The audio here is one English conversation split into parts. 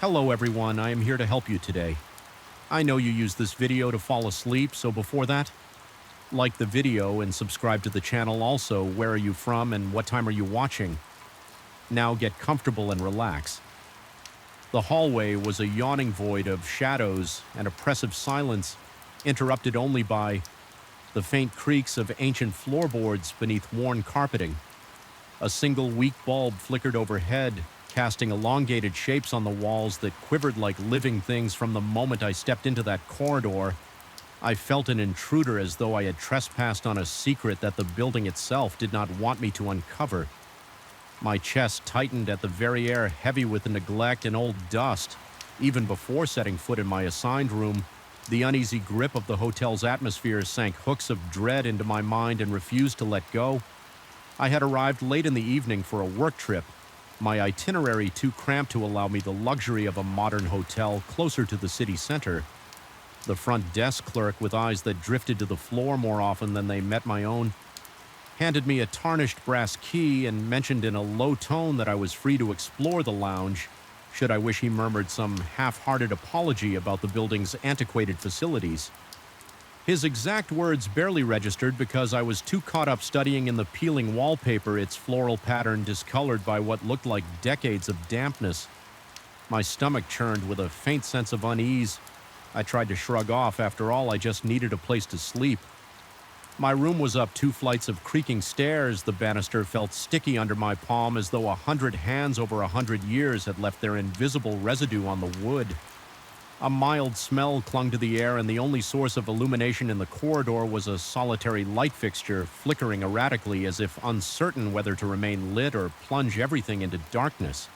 Hello everyone, I am here to help you today. I know you use this video to fall asleep, so before that, like the video and subscribe to the channel also. Where are you from and what time are you watching? Now get comfortable and relax. The hallway was a yawning void of shadows and oppressive silence, interrupted only by the faint creaks of ancient floorboards beneath worn carpeting. A single weak bulb flickered overhead, casting elongated shapes on the walls that quivered like living things. From the moment I stepped into that corridor, I felt an intruder, as though I had trespassed on a secret that the building itself did not want me to uncover. My chest tightened at the very air, heavy with neglect and old dust. Even before setting foot in my assigned room, the uneasy grip of the hotel's atmosphere sank hooks of dread into my mind and refused to let go. I had arrived late in the evening for a work trip, my itinerary too cramped to allow me the luxury of a modern hotel closer to the city center. The front desk clerk, with eyes that drifted to the floor more often than they met my own, handed me a tarnished brass key and mentioned in a low tone that I was free to explore the lounge, should I wish. He murmured some half-hearted apology about the building's antiquated facilities. His exact words barely registered because I was too caught up studying in the peeling wallpaper, its floral pattern discolored by what looked like decades of dampness. My stomach churned with a faint sense of unease. I tried to shrug off. After all, I just needed a place to sleep. My room was up 2 flights of creaking stairs. The banister felt sticky under my palm, as though 100 hands over 100 years had left their invisible residue on the wood. A mild smell clung to the air, and the only source of illumination in the corridor was a solitary light fixture, flickering erratically as if uncertain whether to remain lit or plunge everything into darkness.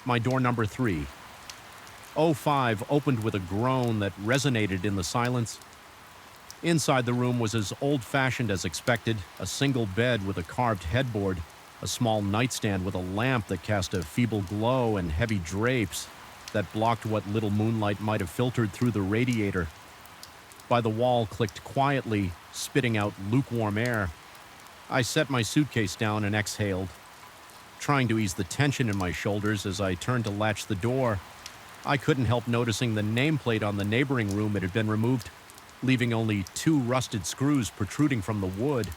My door number 305 opened with a groan that resonated in the silence. Inside the room was as old-fashioned as expected: a single bed with a carved headboard, a small nightstand with a lamp that cast a feeble glow, and heavy drapes that blocked what little moonlight might have filtered through the radiator. By the wall clicked quietly, spitting out lukewarm air. I set my suitcase down and exhaled, trying to ease the tension in my shoulders. As I turned to latch the door, I couldn't help noticing the nameplate on the neighboring room. It had been removed, leaving only 2 rusted screws protruding from the wood.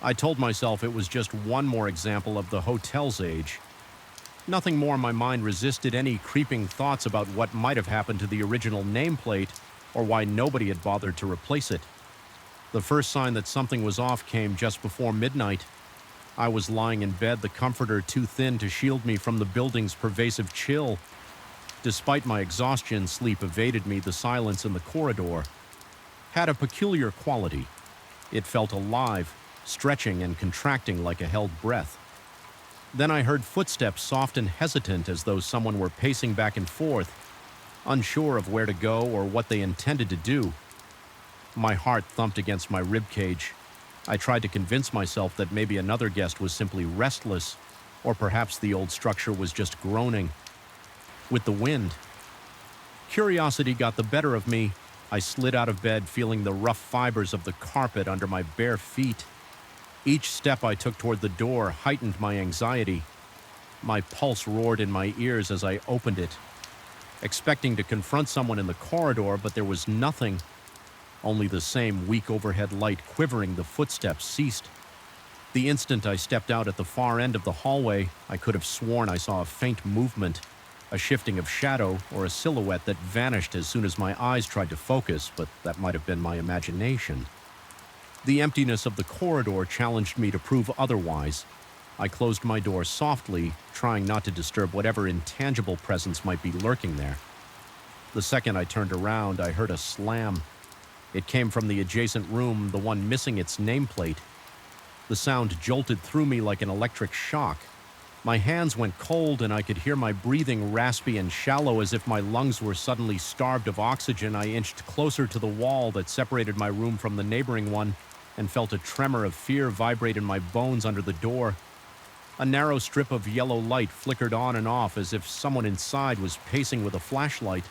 I told myself it was just one more example of the hotel's age. Nothing more. My mind resisted any creeping thoughts about what might have happened to the original nameplate or why nobody had bothered to replace it. The first sign that something was off came just before midnight. I was lying in bed, the comforter too thin to shield me from the building's pervasive chill. Despite my exhaustion, sleep evaded me. The silence in the corridor had a peculiar quality. It felt alive, stretching and contracting like a held breath. Then I heard footsteps, soft and hesitant, as though someone were pacing back and forth, unsure of where to go or what they intended to do. My heart thumped against my ribcage. I tried to convince myself that maybe another guest was simply restless, or perhaps the old structure was just groaning with the wind. Curiosity got the better of me. I slid out of bed, feeling the rough fibers of the carpet under my bare feet. Each step I took toward the door heightened my anxiety. My pulse roared in my ears as I opened it, expecting to confront someone in the corridor, but there was nothing. Only the same weak overhead light quivering. The footsteps ceased. The instant I stepped out at the far end of the hallway, I could have sworn I saw a faint movement, a shifting of shadow, or a silhouette that vanished as soon as my eyes tried to focus, but that might have been my imagination. The emptiness of the corridor challenged me to prove otherwise. I closed my door softly, trying not to disturb whatever intangible presence might be lurking there. The second I turned around, I heard a slam. It came from the adjacent room, the one missing its nameplate. The sound jolted through me like an electric shock. My hands went cold, and I could hear my breathing raspy and shallow, as if my lungs were suddenly starved of oxygen. I inched closer to the wall that separated my room from the neighboring one, and felt a tremor of fear vibrate in my bones under the door. A narrow strip of yellow light flickered on and off, as if someone inside was pacing with a flashlight.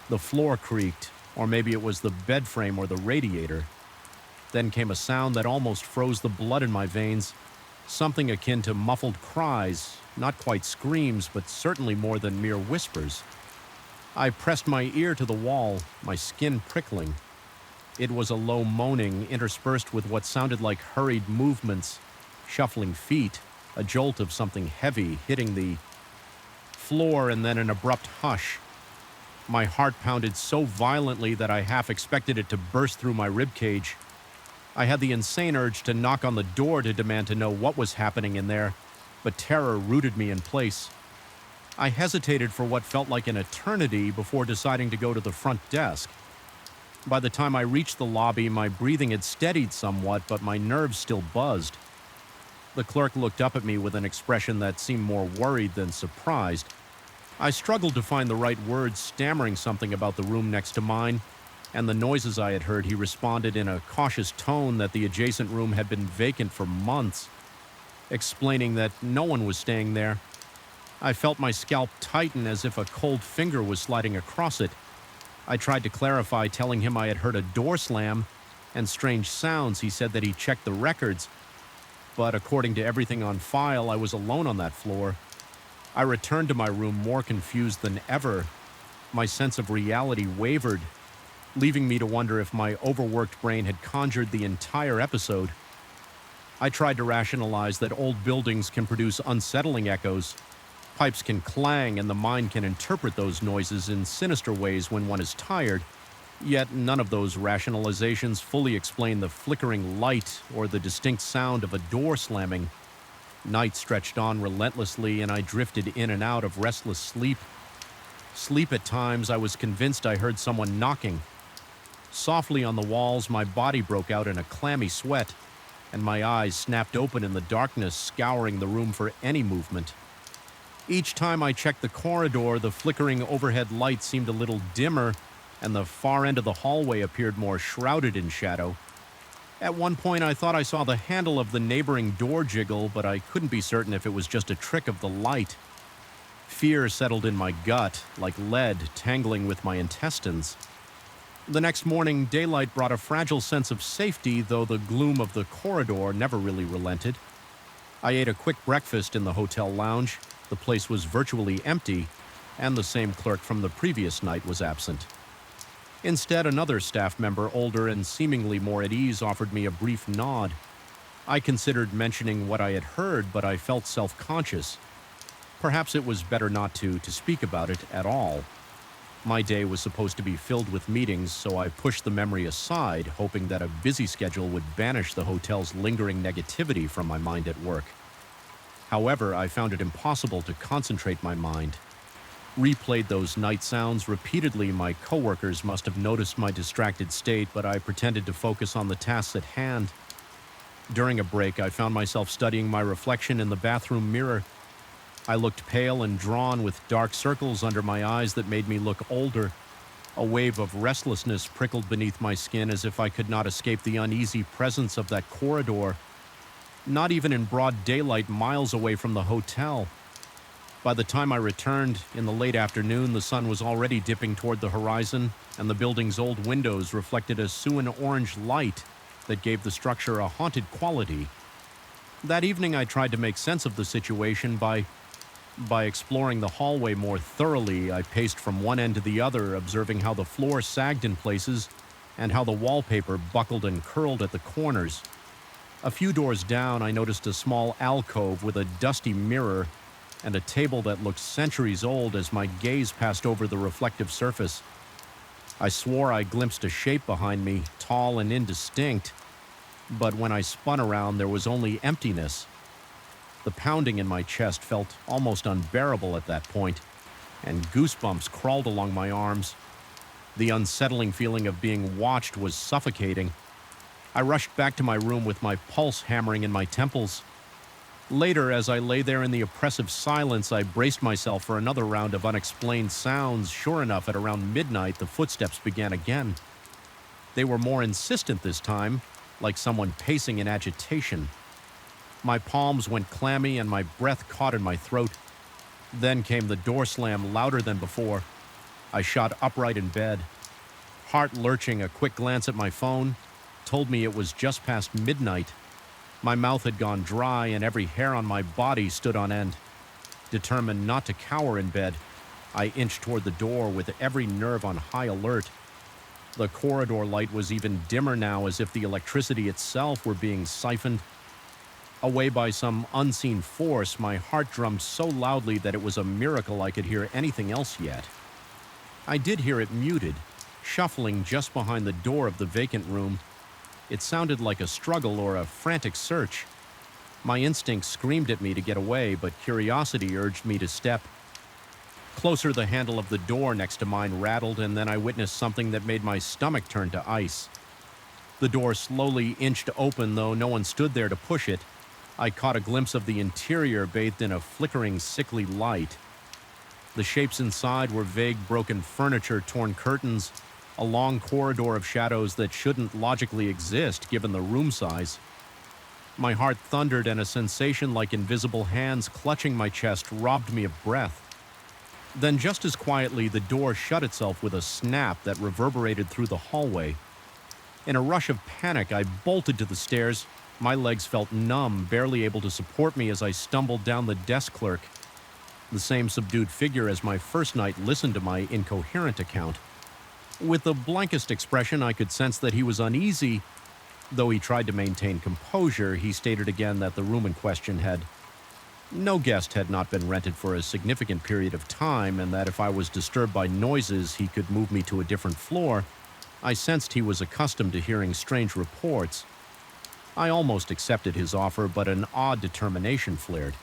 The floor creaked, or maybe it was the bed frame or the radiator. Then came a sound that almost froze the blood in my veins, something akin to muffled cries, not quite screams, but certainly more than mere whispers. I pressed my ear to the wall, my skin prickling. It was a low moaning interspersed with what sounded like hurried movements, shuffling feet, a jolt of something heavy hitting the floor, and then an abrupt hush. My heart pounded so violently that I half expected it to burst through my ribcage. I had the insane urge to knock on the door to demand to know what was happening in there, but terror rooted me in place. I hesitated for what felt like an eternity before deciding to go to the front desk. By the time I reached the lobby, my breathing had steadied somewhat, but my nerves still buzzed. The clerk looked up at me with an expression that seemed more worried than surprised. I struggled to find the right words, stammering something about the room next to mine, and the noises I had heard. He responded in a cautious tone that the adjacent room had been vacant for months, explaining that no one was staying there. I felt my scalp tighten as if a cold finger was sliding across it. I tried to clarify, telling him I had heard a door slam and strange sounds. He said that he checked the records, but according to everything on file, I was alone on that floor. I returned to my room more confused than ever. My sense of reality wavered, leaving me to wonder if my overworked brain had conjured the entire episode. I tried to rationalize that old buildings can produce unsettling echoes. Pipes can clang, and the mind can interpret those noises in sinister ways when one is tired. Yet none of those rationalizations fully explain the flickering light or the distinct sound of a door slamming. Night stretched on relentlessly, and I drifted in and out of restless sleep. At times, I was convinced I heard someone knocking. Softly on the walls, my body broke out in a clammy sweat, and my eyes snapped open in the darkness, scouring the room for any movement. Each time I checked the corridor, the flickering overhead light seemed a little dimmer, and the far end of the hallway appeared more shrouded in shadow. At one point, I thought I saw the handle of the neighboring door jiggle, but I couldn't be certain if it was just a trick of the light. Fear settled in my gut, like lead tangling with my intestines. The next morning, daylight brought a fragile sense of safety, though the gloom of the corridor never really relented. I ate a quick breakfast in the hotel lounge. The place was virtually empty, and the same clerk from the previous night was absent. Instead, another staff member, older and seemingly more at ease, offered me a brief nod. I considered mentioning what I had heard, but I felt self-conscious. Perhaps it was better not to speak about it at all. My day was supposed to be filled with meetings, so I pushed the memory aside, hoping that a busy schedule would banish the hotel's lingering negativity from my mind at work. However, I found it impossible to concentrate my mind. Replayed those night sounds repeatedly. My coworkers must have noticed my distracted state, but I pretended to focus on the tasks at hand. During a break, I found myself studying my reflection in the bathroom mirror. I looked pale and drawn, with dark circles under my eyes that made me look older. A wave of restlessness prickled beneath my skin, as if I could not escape the uneasy presence of that corridor. Not even in broad daylight, miles away from the hotel. By the time I returned, in the late afternoon, the sun was already dipping toward the horizon, and the building's old windows reflected a cyan-orange light that gave the structure a haunted quality. That evening, I tried to make sense of the situation by exploring the hallway more thoroughly. I paced from one end to the other, observing how the floor sagged in places and how the wallpaper buckled and curled at the corners. A few doors down, I noticed a small alcove with a dusty mirror and a table that looked centuries old as my gaze passed over the reflective surface. I swore I glimpsed a shape behind me, tall and indistinct, but when I spun around, there was only emptiness. The pounding in my chest felt almost unbearable at that point, and goosebumps crawled along my arms. The unsettling feeling of being watched was suffocating. I rushed back to my room with my pulse hammering in my temples. Later, as I lay there in the oppressive silence, I braced myself for another round of unexplained sounds. Sure enough, at around midnight, the footsteps began again. They were more insistent this time, like someone pacing in agitation. My palms went clammy and my breath caught in my throat. Then came the door slam, louder than before. I shot upright in bed. Heart lurching, a quick glance at my phone told me it was just past midnight. My mouth had gone dry and every hair on my body stood on end. Determined not to cower in bed, I inched toward the door with every nerve on high alert. The corridor light was even dimmer now, as if the electricity itself were being siphoned. Away by some unseen force, my heart drummed so loudly that it was a miracle I could hear anything else yet. I did hear it muted, shuffling just behind the door of the vacant room. It sounded like a struggle or a frantic search. My instinct screamed at me to get away, but curiosity urged me to step. Closer, the handle of the door next to mine rattled, and then I witnessed something that made my stomach turn to ice. The door slowly inched open, though no one stood there to push it. I caught a glimpse of the interior bathed in a flickering, sickly light. The shapes inside were vague, broken furniture, torn curtains, a long corridor of shadows that shouldn't logically exist given the room size. My heart thundered, and a sensation like invisible hands clutching my chest robbed me of breath. Then, just as quietly, the door shut itself with a snap that reverberated through the hallway. In a rush of panic, I bolted to the stairs. My legs felt numb, barely able to support me as I stumbled down the desk clerk. The same subdued figure as my first night listened to my incoherent account. With the blankest expression, I could sense that he was uneasy. Though he tried to maintain composure, he stated again that the room in question no guest had not been rented for a significant period of time, and that if I was disturbed by noises, he could move me to a different floor. I sensed he was accustomed to hearing strange reports. I almost accepted his offer, but an odd determination flared.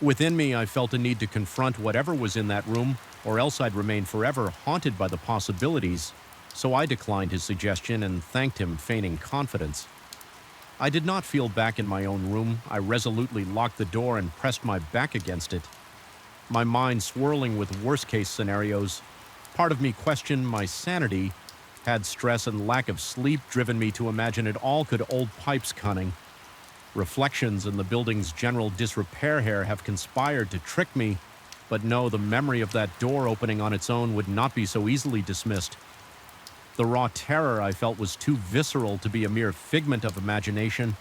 Within me, I felt a need to confront whatever was in that room, or else I'd remain forever haunted by the possibilities, so I declined his suggestion and thanked him, feigning confidence. I did not feel back in my own room. I resolutely locked the door and pressed my back against it. My mind swirling with worst-case scenarios. Part of me questioned my sanity. Had stress and lack of sleep driven me to imagine it all could old Pipe's cunning? Reflections in the building's general disrepair here have conspired to trick me, but no, the memory of that door opening on its own would not be so easily dismissed. The raw terror I felt was too visceral to be a mere figment of imagination.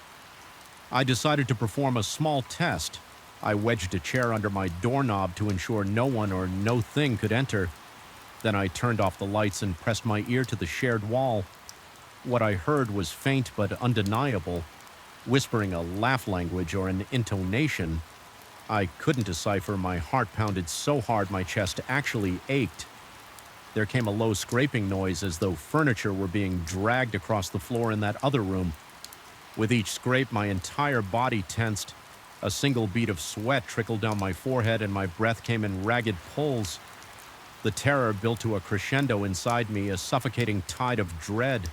I decided to perform a small test. I wedged a chair under my doorknob to ensure no one or no thing could enter. Then I turned off the lights and pressed my ear to the shared wall. What I heard was faint but undeniable, whispering a laugh language or an intonation. I couldn't decipher. My heart pounded so hard my chest actually ached. There came a low scraping noise as though furniture were being dragged across the floor in that other room. With each scrape, my entire body tensed. A single bead of sweat trickled down my forehead and my breath came in ragged pulls. The terror built to a crescendo inside me, a suffocating tide of dread.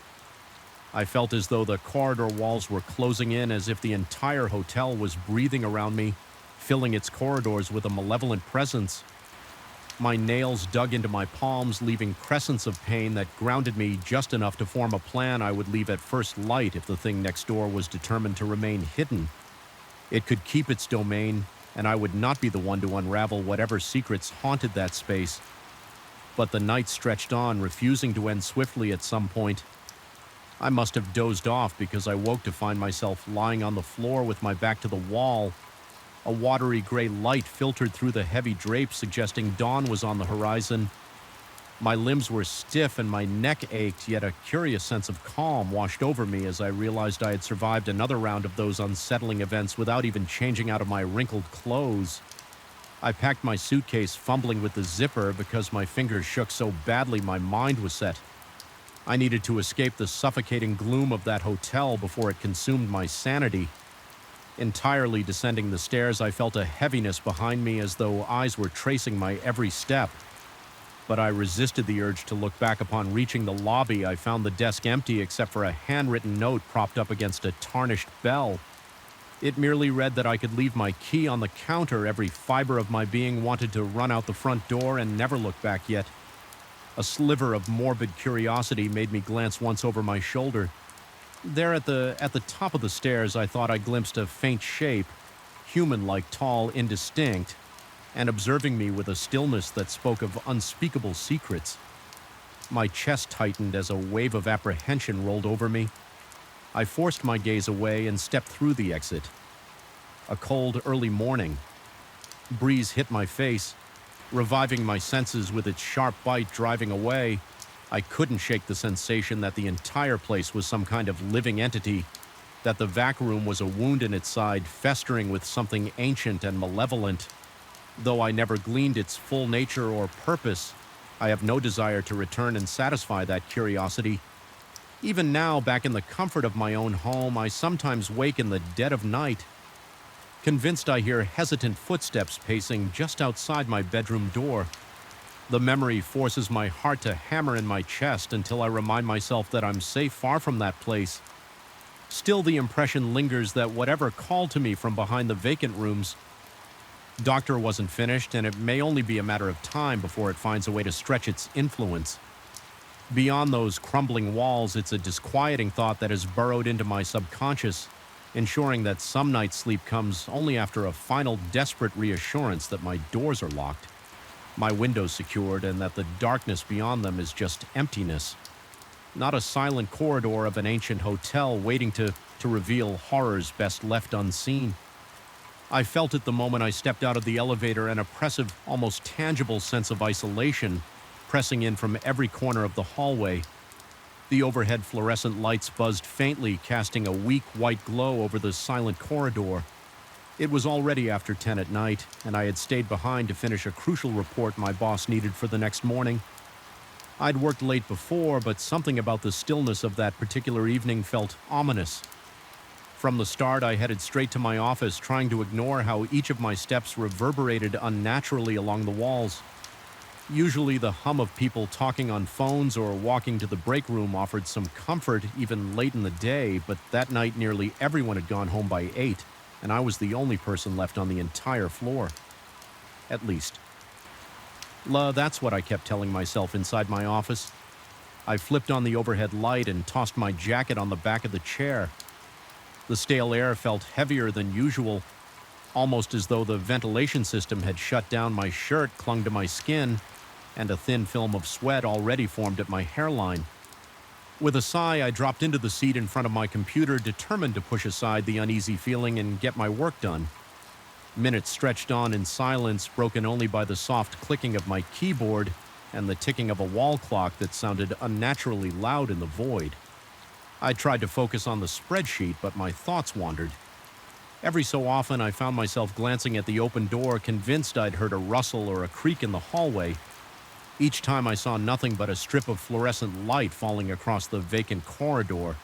I felt as though the corridor walls were closing in, as if the entire hotel was breathing around me, filling its corridors with a malevolent presence. My nails dug into my palms, leaving crescents of pain that grounded me just enough to form a plan I would leave at first light if the thing next door was determined to remain hidden. It could keep its domain, and I would not be the one to unravel whatever secrets haunted that space. But the night stretched on, refusing to end swiftly at some point. I must have dozed off because I woke to find myself lying on the floor with my back to the wall. A watery gray light filtered through the heavy drapes, suggesting dawn was on the horizon. My limbs were stiff and my neck ached, yet a curious sense of calm washed over me as I realized I had survived another round of those unsettling events without even changing out of my wrinkled clothes. I packed my suitcase, fumbling with the zipper because my fingers shook so badly my mind was set. I needed to escape the suffocating gloom of that hotel before it consumed my sanity. Entirely descending the stairs, I felt a heaviness behind me as though eyes were tracing my every step. But I resisted the urge to look back. Upon reaching the lobby, I found the desk empty except for a handwritten note propped up against a tarnished bell. It merely read that I could leave my key on the counter. Every fiber of my being wanted to run out the front door and never look back yet. A sliver of morbid curiosity made me glance once over my shoulder. There at the top of the stairs, I thought I glimpsed a faint shape, human-like, tall, indistinct, and observing me with a stillness that spoke of unspeakable secrets. My chest tightened as a wave of apprehension rolled over me. I forced my gaze away and stepped through the exit. A cold, early morning. breeze hit my face, reviving my senses with its sharp bite driving away. I couldn't shake the sensation that the entire place was some kind of living entity, that the vac room was a wound in its side, festering with something ancient and malevolent. Though I never gleaned its full nature or purpose, I have no desire to return and satisfy that curiosity. Even now, back in the comfort of my own home, I sometimes wake in the dead of night, convinced I hear hesitant footsteps pacing just outside my bedroom door. The memory forces my heart to hammer in my chest until I remind myself that I'm safe far from that place. Still, the impression lingers that whatever called to me from behind the vacant rooms, Doctor wasn't finished, and it may only be a matter of time before it finds a way to stretch its influence. Beyond those crumbling walls, it's a disquieting thought that has burrowed into my subconscious, ensuring that some night's sleep comes only after a final desperate reassurance that my doors are locked, my windows secured, and that the darkness beyond them is just emptiness. Not a silent corridor of an ancient hotel waiting to reveal horrors best left unseen. I felt it the moment I stepped out of the elevator, an oppressive, almost tangible sense of isolation pressing in from every corner of the hallway. The overhead fluorescent lights buzzed faintly, casting a weak white glow over the silent corridor. It was already after 10 at night, and I had stayed behind to finish a crucial report my boss needed for the next morning. I'd worked late before, but something about the stillness of that particular evening felt ominous. From the start, I headed straight to my office, trying to ignore how each of my steps reverberated unnaturally along the walls. Usually the hum of people talking on phones or walking to the break room offered some comfort even late in the day, but that night nearly everyone had gone home by 8, and I was the only person left on the entire floor. At least. That's what I kept telling myself inside my office. I flipped on the overhead light and tossed my jacket on the back of the chair. The stale air felt heavier than usual, almost as though the ventilation system had shut down. My shirt clung to my skin, and a thin film of sweat already formed at my hairline. With a sigh, I dropped into the seat in front of my computer, determined to push aside the uneasy feeling and get my work done. Minutes stretched on in silence, broken only by the soft clicking of my keyboard and the ticking of a wall clock that sounded unnaturally loud in the void. I tried to focus on the spreadsheet, but my thoughts wandered. Every so often, I found myself glancing at the open door, convinced I'd heard a rustle or a creak in the hallway. Each time I saw nothing but a strip of fluorescent light falling across the vacant corridor.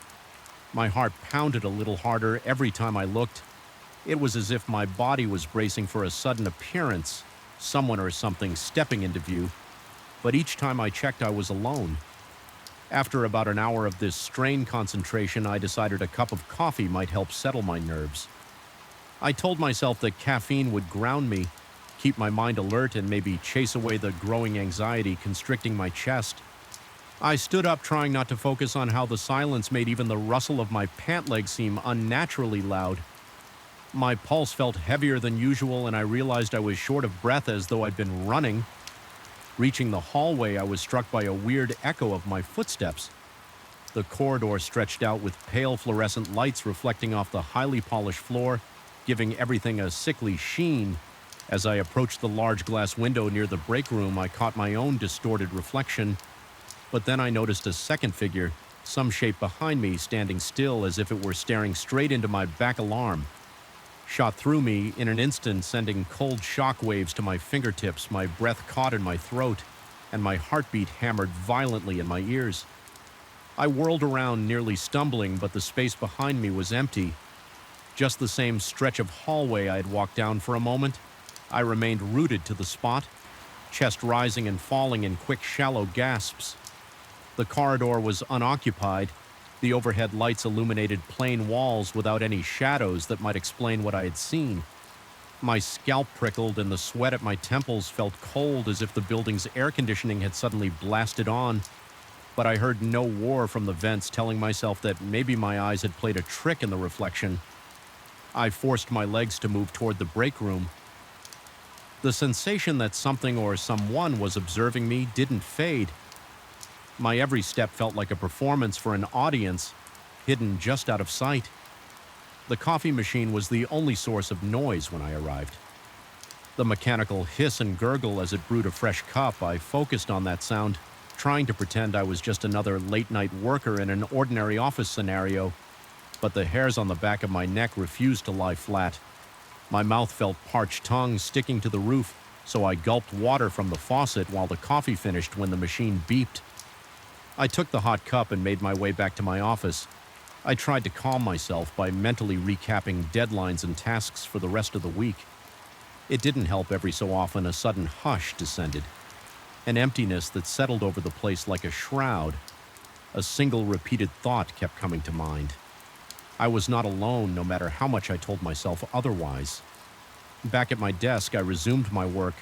My heart pounded a little harder every time I looked. It was as if my body was bracing for a sudden appearance, someone or something stepping into view. But each time I checked, I was alone. After about an hour of this strained concentration, I decided a cup of coffee might help settle my nerves. I told myself that caffeine would ground me, keep my mind alert, and maybe chase away the growing anxiety constricting my chest. I stood up, trying not to focus on how the silence made even the rustle of my pant leg seem unnaturally loud. My pulse felt heavier than usual, and I realized I was short of breath, as though I'd been running. Reaching the hallway, I was struck by a weird echo of my footsteps. The corridor stretched out with pale fluorescent lights reflecting off the highly polished floor, giving everything a sickly sheen. As I approached the large glass window near the break room, I caught my own distorted reflection. But then I noticed a second figure, some shape behind me, standing still as if it were staring straight into my back alarm. Shot through me in an instant, sending cold shock waves to my fingertips. My breath caught in my throat, and my heartbeat hammered violently in my ears. I whirled around, nearly stumbling, but the space behind me was empty. Just the same stretch of hallway I had walked down for a moment. I remained rooted to the spot, chest rising and falling in quick, shallow gasps. The corridor was unoccupied. The overhead lights illuminated plain walls without any shadows that might explain what I had seen. My scalp prickled, and the sweat at my temples felt cold, as if the building's air conditioning had suddenly blasted on. But I heard no roar from the vents, telling myself that maybe my eyes had played a trick in the reflection. I forced my legs to move toward the break room. The sensation that something or someone was observing me didn't fade. My every step felt like a performance for an audience, hidden just out of sight. The coffee machine was the only source of noise when I arrived. The mechanical hiss and gurgle as it brewed a fresh cup, I focused on that sound, trying to pretend I was just another late-night worker in an ordinary office scenario, but the hairs on the back of my neck refused to lie flat. My mouth felt parched tongue sticking to the roof, so I gulped water from the faucet while the coffee finished when the machine beeped. I took the hot cup and made my way back to my office. I tried to calm myself by mentally recapping deadlines and tasks for the rest of the week. It didn't help. Every so often a sudden hush descended, an emptiness that settled over the place like a shroud. A single repeated thought kept coming to mind. I was not alone, no matter how much I told myself otherwise. Back at my desk, I resumed my work.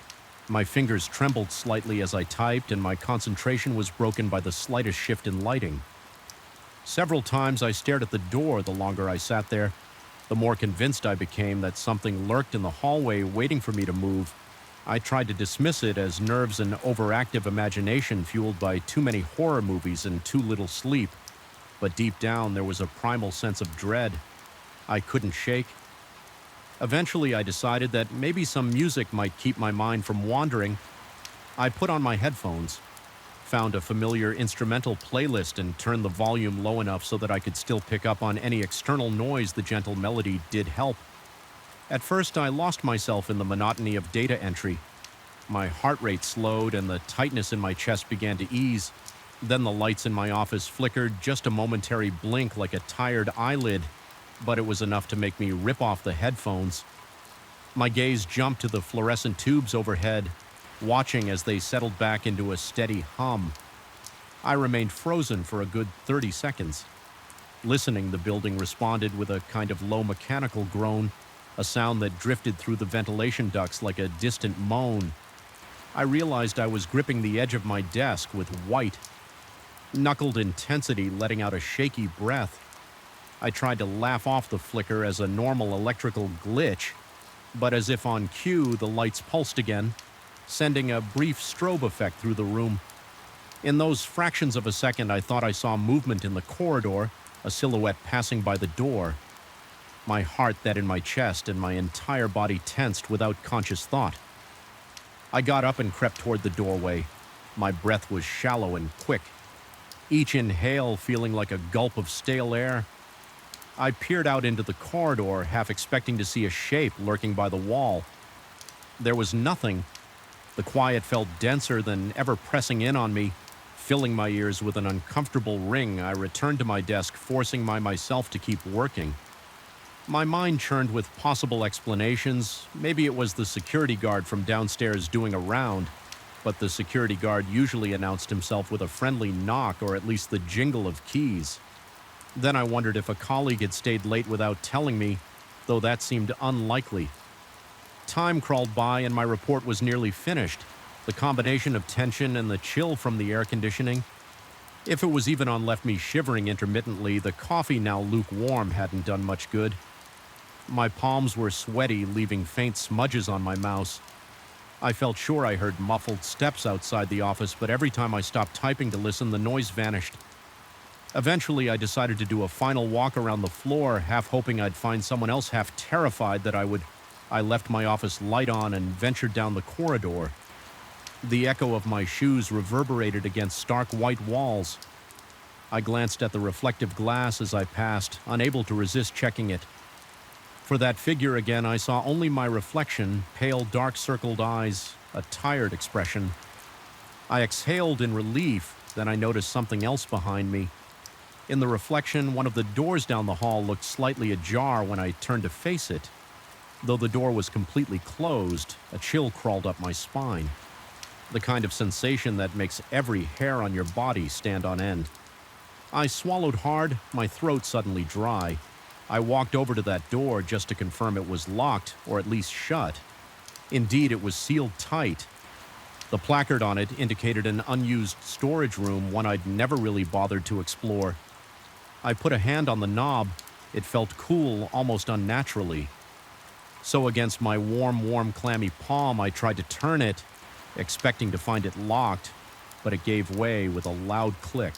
My fingers trembled slightly as I typed, and my concentration was broken by the slightest shift in lighting. Several times I stared at the door the longer I sat there, the more convinced I became that something lurked in the hallway waiting for me to move. I tried to dismiss it as nerves and overactive imagination fueled by too many horror movies and too little sleep, but deep down there was a primal sense of dread I couldn't shake. Eventually, I decided that maybe some music might keep my mind from wandering. I put on my headphones, found a familiar instrumental playlist, and turned the volume low enough so that I could still pick up on any external noise. The gentle melody did help. At first, I lost myself in the monotony of data entry. My heart rate slowed and the tightness in my chest began to ease. Then the lights in my office flickered, just a momentary blink like a tired eyelid, but it was enough to make me rip off the headphones. My gaze jumped to the fluorescent tubes overhead, watching as they settled back into a steady hum. I remained frozen for a good 30 seconds. Listening, the building responded with a kind of low mechanical groan, a sound that drifted through the ventilation ducts like a distant moan. I realized I was gripping the edge of my desk with white, knuckled intensity, letting out a shaky breath. I tried to laugh off the flicker as a normal electrical glitch, but as if on cue, the lights pulsed again, sending a brief strobe effect through the room. In those fractions of a second, I thought I saw movement in the corridor, a silhouette passing by the door. My heart that in my chest and my entire body tensed without conscious thought. I got up and crept toward the doorway. My breath was shallow and quick, each inhale feeling like a gulp of stale air. I peered out into the corridor, half expecting to see a shape lurking by the wall. There was nothing. The quiet felt denser than ever, pressing in on me, filling my ears with an uncomfortable ring. I returned to my desk, forcing myself to keep working. My mind churned with possible explanations. Maybe it was the security guard from downstairs doing a round, but the security guard usually announced himself with a friendly knock or at least the jingle of keys. Then I wondered if a colleague had stayed late without telling me, though that seemed unlikely. Time crawled by and my report was nearly finished. The combination of tension and the chill from the air conditioning, if it was even on, left me shivering intermittently. The coffee, now lukewarm, hadn't done much good. My palms were sweaty, leaving faint smudges on my mouse. I felt sure I heard muffled steps outside the office, but every time I stopped typing to listen, the noise vanished. Eventually, I decided to do a final walk around the floor, half hoping I'd find someone else, half terrified that I would. I left my office light on and ventured down the corridor. The echo of my shoes reverberated against stark white walls. I glanced at the reflective glass as I passed, unable to resist checking it. For that figure again, I saw only my reflection, pale, dark-circled eyes, a tired expression. I exhaled in relief, then I noticed something else behind me. In the reflection, one of the doors down the hall looked slightly ajar when I turned to face it. Though the door was completely closed, a chill crawled up my spine. The kind of sensation that makes every hair on your body stand on end. I swallowed hard, my throat suddenly dry. I walked over to that door just to confirm it was locked, or at least shut. Indeed, it was sealed tight. The placard on it indicated an unused storage room, one I'd never really bothered to explore. I put a hand on the knob. It felt cool, almost unnaturally. So against my warm, clammy palm, I tried to turn it, expecting to find it locked, but it gave way with a loud click.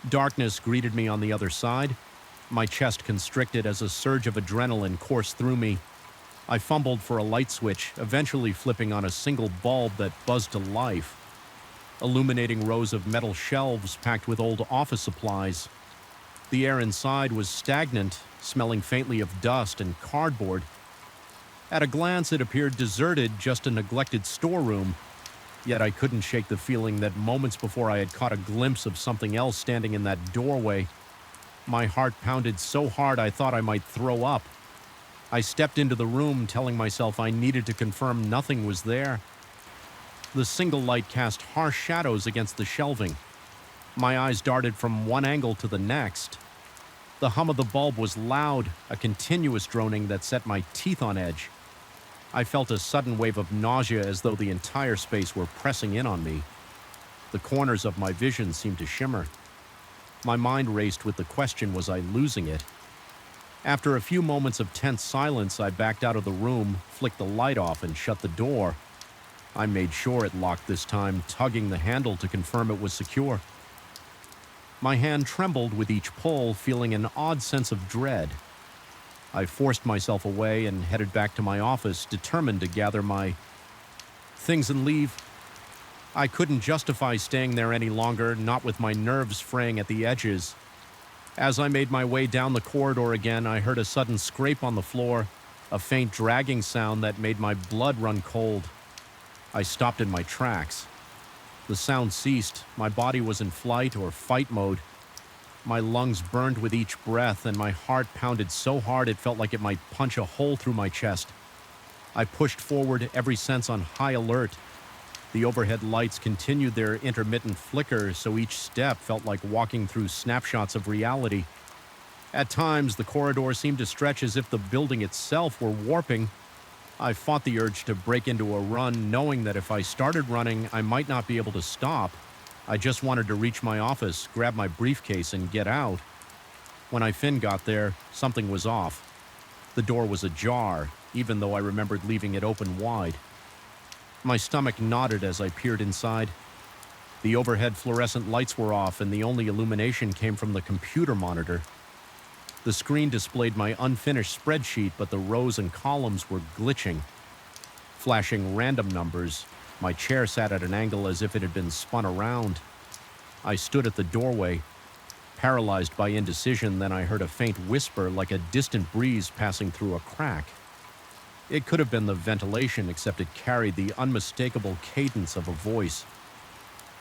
Darkness greeted me on the other side. My chest constricted as a surge of adrenaline coursed through me. I fumbled for a light switch, eventually flipping on a single bulb that buzzed to life, illuminating rows of metal shelves packed with old office supplies. The air inside was stagnant, smelling faintly of dust and cardboard. At a glance, it appeared deserted, just a neglected storeroom, yet I couldn't shake the feeling that moments before I had caught a glimpse of something else standing in that doorway. My heart pounded so hard I thought I might throw up. I stepped into the room, telling myself I needed to confirm nothing was there. The single light cast harsh shadows against the shelving. My eyes darted from one angle to the next. The hum of the bulb was loud, a continuous droning that set my teeth on edge. I felt a sudden wave of nausea as though the entire space were pressing in on me. The corners of my vision seemed to shimmer. My mind raced with the question, was I losing it? After a few moments of tense silence, I backed out of the room, flicked the light off, and shut the door. I made sure it locked this time, tugging the handle to confirm it was secure. My hand trembled with each pull, feeling an odd sense of dread. I forced myself away and headed back to my office, determined to gather my things and leave. I couldn't justify staying there any longer, not with my nerves fraying at the edges. As I made my way down the corridor again, I heard a sudden scrape on the floor, a faint dragging sound that made my blood run cold. I stopped in my tracks. The sound ceased. My body was in flight or fight mode. My lungs burned with each breath, and my heart pounded so hard it felt like it might punch a hole through my chest. I pushed forward, every sense on high alert. The overhead lights continued their intermittent flicker, so each step felt like walking through snapshots of reality. At times, the corridor seemed to stretch as if the building itself were warping. I fought the urge to break into a run, knowing that if I started running, I might not be able to stop. I just wanted to reach my office, grab my briefcase, and get out. When I got there, something was off. The door was ajar, even though I remembered leaving it open wide. My stomach knotted as I peered inside. The overhead fluorescent lights were off, and the only illumination came from the computer monitor. The screen displayed my unfinished spreadsheet, but the rows and columns were glitching, flashing random numbers. My chair sat at an angle as if it had been spun around. I stood at the doorway, paralyzed by indecision. Then I heard a faint whisper like a distant breeze passing through a crack. It could have been the ventilation, except it carried the unmistakable cadence of a voice.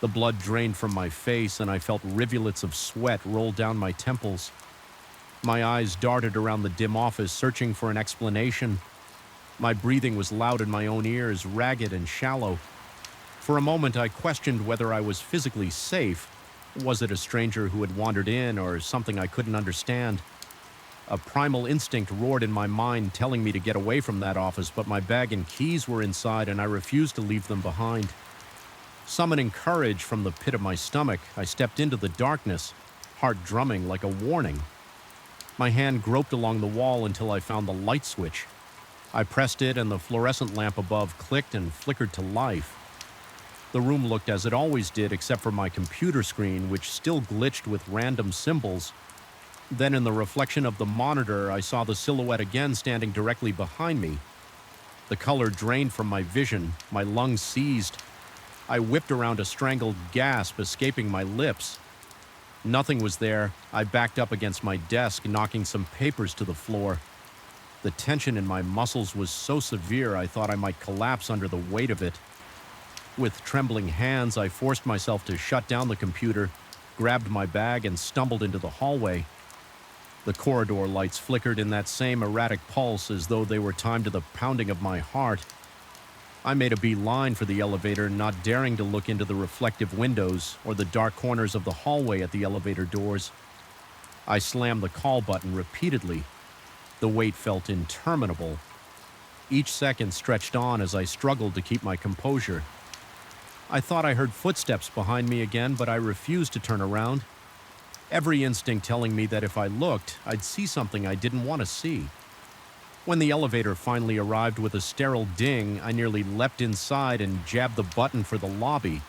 The blood drained from my face, and I felt rivulets of sweat roll down my temples. My eyes darted around the dim office, searching for an explanation. My breathing was loud in my own ears, ragged and shallow. For a moment, I questioned whether I was physically safe. Was it a stranger who had wandered in, or something I couldn't understand? A primal instinct roared in my mind, telling me to get away from that office, but my bag and keys were inside, and I refused to leave them behind. Summoning courage from the pit of my stomach, I stepped into the darkness, heart drumming like a warning. My hand groped along the wall until I found the light switch. I pressed it, and the fluorescent lamp above clicked and flickered to life. The room looked as it always did, except for my computer screen, which still glitched with random symbols. Then in the reflection of the monitor, I saw the silhouette again standing directly behind me. The color drained from my vision, my lungs seized. I whipped around, a strangled gasp escaping my lips. Nothing was there. I backed up against my desk, knocking some papers to the floor. The tension in my muscles was so severe I thought I might collapse under the weight of it. With trembling hands, I forced myself to shut down the computer, grabbed my bag, and stumbled into the hallway. The corridor lights flickered in that same erratic pulse, as though they were timed to the pounding of my heart. I made a beeline for the elevator, not daring to look into the reflective windows or the dark corners of the hallway at the elevator doors. I slammed the call button repeatedly. The wait felt interminable. Each second stretched on as I struggled to keep my composure. I thought I heard footsteps behind me again, but I refused to turn around. Every instinct telling me that if I looked, I'd see something I didn't want to see. When the elevator finally arrived with a sterile ding, I nearly leapt inside and jabbed the button for the lobby.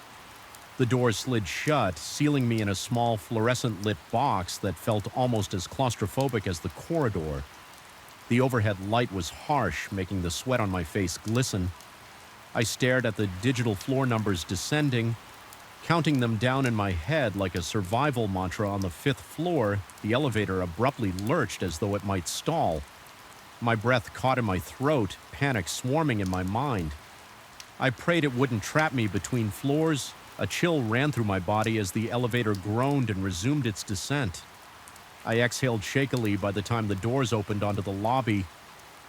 The doors slid shut, sealing me in a small fluorescent-lit box that felt almost as claustrophobic as the corridor. The overhead light was harsh, making the sweat on my face glisten. I stared at the digital floor numbers descending. Counting them down in my head like a survival mantra. On the 5th floor, the elevator abruptly lurched as though it might stall. My breath caught in my throat, panic swarming in my mind. I prayed it wouldn't trap me between floors. A chill ran through my body as the elevator groaned and resumed its descent. I exhaled shakily by the time the doors opened onto the lobby.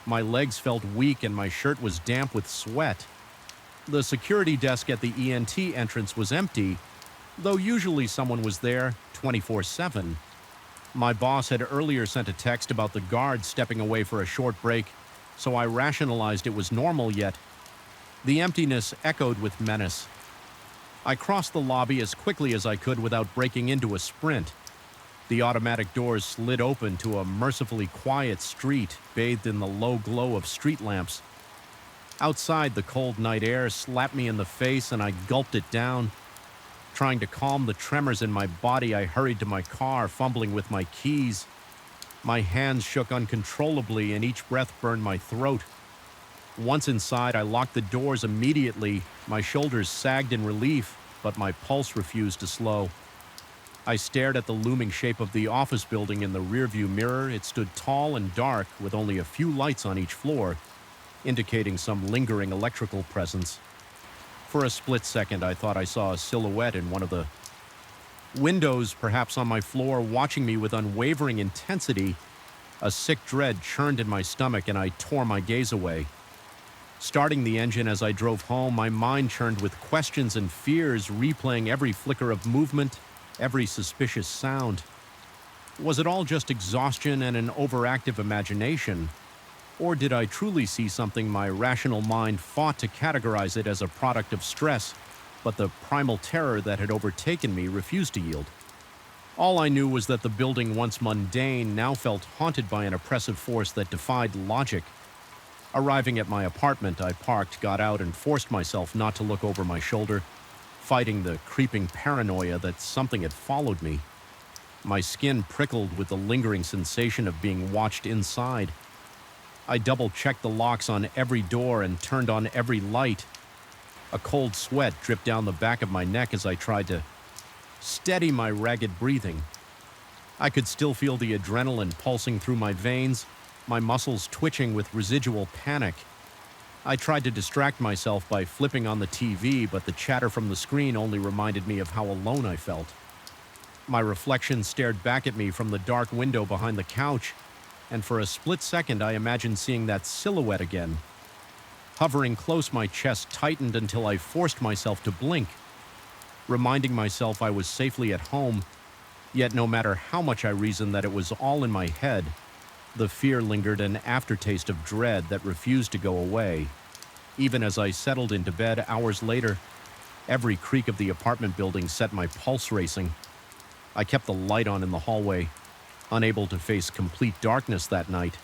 My legs felt weak and my shirt was damp with sweat. The security desk at the ENT entrance was empty, though usually someone was there 24/7. My boss had earlier sent a text about the guard stepping away for a short break, so I rationalized it was normal, yet the emptiness echoed with menace. I crossed the lobby as quickly as I could without breaking into a sprint. The automatic doors slid open to a mercifully quiet street bathed in the low glow of street lamps. Outside, the cold night air slapped me in the face and I gulped it down. Trying to calm the tremors in my body, I hurried to my car, fumbling with my keys. My hands shook uncontrollably and each breath burned my throat. Once inside, I locked the doors immediately. My shoulders sagged in relief, but my pulse refused to slow. I stared at the looming shape of the office building in the rearview mirror. It stood tall and dark, with only a few lights on each floor, indicating some lingering electrical presence. For a split second, I thought I saw a silhouette in one of the windows, perhaps on my floor, watching me with unwavering intensity. A sick dread churned in my stomach, and I tore my gaze away. Starting the engine as I drove home, my mind churned with questions and fears, replaying every flicker of movement, every suspicious sound. Was it all just exhaustion and an overactive imagination? Or did I truly see something my rational mind fought to categorize it as a product of stress, but the primal terror that had overtaken me refused to yield? All I knew was that the building, once mundane, now felt haunted by an oppressive force that defied logic. Arriving at my apartment, I parked, got out, and forced myself not to look over my shoulder, fighting the creeping paranoia that something had followed me. My skin prickled with the lingering sensation of being watched inside. I double-checked the locks on every door and turned on every light. A cold sweat dripped down the back of my neck as I tried to steady my ragged breathing. I could still feel the adrenaline pulsing through my veins, my muscles twitching with residual panic. I tried to distract myself by flipping on the TV, but the chatter from the screen only reminded me of how alone I felt. My reflection stared back at me from the dark window behind the couch, and for a split second I imagined seeing that silhouette again. Hovering close, my chest tightened until I forced myself to blink, reminding myself I was safely at home. Yet no matter how much I reasoned that it was all in my head, the fear lingered, an aftertaste of dread that refused to go away. Even as I settled into bed hours later, every creak of the apartment building set my pulse racing. I kept the light on in the hallway, unable to face complete darkness that night.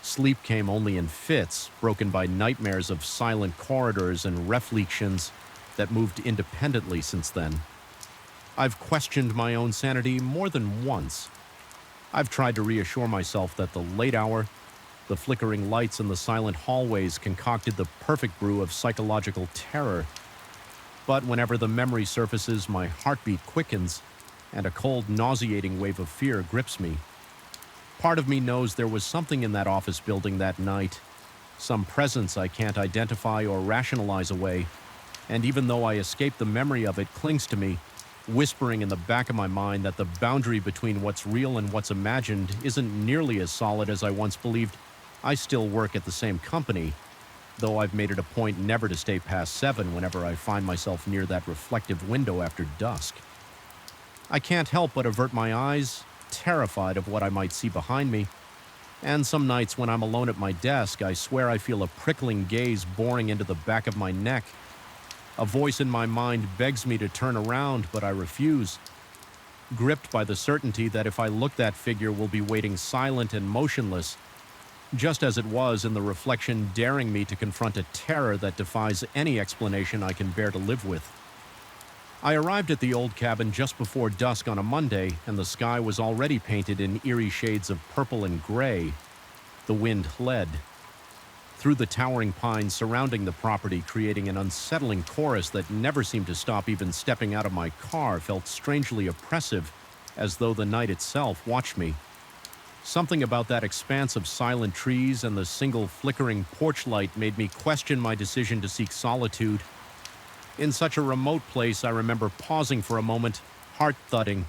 Sleep came only in fits, broken by nightmares of silent corridors and reflections that moved independently since then. I've questioned my own sanity more than once. I've tried to reassure myself that the late hour, the flickering lights, and the silent hallways concocted the perfect brew of psychological terror. But whenever the memory surfaces, my heartbeat quickens, and a cold, nauseating wave of fear grips me. Part of me knows there was something in that office building that night, some presence I can't identify or rationalize away, and even though I escape the memory of it, clings to me, whispering in the back of my mind that the boundary between what's real and what's imagined isn't nearly as solid as I once believed. I still work at the same company, though I've made it a point never to stay past 7 whenever I find myself near that reflective window after dusk. I can't help but avert my eyes, terrified of what I might see behind me. And some nights when I'm alone at my desk, I swear I feel a prickling gaze boring into the back of my neck. A voice in my mind begs me to turn around, but I refuse, gripped by the certainty that if I look, that figure will be waiting silent and motionless, just as it was in the reflection, daring me to confront a terror that defies any explanation I can bear to live with. I arrived at the old cabin just before dusk on a Monday, and the sky was already painted in eerie shades of purple and gray. The wind led through the towering pines surrounding the property, creating an unsettling chorus that never seemed to stop. Even stepping out of my car felt strangely oppressive, as though the night itself watched me. Something about that expanse of silent trees and the single flickering porch light made me question my decision to seek solitude. In such a remote place, I remember pausing for a moment, heart thudding,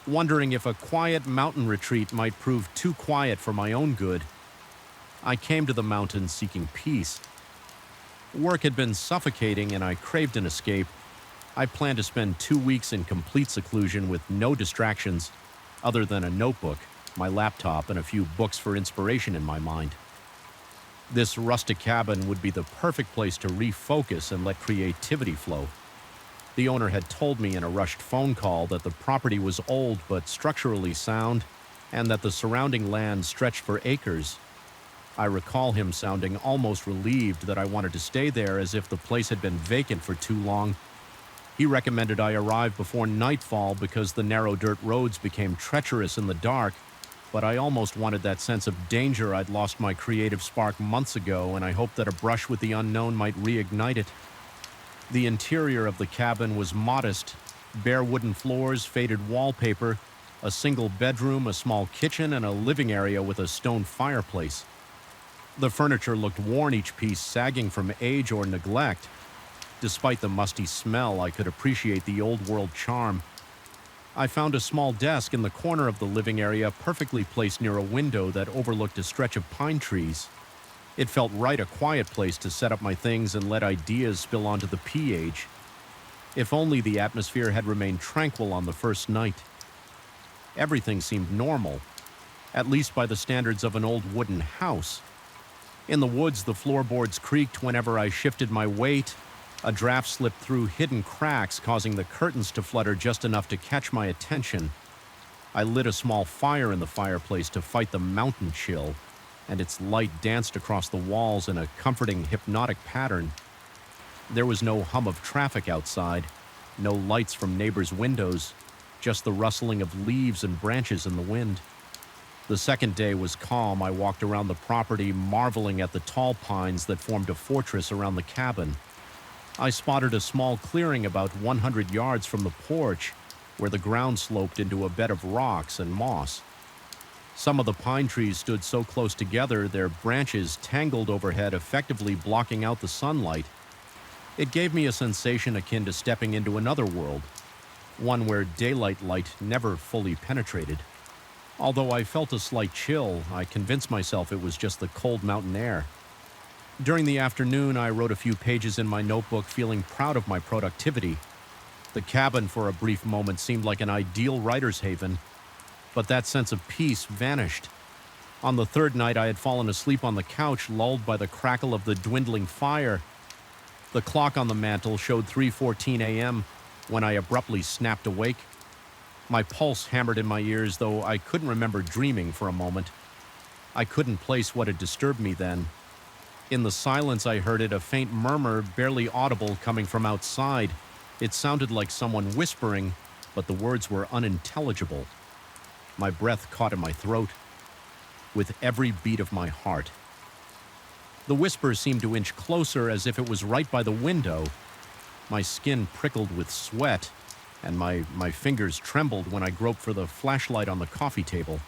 wondering if a quiet mountain retreat might prove too quiet for my own good. I came to the mountains seeking peace. Work had been suffocating and I craved an escape. I planned to spend 2 weeks in complete seclusion with no distractions other than a notebook, my laptop, and a few books for inspiration in my mind. This rustic cabin would be the perfect place to refocus and let creativity flow. The owner had told me in a rushed phone call that the property was old but structurally sound, and that the surrounding land stretched for acres. I recall him sounding almost relieved that I wanted to stay there, as if the place had been vacant for too long. He recommended I arrive before nightfall because the narrow dirt roads became treacherous in the dark, but I almost wanted that sense of danger. I'd lost my creative spark months ago, and I hoped that a brush with the unknown might reignite it. The interior of the cabin was modest: bare wooden floors, faded wallpaper, a single bedroom, a small kitchen, and a living area with a stone fireplace. The furniture looked worn, each piece sagging from age or neglect. Despite the musty smell, I could appreciate the old-world charm. I found a small desk in the corner of the living area, perfectly placed near a window that overlooked a stretch of pine trees. It felt right, a quiet place to set up my things and let ideas spill onto the page. If only the atmosphere had remained tranquil on the first night. Everything seemed normal, at least by the standards of an old wooden house. In the woods, the floorboards creaked whenever I shifted my weight. A draft slipped through hidden cracks, causing the curtains to flutter just enough to catch my attention. I lit a small fire in the fireplace to fight the mountain chill, and its light danced across the walls in a comforting, hypnotic pattern. There was no hum of traffic outside, no lights from neighbors' windows, just the rustling of leaves and branches in the wind. The second day was calm. I walked around the property, marveling at the tall pines that formed a fortress around the cabin. I spotted a small clearing about 100 yards from the porch, where the ground sloped into a bed of rocks and moss. Some of the pine trees stood so close together, their branches tangled overhead, effectively blocking out the sunlight. It gave me a sensation akin to stepping into another world, one where daylight light never fully penetrated. Although I felt a slight chill, I convinced myself it was just the cold mountain air. During the afternoon, I wrote a few pages in my notebook, feeling proud of my productivity. The cabin, for a brief moment, seemed like an ideal writer's haven, but that sense of peace vanished. On the third night, I had fallen asleep on the couch, lulled by the crackle of the dwindling fire. The clock on the mantel showed 3:14 a.m. when I abruptly snapped awake. My pulse hammered in my ears, though I couldn't remember dreaming for a moment. I couldn't place what had disturbed me then. In the silence, I heard it, a faint murmur, barely audible, coming from outside. It sounded like someone whispering, but the words were unintelligible. My breath caught in my throat, with every beat of my heart. The whisper seemed to inch closer, as if it was right by the window. My skin prickled with sweat, and my fingers trembled when I groped for the flashlight on the coffee table.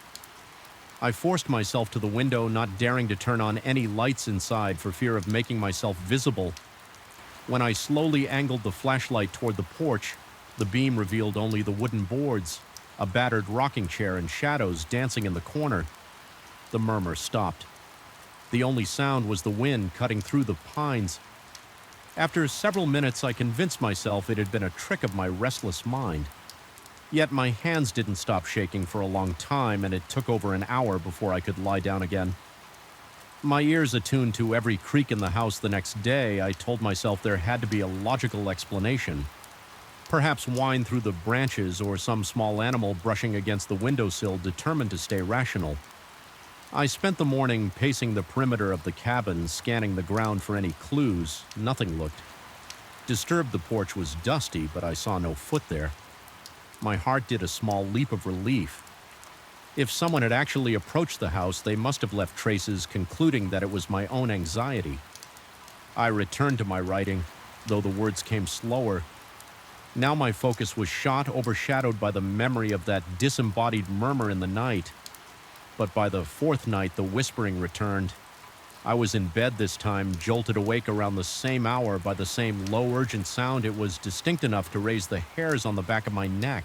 I forced myself to the window, not daring to turn on any lights inside for fear of making myself visible. When I slowly angled the flashlight toward the porch, the beam revealed only the wooden boards, a battered rocking chair, and shadows dancing in the corner. The murmur stopped. The only sound was the wind cutting through the pines. After several minutes, I convinced myself it had been a trick of my restless mind. Yet my hands didn't stop shaking for a long time, and it took over an hour before I could lie down again. My ears attuned to every creak in the house the next day, I told myself there had to be a logical explanation. Perhaps whine through the branches, or some small animal brushing against the windowsill, determined to stay rational. I spent the morning pacing the perimeter of the cabin, scanning the ground for any clues. Nothing looked disturbed. The porch was dusty, but I saw no foot there. My heart did a small leap of relief. If someone had actually approached the house, they must have left traces, concluding that it was my own anxiety. I returned to my writing, though the words came slower. Now my focus was overshadowed by the memory of that disembodied murmur in the night. But by the fourth night, the whispering returned. I was in bed this time, jolted awake around the same hour by the same low, urgent sound. It was distinct enough to raise the hairs on the back of my neck.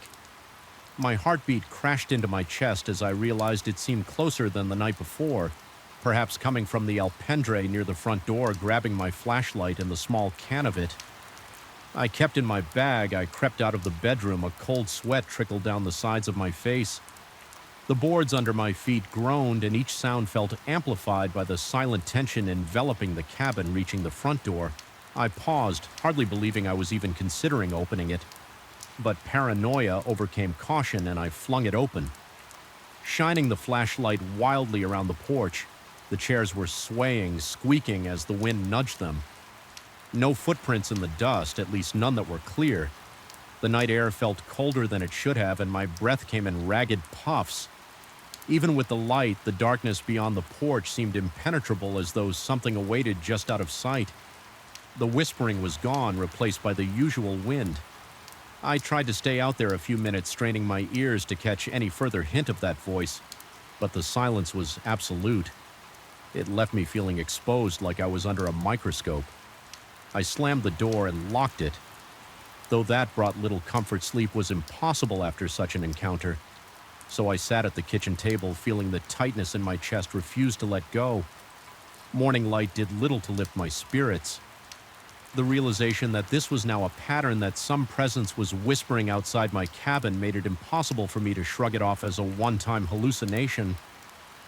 My heartbeat crashed into my chest as I realized it seemed closer than the night before, perhaps coming from the alpendre near the front door, grabbing my flashlight and the small can of it. I kept in my bag. I crept out of the bedroom. A cold sweat trickled down the sides of my face. The boards under my feet groaned, and each sound felt amplified by the silent tension enveloping the cabin reaching the front door. I paused, hardly believing I was even considering opening it. But paranoia overcame caution, and I flung it open. Shining the flashlight wildly around the porch, the chairs were swaying, squeaking as the wind nudged them. No footprints in the dust, at least none that were clear. The night air felt colder than it should have, and my breath came in ragged puffs. Even with the light, the darkness beyond the porch seemed impenetrable, as though something awaited just out of sight. The whispering was gone, replaced by the usual wind. I tried to stay out there a few minutes, straining my ears to catch any further hint of that voice, but the silence was absolute. It left me feeling exposed, like I was under a microscope. I slammed the door and locked it. Though that brought little comfort, sleep was impossible after such an encounter. So I sat at the kitchen table, feeling the tightness in my chest refuse to let go. Morning light did little to lift my spirits. The realization that this was now a pattern, that some presence was whispering outside my cabin, made it impossible for me to shrug it off as a one-time hallucination.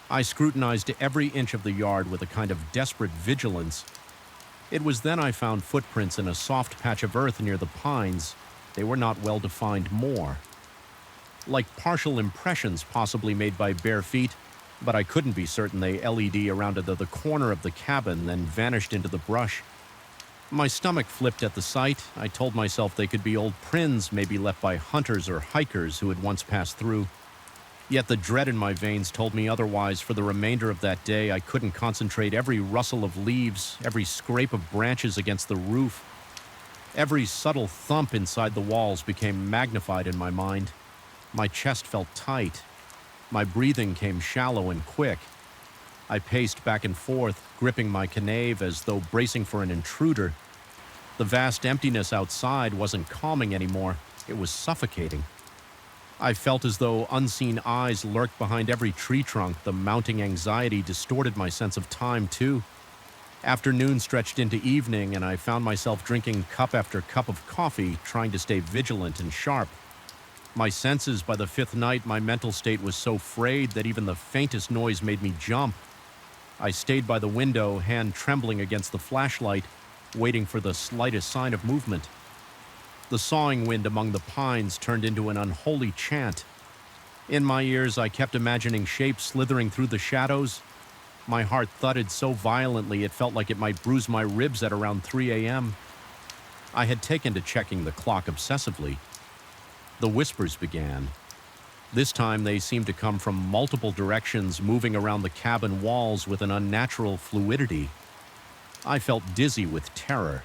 I scrutinized every inch of the yard with a kind of desperate vigilance. It was then I found footprints in a soft patch of earth near the pines. They were not well defined more. Like partial impressions possibly made by bare feet, but I couldn't be certain. They LED around the corner of the cabin, then vanished into the brush. My stomach flipped at the sight. I told myself they could be old prints, maybe left by hunters or hikers who had once passed through. Yet the dread in my veins told me otherwise. For the remainder of that day, I couldn't concentrate. Every rustle of leaves, every scrape of branches against the roof, every subtle thump inside the walls became magnified in my mind. My chest felt tight. My breathing came shallow and quick. I paced back and forth, gripping my canave as though bracing for an intruder. The vast emptiness outside wasn't calming anymore. It was suffocating. I felt as though unseen eyes lurked behind every tree trunk. The mounting anxiety distorted my sense of time, too. Afternoon stretched into evening, and I found myself drinking cup after cup of coffee, trying to stay vigilant and sharp. My senses, by the fifth night, my mental state was so frayed that even the faintest noise made me jump. I stayed by the window, hand trembling against the flashlight, waiting for the slightest sign of movement. The sawing wind among the pines turned into an unholy chant. In my ears, I kept imagining shapes slithering through the shadows. My heart thudded so violently it felt like it might bruise my ribs at around 3 a.m. I had taken to checking the clock obsessively. The whispers began. This time they seemed to come from multiple directions, moving around the cabin walls with an unnatural fluidity. I felt dizzy with terror.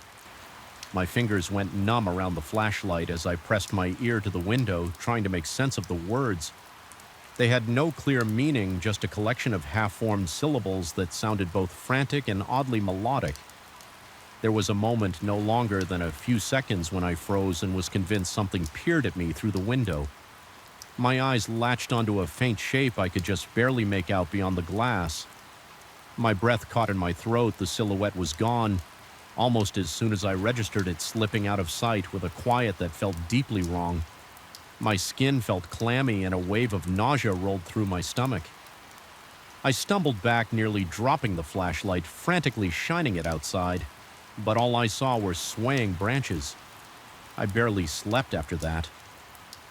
My fingers went numb around the flashlight as I pressed my ear to the window, trying to make sense of the words. They had no clear meaning, just a collection of half-formed syllables that sounded both frantic and oddly melodic. There was a moment, no longer than a few seconds, when I froze and was convinced something peered at me through the window. My eyes latched onto a faint shape I could just barely make out beyond the glass. My breath caught in my throat. The silhouette was gone, almost as soon as I registered it, slipping out of sight with a quiet that felt deeply wrong. My skin felt clammy, and a wave of nausea rolled through my stomach. I stumbled back, nearly dropping the flashlight, frantically shining it outside, but all I saw were swaying branches. I barely slept after that.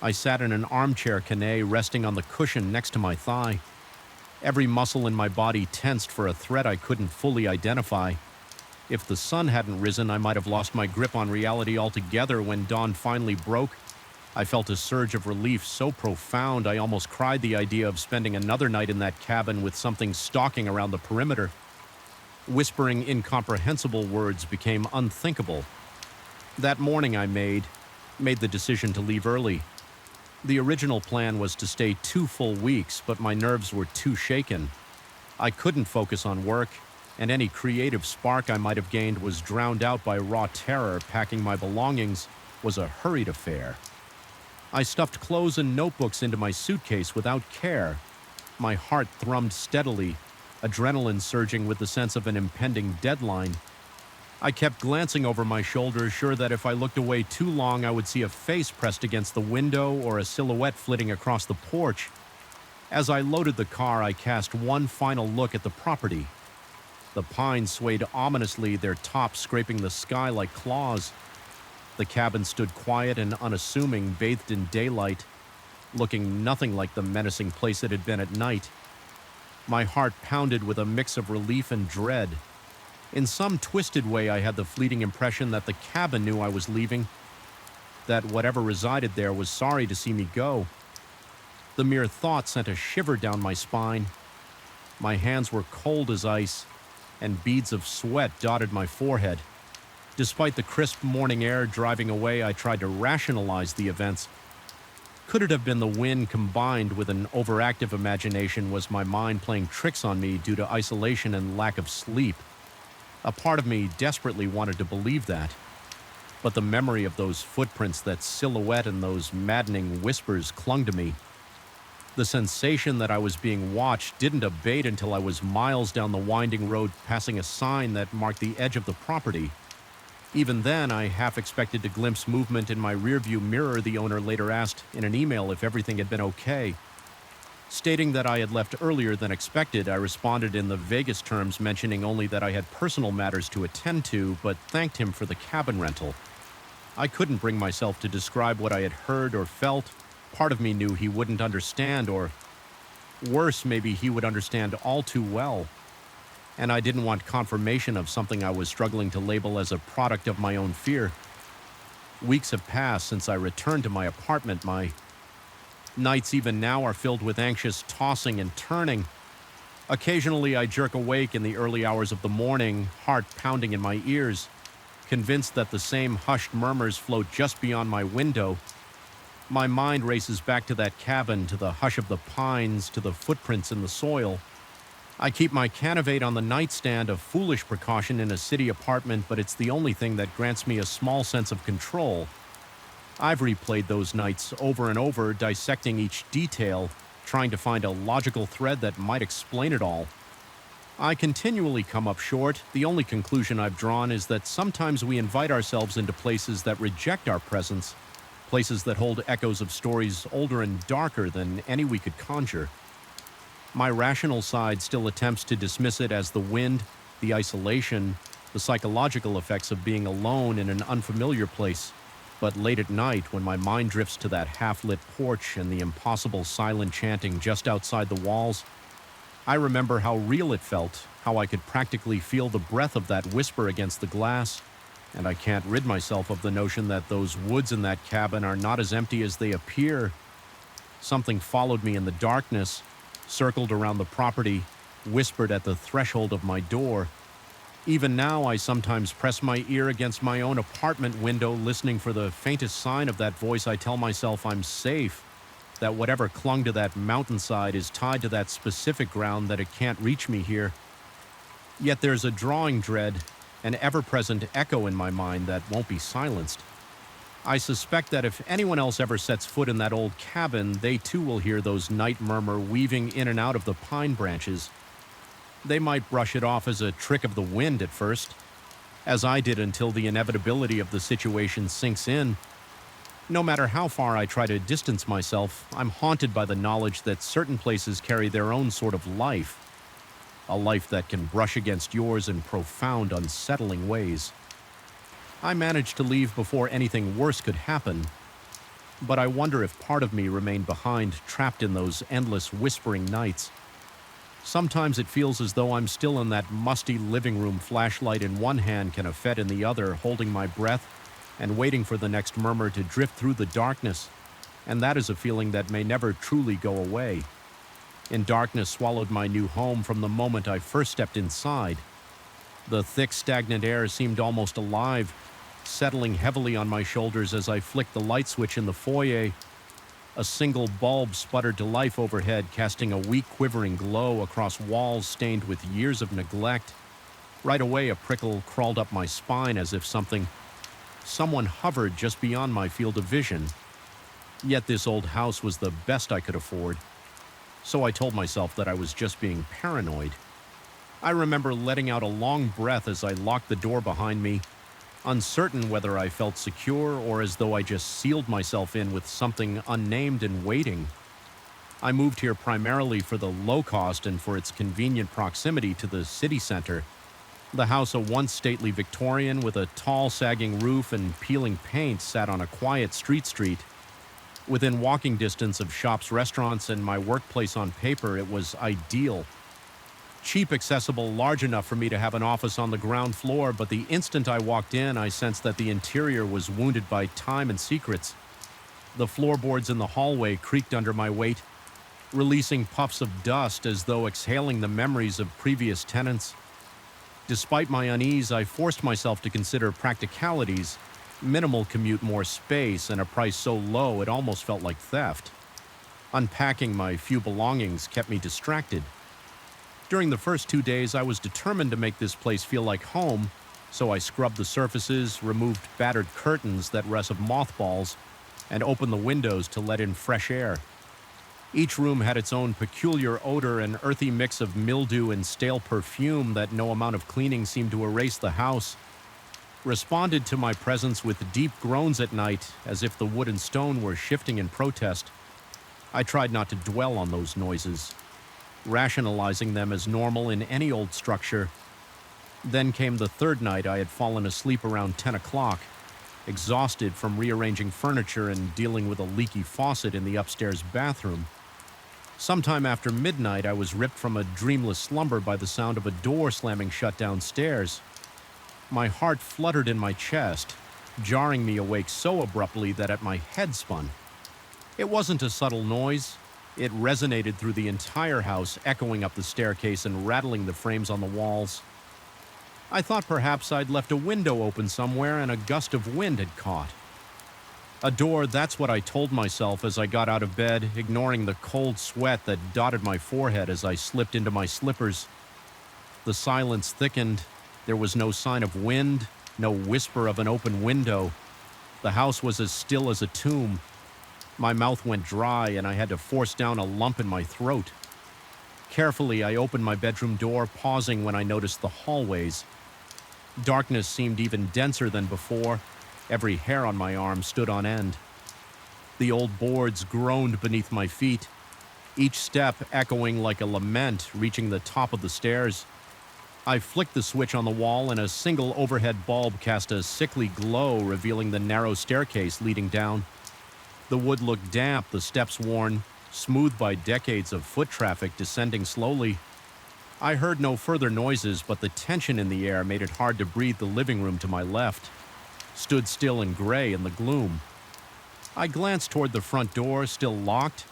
I sat in an armchair canapé, resting on the cushion next to my thigh. Every muscle in my body tensed for a threat I couldn't fully identify. If the sun hadn't risen, I might have lost my grip on reality altogether. When dawn finally broke, I felt a surge of relief so profound I almost cried the idea of spending another night in that cabin with something stalking around the perimeter. Whispering incomprehensible words became unthinkable. That morning I made the decision to leave early. The original plan was to stay 2 full weeks, but my nerves were too shaken. I couldn't focus on work, and any creative spark I might have gained was drowned out by raw terror. Packing my belongings was a hurried affair. I stuffed clothes and notebooks into my suitcase without care. My heart thrummed steadily, adrenaline surging with the sense of an impending deadline. I kept glancing over my shoulder, sure that if I looked away too long, I would see a face pressed against the window or a silhouette flitting across the porch. As I loaded the car, I cast one final look at the property. The pines swayed ominously, their tops scraping the sky like claws. The cabin stood quiet and unassuming, bathed in daylight, looking nothing like the menacing place it had been at night. My heart pounded with a mix of relief and dread. In some twisted way, I had the fleeting impression that the cabin knew I was leaving, that whatever resided there was sorry to see me go. The mere thought sent a shiver down my spine. My hands were cold as ice, and beads of sweat dotted my forehead. Despite the crisp morning air driving away, I tried to rationalize the events. Could it have been the wind combined with an overactive imagination? Was my mind playing tricks on me due to isolation and lack of sleep? A part of me desperately wanted to believe that. But the memory of those footprints, that silhouette, and those maddening whispers clung to me. The sensation that I was being watched didn't abate until I was miles down the winding road, passing a sign that marked the edge of the property. Even then, I half expected to glimpse movement in my rearview mirror. The owner later asked in an email if everything had been okay. Stating that I had left earlier than expected, I responded in the vaguest terms, mentioning only that I had personal matters to attend to, but thanked him for the cabin rental. I couldn't bring myself to describe what I had heard or felt. Part of me knew he wouldn't understand, or worse, maybe he would understand all too well. And I didn't want confirmation of something I was struggling to label as a product of my own fear. Weeks have passed since I returned to my apartment. My nights even now are filled with anxious tossing and turning. Occasionally I jerk awake in the early hours of the morning, heart pounding in my ears, convinced that the same hushed murmurs float just beyond my window. My mind races back to that cabin, to the hush of the pines, to the footprints in the soil. I keep my Canavate on the nightstand, a foolish precaution in a city apartment, but it's the only thing that grants me a small sense of control. I've replayed those nights over and over, dissecting each detail, trying to find a logical thread that might explain it all. I continually come up short. The only conclusion I've drawn is that sometimes we invite ourselves into places that reject our presence, places that hold echoes of stories older and darker than any we could conjure. My rational side still attempts to dismiss it as the wind, the isolation, the psychological effects of being alone in an unfamiliar place. But late at night, when my mind drifts to that half-lit porch and the impossible silent chanting just outside the walls, I remember how real it felt, how I could practically feel the breath of that whisper against the glass, and I can't rid myself of the notion that those woods in that cabin are not as empty as they appear. Something followed me in the darkness, circled around the property, whispered at the threshold of my door. Even now, I sometimes press my ear against my own apartment window, listening for the faintest sign of that voice. I tell myself I'm safe, that whatever clung to that mountainside is tied to that specific ground, that it can't reach me here. Yet there's a drawing dread, an ever-present echo in my mind that won't be silenced. I suspect that if anyone else ever sets foot in that old cabin, they too will hear those night murmur weaving in and out of the pine branches. They might brush it off as a trick of the wind at first, as I did until the inevitability of the situation sinks in. No matter how far I try to distance myself, I'm haunted by the knowledge that certain places carry their own sort of life, a life that can brush against yours in profound, unsettling ways. I managed to leave before anything worse could happen, but I wonder if part of me remained behind, trapped in those endless whispering nights. Sometimes it feels as though I'm still in that musty living room, flashlight in one hand, cannafette in the other, holding my breath and waiting for the next murmur to drift through the darkness. and that is a feeling that may never truly go away. And darkness swallowed my new home from the moment I first stepped inside. The thick, stagnant air seemed almost alive, settling heavily on my shoulders as I flicked the light switch in the foyer. A single bulb sputtered to life overhead, casting a weak, quivering glow across walls stained with years of neglect. Right away, a prickle crawled up my spine as if someone hovered just beyond my field of vision. Yet this old house was the best I could afford. So I told myself that I was just being paranoid. I remember letting out a long breath as I locked the door behind me, uncertain whether I felt secure or as though I just sealed myself in with something unnamed and waiting. I moved here primarily for the low cost and for its convenient proximity to the city center. The house, a once stately Victorian with a tall, sagging roof and peeling paint, sat on a quiet street. Within walking distance of shops, restaurants, and my workplace on paper, it was ideal. Cheap, accessible, large enough for me to have an office on the ground floor, but the instant I walked in, I sensed that the interior was wounded by time and secrets. The floorboards in the hallway creaked under my weight, releasing puffs of dust as though exhaling the memories of previous tenants. Despite my unease, I forced myself to consider practicalities: minimal commute, more space, and a price so low it almost felt like theft. Unpacking my few belongings kept me distracted. During the first 2 days, I was determined to make this place feel like home, so I scrubbed the surfaces, removed battered curtains that reeked of mothballs, and opened the windows to let in fresh air. Each room had its own peculiar odor, an earthy mix of mildew and stale perfume that no amount of cleaning seemed to erase. The house responded to my presence with deep groans at night, as if the wood and stone were shifting in protest. I tried not to dwell on those noises, rationalizing them as normal in any old structure. Then came the third night. I had fallen asleep around 10 o'clock, exhausted from rearranging furniture and dealing with a leaky faucet in the upstairs bathroom. Sometime after midnight, I was ripped from a dreamless slumber by the sound of a door slamming shut downstairs. My heart fluttered in my chest, jarring me awake so abruptly that my head spun. It wasn't a subtle noise. It resonated through the entire house, echoing up the staircase and rattling the frames on the walls. I thought perhaps I'd left a window open somewhere and a gust of wind had caught. A door, that's what I told myself as I got out of bed, ignoring the cold sweat that dotted my forehead as I slipped into my slippers. The silence thickened. There was no sign of wind, no whisper of an open window. The house was as still as a tomb. My mouth went dry and I had to force down a lump in my throat. Carefully, I opened my bedroom door, pausing when I noticed the hallways. Darkness seemed even denser than before. Every hair on my arm stood on end. The old boards groaned beneath my feet, each step echoing like a lament reaching the top of the stairs. I flicked the switch on the wall and a single overhead bulb cast a sickly glow, revealing the narrow staircase leading down. The wood looked damp, the steps worn, smoothed by decades of foot traffic descending slowly. I heard no further noises, but the tension in the air made it hard to breathe. The living room to my left stood still and gray in the gloom. I glanced toward the front door, still locked.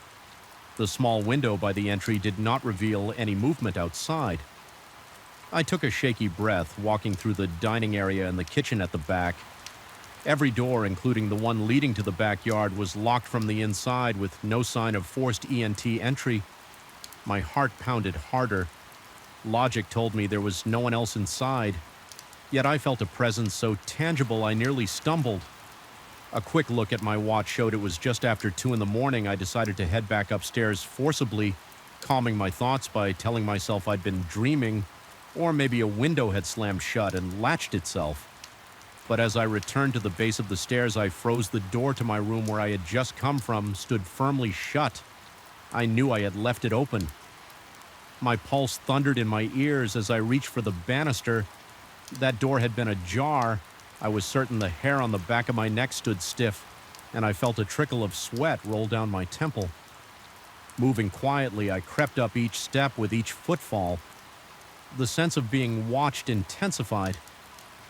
The small window by the entry did not reveal any movement outside. I took a shaky breath, walking through the dining area and the kitchen at the back. Every door, including the one leading to the backyard, was locked from the inside with no sign of forced ENT entry. My heart pounded harder. Logic told me there was no one else inside. Yet I felt a presence so tangible I nearly stumbled. A quick look at my watch showed it was just after 2 in the morning. I decided to head back upstairs forcibly, calming my thoughts by telling myself I'd been dreaming, or maybe a window had slammed shut and latched itself. But as I returned to the base of the stairs, I froze. The door to my room where I had just come from stood firmly shut. I knew I had left it open. My pulse thundered in my ears as I reached for the banister. That door had been ajar. I was certain the hair on the back of my neck stood stiff, and I felt a trickle of sweat roll down my temple. Moving quietly, I crept up each step with each footfall. The sense of being watched intensified.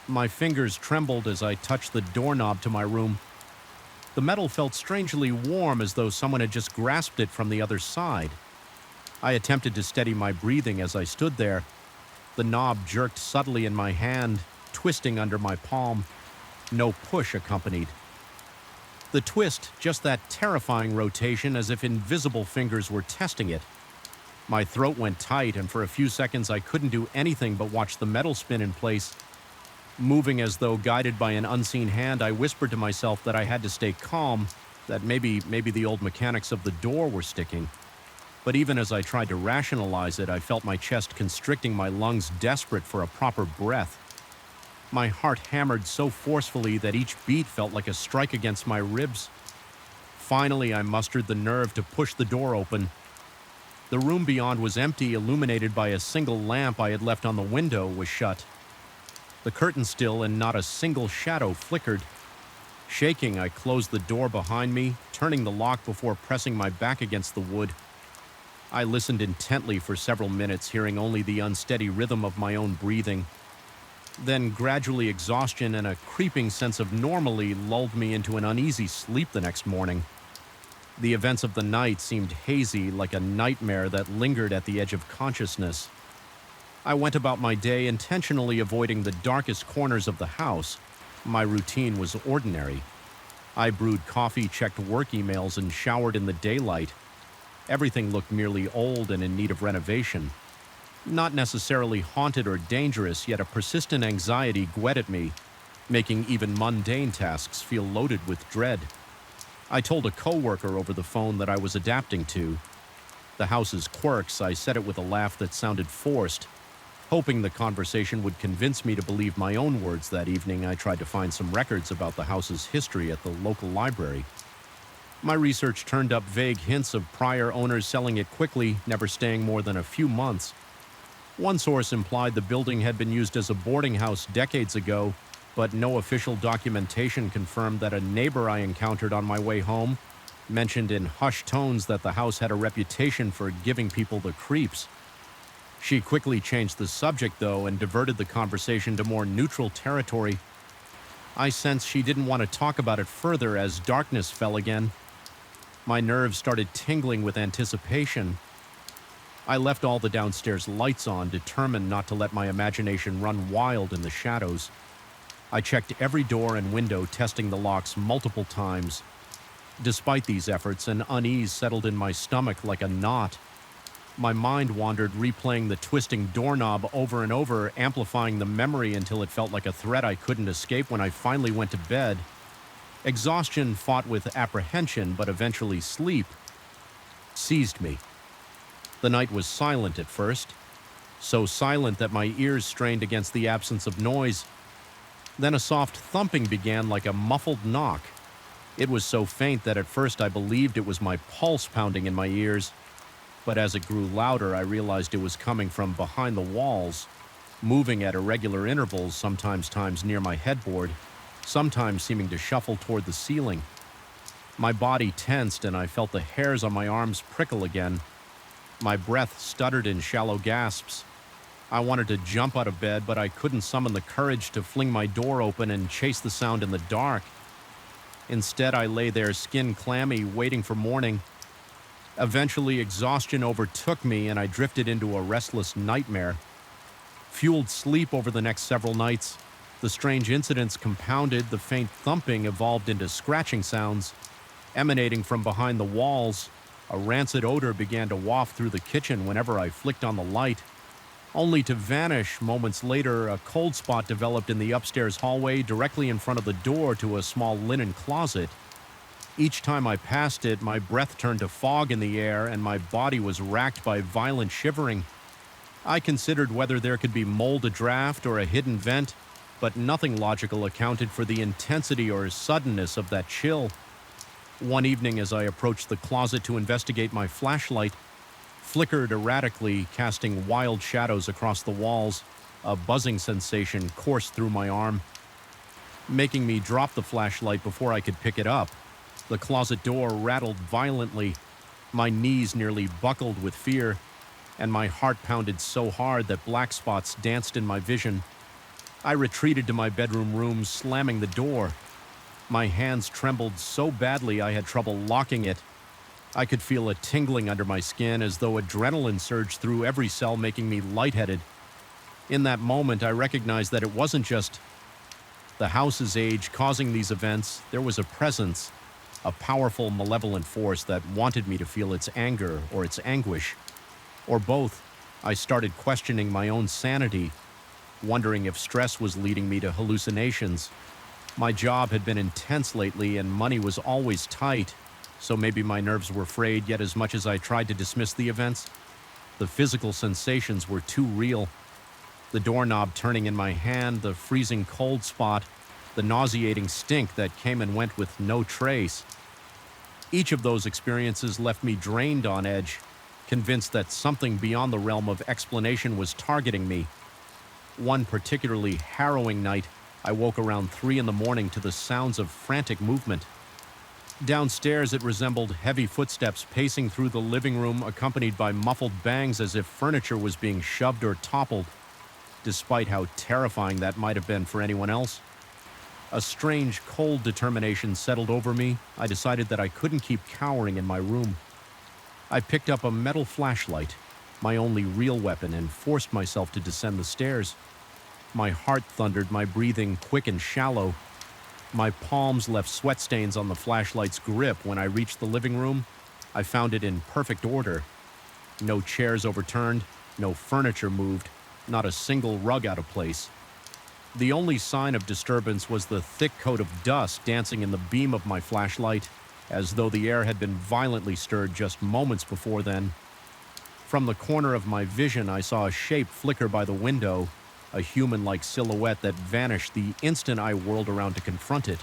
My fingers trembled as I touched the doorknob to my room. The metal felt strangely warm, as though someone had just grasped it from the other side. I attempted to steady my breathing as I stood there. The knob jerked subtly in my hand, twisting under my palm. No push accompanied. The twist, just that terrifying rotation, as if invisible fingers were testing it. My throat went tight, and for a few seconds I couldn't do anything but watch the metal spin in place. Moving as though guided by an unseen hand, I whispered to myself that I had to stay calm, that maybe the old mechanics of the door were sticking. But even as I tried to rationalize it, I felt my chest constricting, my lungs desperate for a proper breath. My heart hammered so forcefully that each beat felt like a strike against my ribs. Finally, I mustered the nerve to push the door open. The room beyond was empty, illuminated by a single lamp I had left on the window was shut. The curtain still, and not a single shadow flickered. Shaking, I closed the door behind me, turning the lock before pressing my back against the wood. I listened intently for several minutes, hearing only the unsteady rhythm of my own breathing. Then gradually exhaustion and a creeping sense of normalcy lulled me into an uneasy sleep the next morning. The events of the night seemed hazy, like a nightmare that lingered at the edge of consciousness. I went about my day intentionally avoiding the darkest corners of the house. My routine was ordinary. I brewed coffee, checked work emails, and showered in the daylight. Everything looked merely old and in need of renovation. Not necessarily haunted or dangerous, yet a persistent anxiety gwed at me, making even mundane tasks feel loaded with dread. I told a coworker over the phone that I was adapting to the house's quirks. I said it with a laugh that sounded forced. Hoping the conversation would convince me to believe my own words that evening, I tried to find some records about the house's history at the local library. My research turned up vague hints of prior owners selling it quickly, never staying more than a few months. One source implied the building had been used as a boarding house decades ago, but no official documentation confirmed that. A neighbor I encountered on my way home mentioned in hushed tones that the house had a reputation for giving people the creeps. She quickly changed the subject, though, and diverted the conversation to more neutral territory. I sensed she didn't want to talk about it further as darkness fell again. My nerves started tingling with anticipation. I left all the downstairs lights on, determined not to let my imagination run wild in the shadows. I checked every door and window, testing the locks multiple times. Despite these efforts, an unease settled in my stomach like a knot. My mind wandered, replaying the twisting doorknob over and over, amplifying the memory until it felt like a threat I couldn't escape when I finally went to bed. Exhaustion fought with apprehension, but eventually sleep seized me. The night was silent at first, so silent that my ears strained against the absence of noise. Then a soft thumping began, like a muffled knock. It was so faint that at first I believed it was my pulse pounding in my ears. But as it grew louder, I realized it was coming from behind the walls, moving at irregular intervals, sometimes near my headboard, sometimes seeming to shuffle toward the ceiling. My body tensed, and I felt the hairs on my arms prickle again. My breath stuttered in shallow gasps. I wanted to jump out of bed, but I couldn't summon the courage to fling my door open and chase the sound in the dark. Instead, I lay there, skin clammy, waiting for morning. Eventually, exhaustion overtook me, and I drifted into a restless nightmare. Fueled sleep over the next several nights. The strange incidents compounded. The faint thumping evolved into scratching sounds. Emanating from behind the walls, a rancid odor began to waft through the kitchen whenever I flicked on the light. Only to vanish moments later. A cold spot developed in the upstairs hallway directly in front of the door to a small linen closet. Each time I passed it, my breath turned to fog in the air, and my body was racked by violent shivering. I considered whether there could be mold adraft or a hidden vent, but nothing logical accounted for the intensity or suddenness of that chill. One evening, as I approached the closet to investigate, my flashlight flickered erratically, casting wild shadows across the walls. A buzzing sensation coursed through my arm, making me drop the flashlight before I could pick it up. The closet door rattled violently. My knees nearly buckled with fear, and my heart pounded so hard that black spots danced in my vision. I retreated to my bedroom, slamming the door. My hands trembled so badly I had trouble locking it. I could feel a tingling under my skin as though adrenaline surged through every cell, making me lightheaded. In that moment, I recognized that it wasn't just the house's age causing these events. There was a presence, a powerful, malevolent force that wanted me to feel its anger or its anguish, or both. I started questioning my own sanity, wondering if stress was leading me to hallucinations. My job had been intense lately and money was always tight, so maybe my nerves were frayed, yet as much as I tried to dismiss the events, the physical sensations were too real. The doorknob turning in my hand, the freezing cold spot, the nauseating stink that came and went with no trace. Each of those experiences left me drained on edge, convinced that something beyond the realm of explanation was targeting me. One particularly harrowing night, I woke around 3 a.m. to the sounds of frantic movement. Downstairs, it resembled heavy footsteps pacing through the living room, accompanied by muffled bangs as if furniture was being shoved or toppled, despite how terrifying that might have been for anyone else. A strange, cold determination settled over me. I decided that I couldn't keep cowering in my room. I picked up a metal flashlight, my only real weapon, and forced myself to descend the stairs. My heart thundered, my breathing quick and shallow. My palms left sweat stains on the flashlight's grip. When I reached the living room, I found it in perfect order. No chairs overturned, no furniture moved, not a single rug out of place. The only sign of disturbance was the thick coat of dust dancing in the beam of my flashlight, as though the air had been violently stirred just moments before then. From the corner of my vision, I saw a shape flicker by the window, a human-like silhouette that vanished the instant I whirled around to confront it.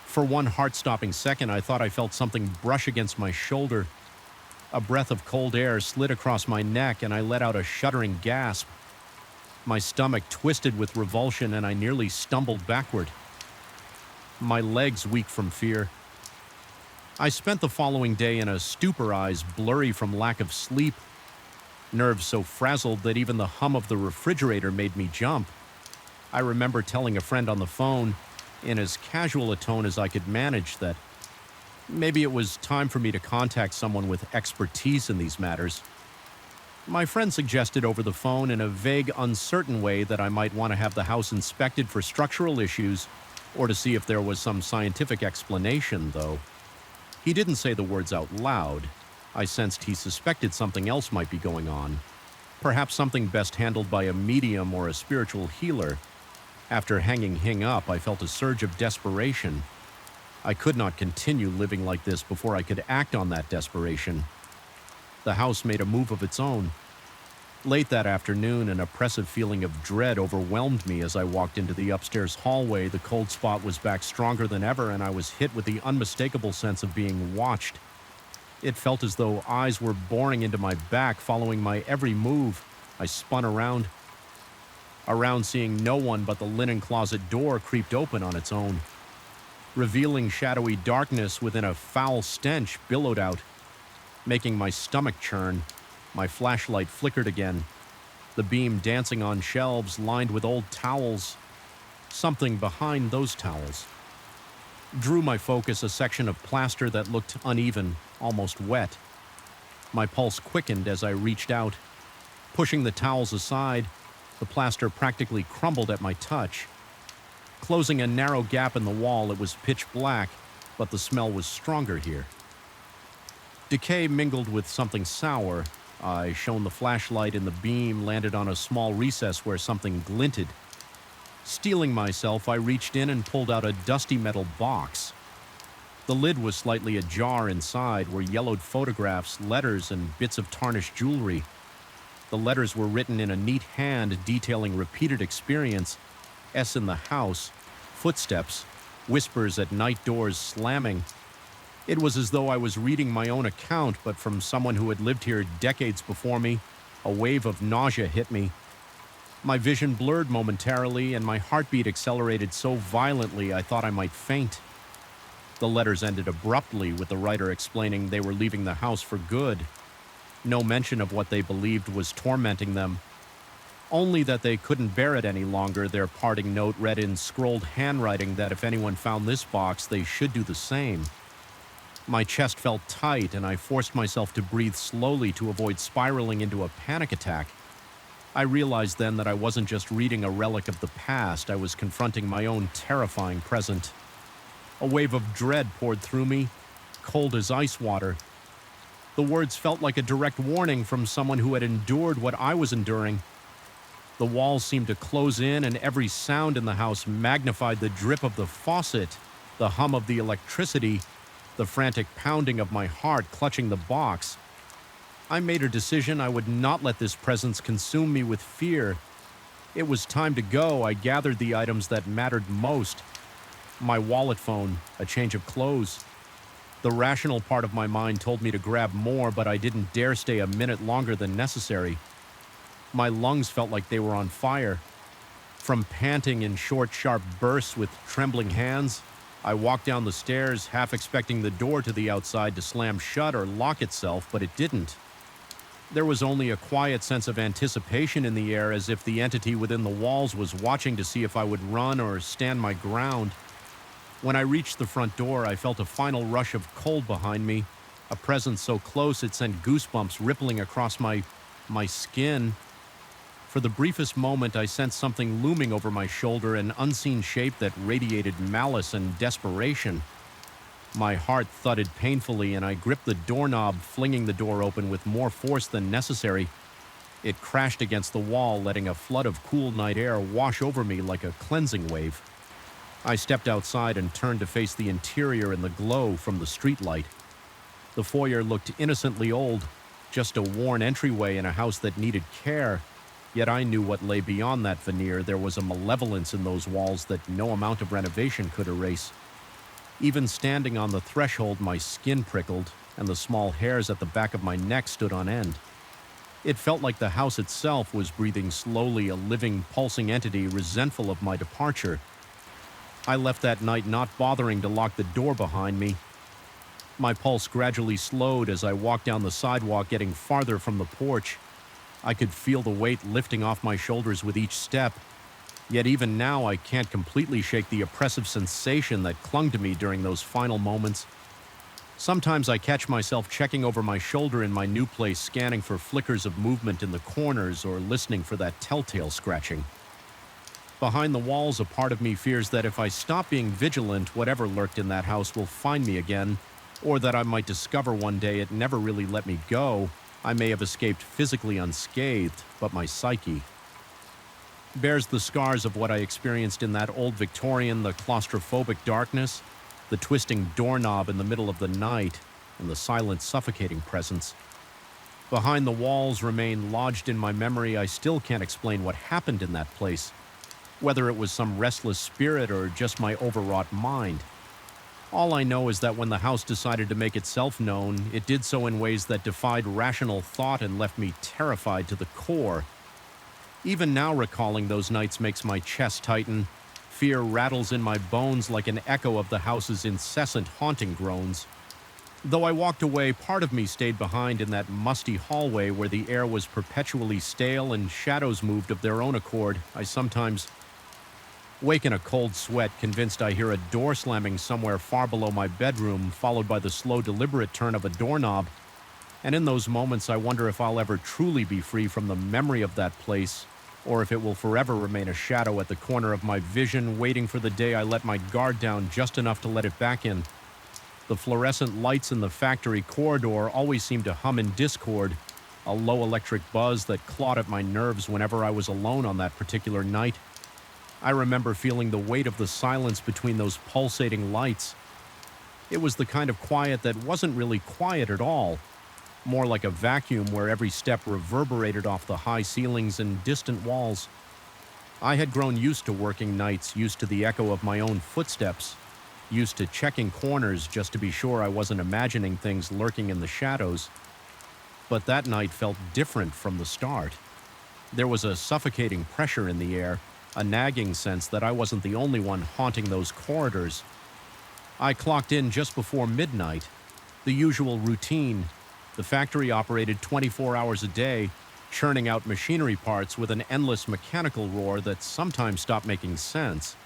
For one heart-stopping second, I thought I felt something brush against my shoulder. A breath of cold air slid across my neck, and I let out a shuddering gasp. My stomach twisted with revulsion, and I nearly stumbled backward. My legs weak from fear. I spent the following day in a stupor, eyes blurry from lack of sleep, nerves so frazzled that even the hum of the refrigerator made me jump. I remember telling a friend on the phone, in as casual a tone as I could manage, that maybe it was time for me to contact someone with expertise in these matters. My friend suggested over the phone in a vague, uncertain way that I might want to have the house inspected for structural issues or to see if there was some scientific explanation, though. He didn't say the words out loud. I sensed he suspected something else might be going on, perhaps something best handled by a medium or a spiritual healer. After hanging Hing up, I felt a surge of desperation. I could not continue living like this before I could act on that desperation. The house made a move of its own. Late that afternoon, an oppressive feeling of dread overwhelmed me as I walked into the upstairs hallway. The cold spot was back stronger than ever, and I was hit with the unmistakable sense of being watched. It felt as though eyes were boring into my back, following my every move. I spun around, seeing no one, but the linen closet door creeped open on its own. Revealing shadowy darkness within, a foul stench billowed out, making my stomach churn. My flashlight flickered again, the beam dancing on shelves lined with old towels. Something behind those towels drew my focus, a section of plaster that looked uneven, almost wet. My pulse quickened as I reached out. Pushing the towels aside, the plaster practically crumbled at my touch. Closing a narrow gap in the wall, it was pitch black, but the smell was stronger here. Decay mingled with something sour. I shone the flashlight, and the beam landed on a small recess where something glinted. Steeling myself, I reached in and pulled out a dusty metal box. The lid was slightly ajar. Inside were yellowed photographs, letters, and bits of tarnished jewelry. The letters were written in a neat hand, detailing repeated experience: S in the house, footsteps, whispers at night doors slamming. It was as though I was reading my own account, but from someone who had lived here decades before me. A wave of nausea hit me. My vision blurred momentarily, and my heartbeat accelerated so violently I thought I might faint. The letters ended abruptly, with the writer explaining they were leaving the house for good. No mention of what they believed was tormenting them. Only that they couldn't bear it any longer, their parting note read in scrolled handwriting that if anyone found this box, they should do the same. My chest felt tight, and I forced myself to breathe slowly to avoid spiraling into a panic attack. I realized then that I wasn't just reading a relic of the past, I was confronting my own terrifying present. A wave of dread poured through me, cold as ice water. The words felt like a direct warning from someone who had endured what I was enduring. The walls seemed to close in, and every sound in the house magnified the drip of the faucet, the hum of the electricity, the frantic pounding of my heart clutching the box. I made a decision I would not let this presence consume me with fear. It was time to go. I gathered the items that mattered most. My wallet phone, a change of clothes. The rational part of my mind told me to grab more, but I didn't dare stay a minute longer than necessary. My lungs felt like they were on fire. From panting in short, sharp bursts with trembling hands, I walked down the stairs, half expecting the door to the outside to slam shut or lock itself, but it didn't. There was only a quiet sense of anticipation in the air, as if the entity within the walls was watching to see if I would run or stand my ground. When I reached the front door, I felt a final rush of cold behind me, a presence so close it sent goosebumps rippling across my skin. For the briefest moment, I sensed something looming over my shoulder, an unseen shape that radiated malice and desperation. My heart thudded painfully, and I gripped the doorknob, flinging the door open with more force than necessary. It crashed against the wall, letting a flood of cool night air wash over me like a cleansing wave. I stepped outside and turned to face the interior in the glow from the streetlight. The foyer looked innocently old, just a worn entryway in a house that needed care. Yet I knew what lay beyond that veneer. There was a malevolence in those walls that no amount of renovation could erase. Even standing on the threshold, my skin prickled, and the small hairs at the back of my neck stood on end. It felt like the house itself was breathing slowly, a living, pulsing entity resentful of my departure. I left that night not bothering to lock the door behind me. My pulse gradually slowed as I walked down the sidewalk, getting farther from the porch. I could feel the weight lifting off my shoulders with each step. Yet even now, I can't completely shake the oppressive sensation that clung to me during those final moments. Sometimes I catch myself checking over my shoulder in my new place, scanning for flickers of movement in the corners or listening for that telltale scratching. Behind the walls, a part of me fears that if I stop being vigilant, whatever lurked in that house will find me again, or that I might discover one day it never really let me go. I may have escaped physically unscathed, but my psyche bears the scars of what I experienced in that old Victorian, the claustrophobic darkness, the twisting doorknob in the middle of the night, and the silent, suffocating presence. Behind the walls remain lodged in my memory. I still can't explain what happened in that place, whether it was some restless spirit or just my overwrought mind. All I know is that when the house decided to make itself known, it did so in ways that defied rational thought and left me terrified to the core. Even now, recalling those nights makes my chest tighten. Fear rattles in my bones like an echo of the house's incessant haunting groans. Though I walked away, part of me stayed behind in that musty hallway where the air was perpetually stale and shadows moved of their own accord. I sometimes wake in a cold sweat, convinced I hear a door slamming somewhere far below my bedroom, followed by the slow, deliberate turn of a doorknob. And in those moments, I wonder if I'll ever truly be free from the memory of that place, or if it will forever remain a shadow at the corner of my vision, waiting for the day I let my guard down just enough to let it back in. The fluorescent lights in the factory corridor always seemed to hum in discord, a low electric buzz that clawed at my nerves whenever I was alone on that particular night. I remember feeling the weight of the silence between those pulsating lights. It was the kind of quiet that wasn't really quiet at all, more like a vacuum where every step reverberated off the high ceilings and distant walls. I had grown used to working nights, used to the echo of my own footsteps, used to checking corners just to be sure I wasn't imagining things lurking in the shadows. But that night felt different from the start. There was a suffocating pressure in the air, a nagging sense that I wasn't the only one haunting those corridors. I clocked in just before midnight. The usual routine. The factory operated 24 hours a day. churning out machinery parts with an endless mechanical roar that sometimes stopped making sense.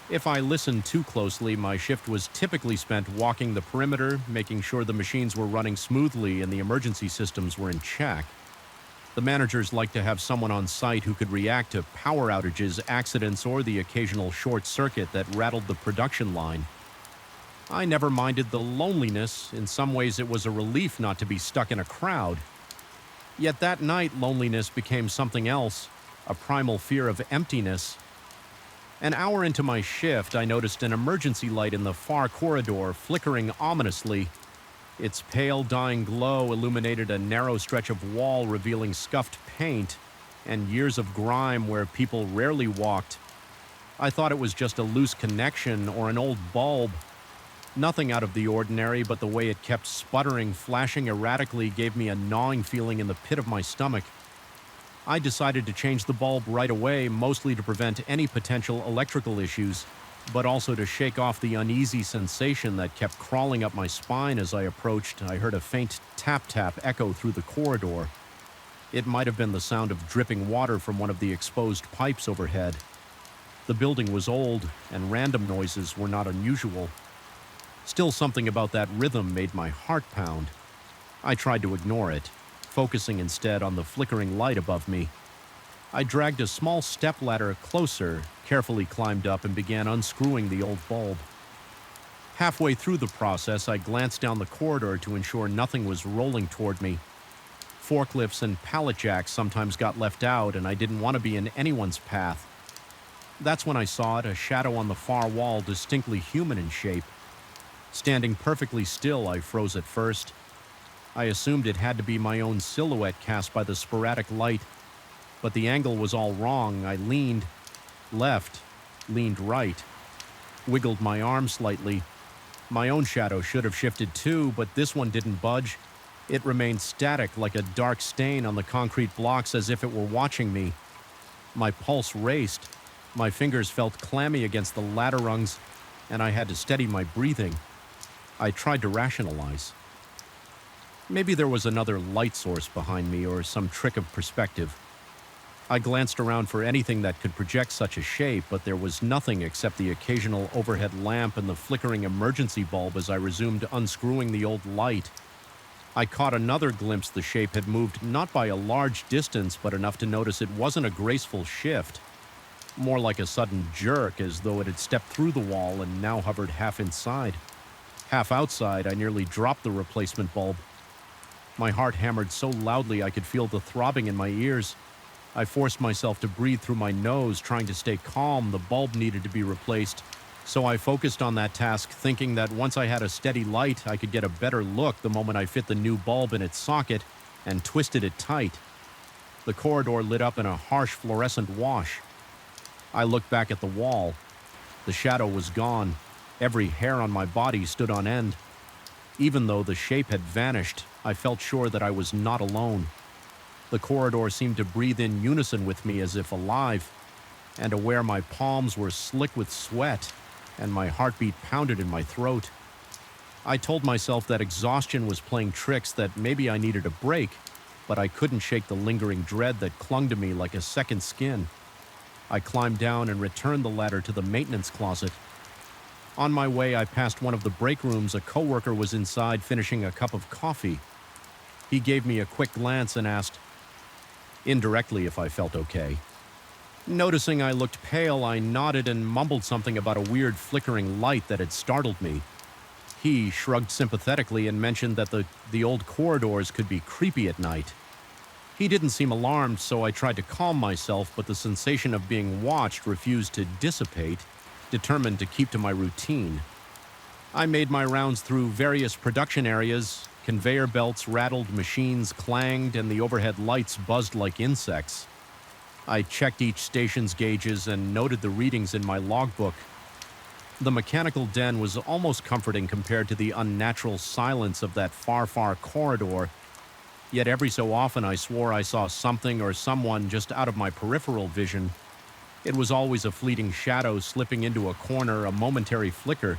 If I listened too closely, my shift was typically spent walking the perimeter, making sure the machines were running smoothly and the emergency systems were in check. The managers liked to have someone on site who could react to power outages, accidents, or the occasional short circuit that rattled the production line. I never minded the loneliness. In some ways, it was a relief not to be stuck in a crowd. Yet that night, loneliness became something else, a primal fear of emptiness. An hour into my shift, I noticed an emergency light in the far corridor flickering ominously. Its pale, dying glow illuminated a narrow stretch of wall revealing scuffed paint and years of grime where people rarely walked. I thought it was just a loose connection or an old bulb. Nothing out of the ordinary, but the way it kept sputtering, flashing erratically gave me a gnawing feeling in the pit of my stomach. I decided to change the bulb right away, mostly to prevent any potential electrical issues, but also to shake off the uneasy sensation that kept crawling up my spine as I approached. I heard a faint tap-tap echo through the corridor. It might have been the sound of dripping water from one of the exposed pipes overhead. The building was old, and random noises were not unusual. Still, something about that rhythm made my heart pound. I tried to ignore it, focusing instead on the flickering light above me. I dragged a small stepladder closer, carefully climbed up, and began unscrewing the old bulb. Halfway through the process, I glanced down the corridor to ensure nothing was rolling toward me. Forklifts and pallet jacks sometimes got left out, and I didn't want to be in anyone's path. That's when I saw it, a shadow on the far wall, distinctly human in shape. Standing perfectly still, I froze at first. I assumed it had to be my own silhouette cast by the sporadic light, but the angle was all wrong. I leaned left, leaned right, wiggled my arm slightly. My own shadow should have shifted too, but this one didn't budge. It remained static like a dark stain on the concrete blocks, as if it were watching me. My pulse raced. My fingers felt clammy against the ladder rungs, and I had to steady my breathing. I tried to rationalize. Maybe there was another light source behind me or some trick of perspective. I glanced around for anything that could project such a shape, but there was nothing except the occasional overhead lamp and the flickering emergency bulb as I resumed unscrewing the old light. I caught another glimpse. The shape had moved not by a large distance, but enough to notice it wasn't a graceful shift. More like a sudden jerk, as though it had stepped through the wall and now hovered half inside. Half outside, I nearly dropped the replacement bulb. My heart hammered so loudly I could feel the throbbing in my ears. I forced myself to breathe through my nose, trying to stay calm. The bulb needed to be replaced, so I focused on that task, thinking that once I had a steady light, I could get a better look the moment I fit the new bulb in its socket and twisted it tight. The corridor lit up in a harsh fluorescent wash. I looked back at the wall. The shadow was gone. Every hair on my body stood on end. Even though the shape had vanished, I felt sure that I was not alone. The corridor seemed to breathe in unison with me, as if alive, and aware my palms were slick with sweat and my heartbeat pounded in my throat. I told myself that exhaustion was playing tricks, that maybe I needed a break, but I couldn't shake the lingering dread that clung to me like a second skin. I climbed down and returned the ladder to the maintenance closet. On my way, I passed one of the break rooms. A coworker was inside finishing a cup of coffee. He gave me a quick glance and asked, indirectly, if I felt okay. Noticing I looked pale, I nodded and mumbled something about a weird flickering light that had startled me. He shrugged sympathetically and mentioned that the old corridors could be creepy at night. He didn't seem alarmed, so I tried to calm myself, but the sensation of being watched refused to dissipate, determined to keep to my routine. I made my rounds through various production areas. Conveyor belts rattled, machines clanged, and the overhead lights buzzed like insects. I checked each station's gauges and noted the readings in my logbook. The mechanical den was almost comforting compared to the unnatural silence of that far, far corridor. Yet every so often I swore I saw something or someone just out of my peripheral vision. It was always a fleeting shadow slipping into a corner, a momentary flicker.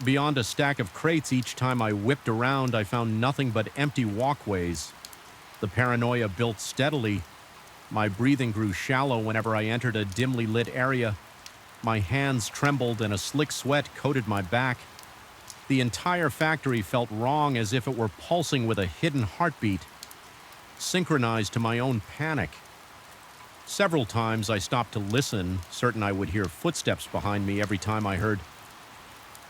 Beyond a stack of crates, each time I whipped around, I found nothing but empty walkways. The paranoia built steadily. My breathing grew shallow whenever I entered a dimly lit area. My hands trembled and a slick sweat coated my back. The entire factory felt wrong, as if it were pulsing with a hidden heartbeat, synchronized to my own panic. Several times I stopped to listen, certain I would hear footsteps behind me every time I heard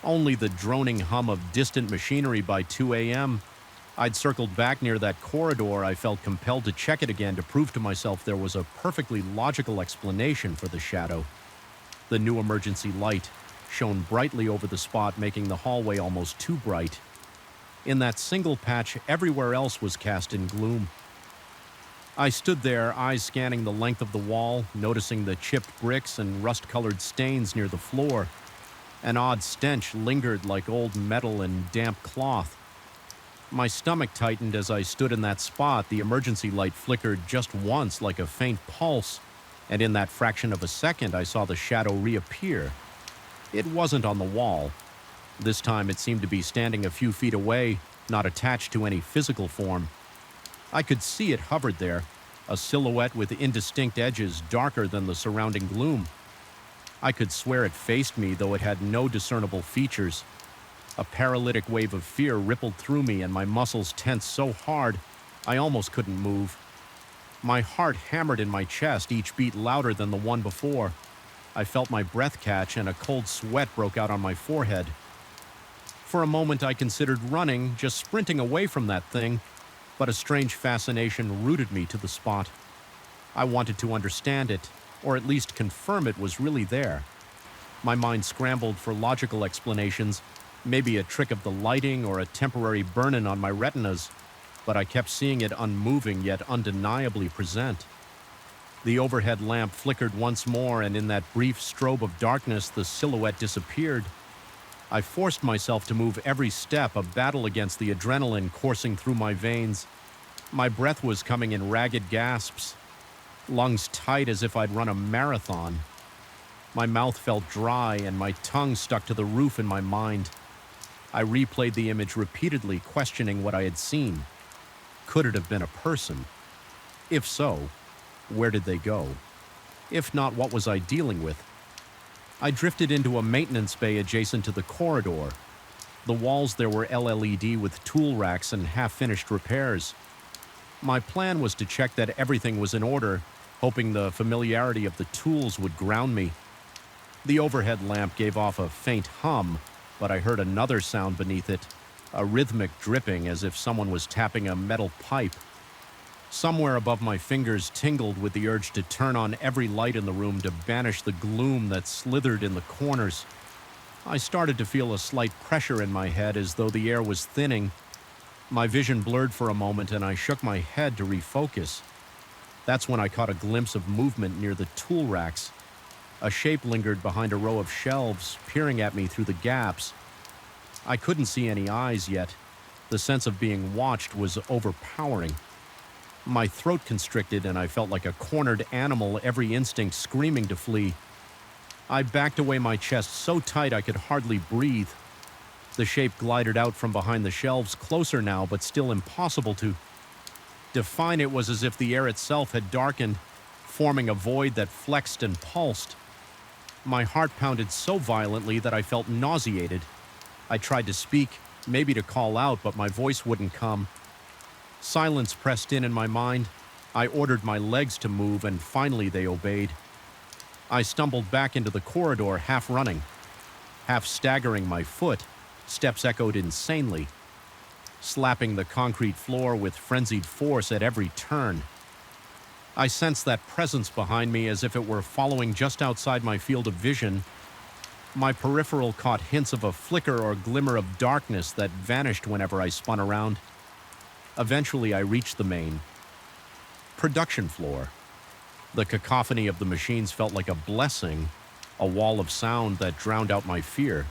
only the droning hum of distant machinery. By 2 a.m., I'd circled back near that corridor. I felt compelled to check it again to prove to myself there was a perfectly logical explanation for the shadow. The new emergency light shone brightly over the spot, making the hallway almost too bright. In that single patch, everywhere else was cast in gloom. I stood there, eyes scanning the length of the wall, noticing the chipped bricks and rust-colored stains near the floor. An odd stench lingered like old metal and damp cloth. My stomach tightened as I stood in that spot. The emergency light flickered just once like a faint pulse, and in that fraction of a second I saw the shadow reappear. It wasn't on the wall. This time it seemed to be standing a few feet away, not attached to any physical form. I could see it hovered there, a silhouette with indistinct edges darker than the surrounding gloom. I could swear it faced me, though it had no discernible features. A paralytic wave of fear rippled through me, and my muscles tensed so hard I almost couldn't move. My heart hammered in my chest, each beat louder than the one before. I felt my breath catch, and a cold sweat broke out on my forehead. For a moment I considered running, just sprinting away from that thing, but a strange fascination rooted me to the spot. I wanted to understand it, or at least confirm it was really there. My mind scrambled for logical explanations, maybe a trick of the lighting or a temporary burn-in on my retinas, but I kept seeing it unmoving yet undeniably present. The overhead lamp flickered once more, and in that brief strobe of darkness, the silhouette disappeared. I forced myself to move every step, a battle against the adrenaline coursing through my veins. My breath was coming in ragged gasps, lungs tight as if I'd run a marathon. My mouth felt dry, and my tongue stuck to the roof in my mind. I replayed the image repeatedly, questioning what I had seen. Could it have been a person? If so, where did they go? If not, what was I dealing with? I drifted into a maintenance bay adjacent to the corridor. The walls there were LLED with tool racks and half-finished repairs. My plan was to check that everything was in order, hoping the familiarity of the tools would ground me. The overhead lamp gave off a faint hum, but I heard another sound beneath it, a rhythmic dripping as if someone was tapping a metal pipe. Somewhere above my fingers tingled with the urge to turn on every light in the room to banish the gloom that slithered in the corners. I started to feel a slight pressure in my head, as though the air was thinning. My vision blurred for a moment, and I shook my head to refocus. That's when I caught a glimpse of movement near the tool racks. A shape lingered behind a row of shelves, peering at me through the gaps. I couldn't see any eyes yet. The sense of being watched was overpowering. My throat constricted, and I felt like a cornered animal, every instinct screaming to flee. I backed away, my chest so tight I could hardly breathe. The shape glided out from behind the shelves, closer now, but still impossible to define. It was as if the air itself had darkened, forming a void that flexed and pulsed. My heart pounded so violently that I felt nauseated. I tried to speak, maybe to call out, but my voice wouldn't come. Silence pressed in my mind. I ordered my legs to move, and finally they obeyed. I stumbled back into the corridor, half running, half staggering my foot. Steps echoed insanely, slapping the concrete floor with frenzied force at every turn. I sensed that presence behind me, as if it were following just outside my field of vision. My peripheral caught hints of a flicker or glimmer of darkness that vanished whenever I spun around. Eventually, I reached the main production floor. The cacophony of the machines felt like a blessing, a wall of sound that drowned out my fear.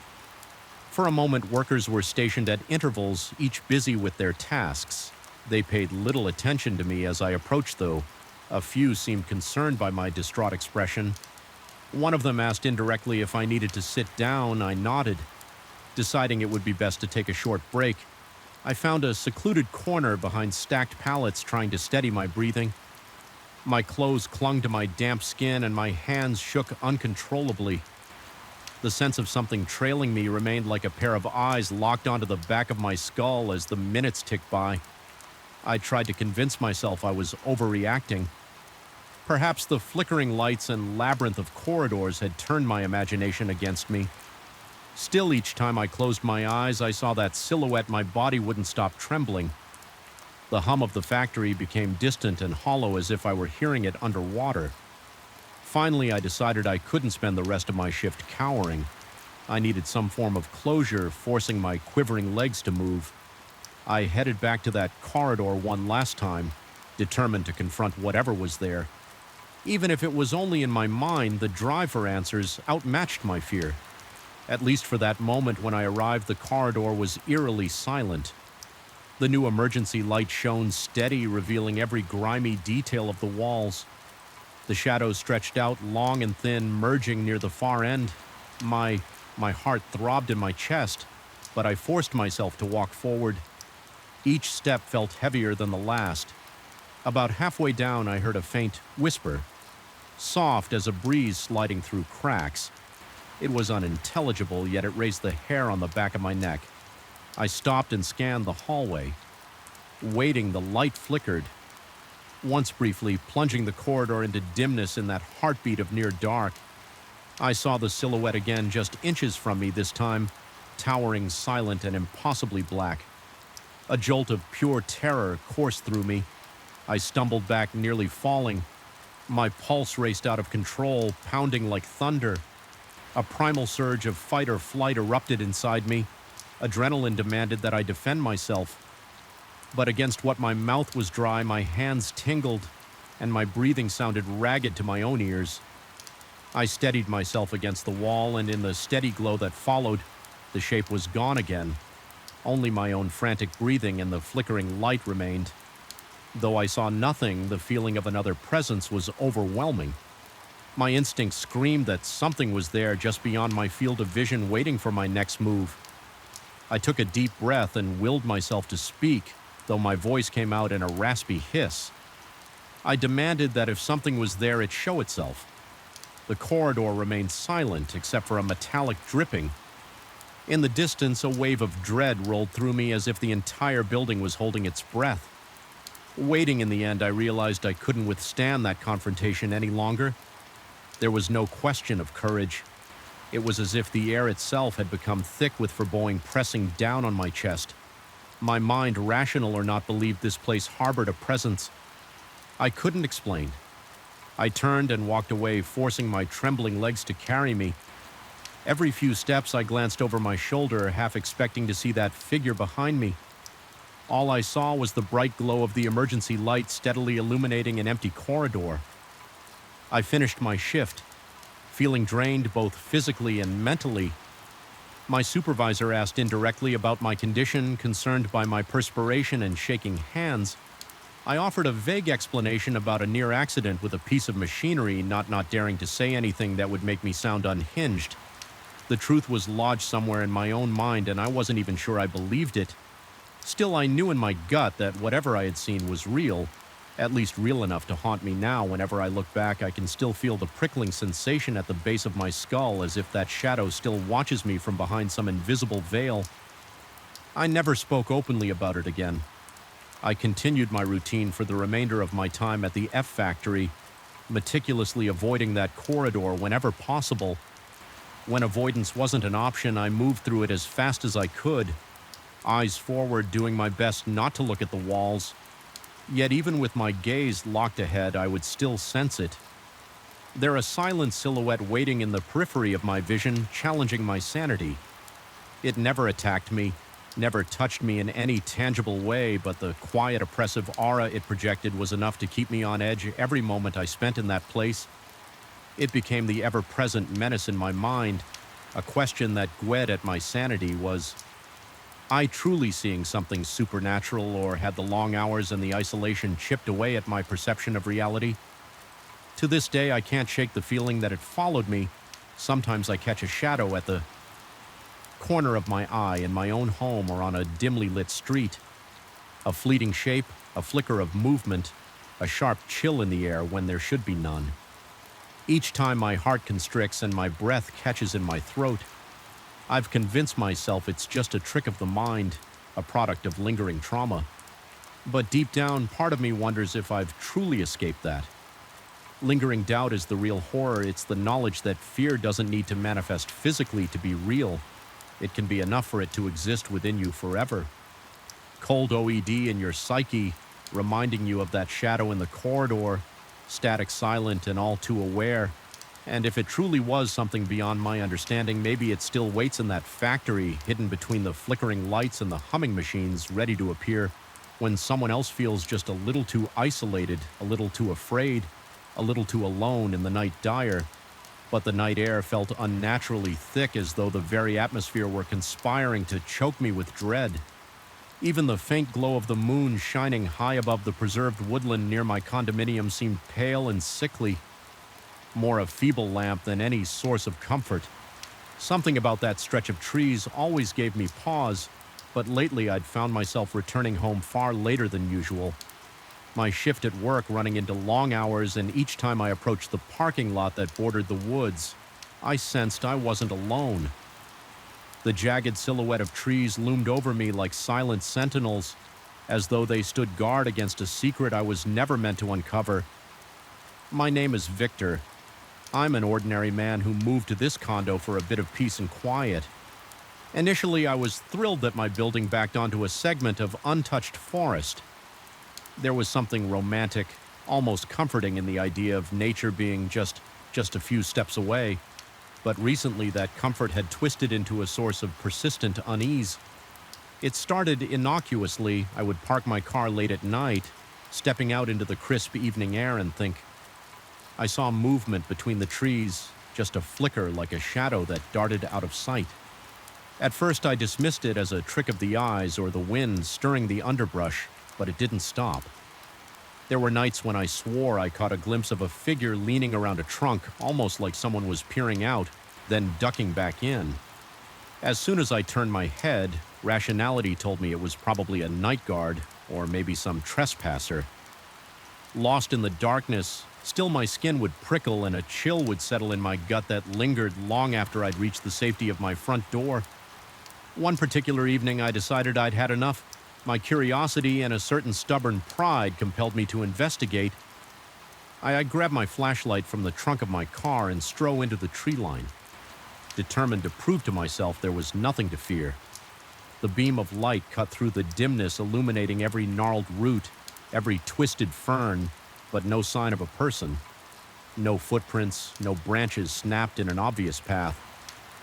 For a moment, workers were stationed at intervals, each busy with their tasks. They paid little attention to me as I approached, though. A few seemed concerned by my distraught expression. One of them asked indirectly if I needed to sit down. I nodded, deciding it would be best to take a short break. I found a secluded corner behind stacked pallets trying to steady my breathing. My clothes clung to my damp skin and my hands shook uncontrollably. The sense of something trailing me remained like a pair of eyes locked onto the back of my skull as the minutes ticked by. I tried to convince myself I was overreacting. Perhaps the flickering lights and labyrinth of corridors had turned my imagination against me. Still, each time I closed my eyes, I saw that silhouette my body wouldn't stop trembling. The hum of the factory became distant and hollow as if I were hearing it underwater. Finally, I decided I couldn't spend the rest of my shift cowering. I needed some form of closure, forcing my quivering legs to move. I headed back to that corridor one last time, determined to confront whatever was there. Even if it was only in my mind, the drive for answers outmatched my fear. At least for that moment when I arrived, the corridor was eerily silent. The new emergency light shone steady, revealing every grimy detail of the walls. The shadows stretched out long and thin, merging near the far end. My heart throbbed in my chest, but I forced myself to walk forward. Each step felt heavier than the last. About halfway down, I heard a faint whisper, soft as a breeze sliding through cracks. It was unintelligible, yet it raised the hair on the back of my neck. I stopped and scanned the hallway. Waiting, the light flickered. Once briefly, plunging the corridor into dimness in that heartbeat of near dark. I saw the silhouette again just inches from me this time, towering silent and impossibly black. A jolt of pure terror coursed through me. I stumbled back, nearly falling. My pulse raced out of control, pounding like thunder. A primal surge of fight or flight erupted inside me. Adrenaline demanded that I defend myself. But against what my mouth was dry, my hands tingled, and my breathing sounded ragged to my own ears. I steadied myself against the wall, and in the steady glow that followed, the shape was gone again. Only my own frantic breathing and the flickering light remained. Though I saw nothing, the feeling of another presence was overwhelming. My instinct screamed that something was there just beyond my field of vision, waiting for my next move. I took a deep breath and willed myself to speak, though my voice came out in a raspy hiss. I demanded that if something was there, it show itself. The corridor remained silent, except for a metallic dripping. In the distance, a wave of dread rolled through me as if the entire building was holding its breath. Waiting in the end, I realized I couldn't withstand that confrontation any longer. There was no question of courage. It was as if the air itself had become thick with foreboding pressing down on my chest. My mind, rational or not, believed this place harbored a presence. I couldn't explain. I turned and walked away, forcing my trembling legs to carry me. Every few steps I glanced over my shoulder, half expecting to see that figure behind me. All I saw was the bright glow of the emergency light steadily illuminating an empty corridor. I finished my shift, feeling drained both physically and mentally. My supervisor asked indirectly about my condition, concerned by my perspiration and shaking hands. I offered a vague explanation about a near accident with a piece of machinery, not daring to say anything that would make me sound unhinged. The truth was lodged somewhere in my own mind, and I wasn't even sure I believed it. Still, I knew in my gut that whatever I had seen was real, at least real enough to haunt me now. Whenever I look back, I can still feel the prickling sensation at the base of my skull, as if that shadow still watches me from behind some invisible veil. I never spoke openly about it again. I continued my routine for the remainder of my time at the F factory, meticulously avoiding that corridor whenever possible. When avoidance wasn't an option, I moved through it as fast as I could, eyes forward, doing my best not to look at the walls. Yet even with my gaze locked ahead, I would still sense it. There a silent silhouette waiting in the periphery of my vision, challenging my sanity. It never attacked me, never touched me in any tangible way, but the quiet, oppressive aura it projected was enough to keep me on edge every moment I spent in that place. It became the ever-present menace in my mind, a question that gwed at my sanity. Was I truly seeing something supernatural, or had the long hours and the isolation chipped away at my perception of reality? To this day, I can't shake the feeling that it followed me. Sometimes I catch a shadow at the corner of my eye, in my own home or on a dimly lit street. A fleeting shape, a flicker of movement, a sharp chill in the air when there should be none. Each time my heart constricts and my breath catches in my throat, I've convinced myself it's just a trick of the mind, a product of lingering trauma. But deep down, part of me wonders if I've truly escaped that. Lingering doubt is the real horror. It's the knowledge that fear doesn't need to manifest physically to be real. It can be enough for it to exist within you forever. Cold OED in your psyche, reminding you of that shadow in the corridor, static silent and all too aware. And if it truly was something beyond my understanding, maybe it still waits in that factory, hidden between the flickering lights and the humming machines, ready to appear when someone else feels just a little too isolated, a little too afraid, a little too alone in the night dire. But the night air felt unnaturally thick, as though the very atmosphere were conspiring to choke me with dread. Even the faint glow of the moon shining high above the preserved woodland near my condominium seemed pale and sickly, more a feeble lamp than any source of comfort. Something about that stretch of trees always gave me pause, but lately I'd found myself returning home far later than usual. My shift at work running into long hours, and each time I approached the parking lot that bordered the woods, I sensed I wasn't alone. The jagged silhouette of trees loomed over me like silent sentinels, as though they stood guard against a secret I was never meant to uncover. My name is Victor. I'm an ordinary man who moved to this condo for a bit of peace and quiet. Initially, I was thrilled that my building backed onto a segment of untouched forest. There was something romantic, almost comforting in the idea of nature being just a few steps away. But recently, that comfort had twisted into a source of persistent unease. It started innocuously. I would park my car late at night, stepping out into the crisp evening air, and think. I saw movement between the trees, just a flicker like a shadow that darted out of sight. At first, I dismissed it as a trick of the eyes or the wind stirring the underbrush, but it didn't stop. There were nights when I swore I caught a glimpse of a figure leaning around a trunk, almost like someone was peering out, then ducking back in. As soon as I turned my head, rationality told me it was probably a night guard or maybe some trespasser. Lost in the darkness, still my skin would prickle and a chill would settle in my gut that lingered long after I'd reached the safety of my front door. One particular evening, I decided I'd had enough. My curiosity and a certain stubborn pride compelled me to investigate. I grabbed my flashlight from the trunk of my car and strode into the tree line, determined to prove to myself there was nothing to fear. The beam of light cut through the dimness, illuminating every gnarled root, every twisted fern, but no sign of a person. No footprints, no branches snapped in an obvious path.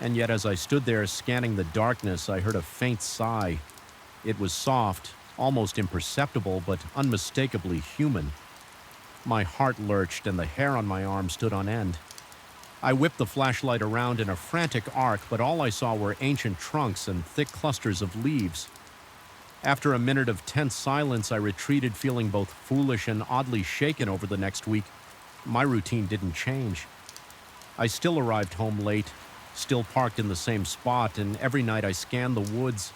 And yet as I stood there scanning the darkness, I heard a faint sigh. It was soft, almost imperceptible, but unmistakably human. My heart lurched and the hair on my arm stood on end. I whipped the flashlight around in a frantic arc, but all I saw were ancient trunks and thick clusters of leaves. After a minute of tense silence, I retreated, feeling both foolish and oddly shaken over the next week. My routine didn't change. I still arrived home late, still parked in the same spot, and every night I scanned the woods.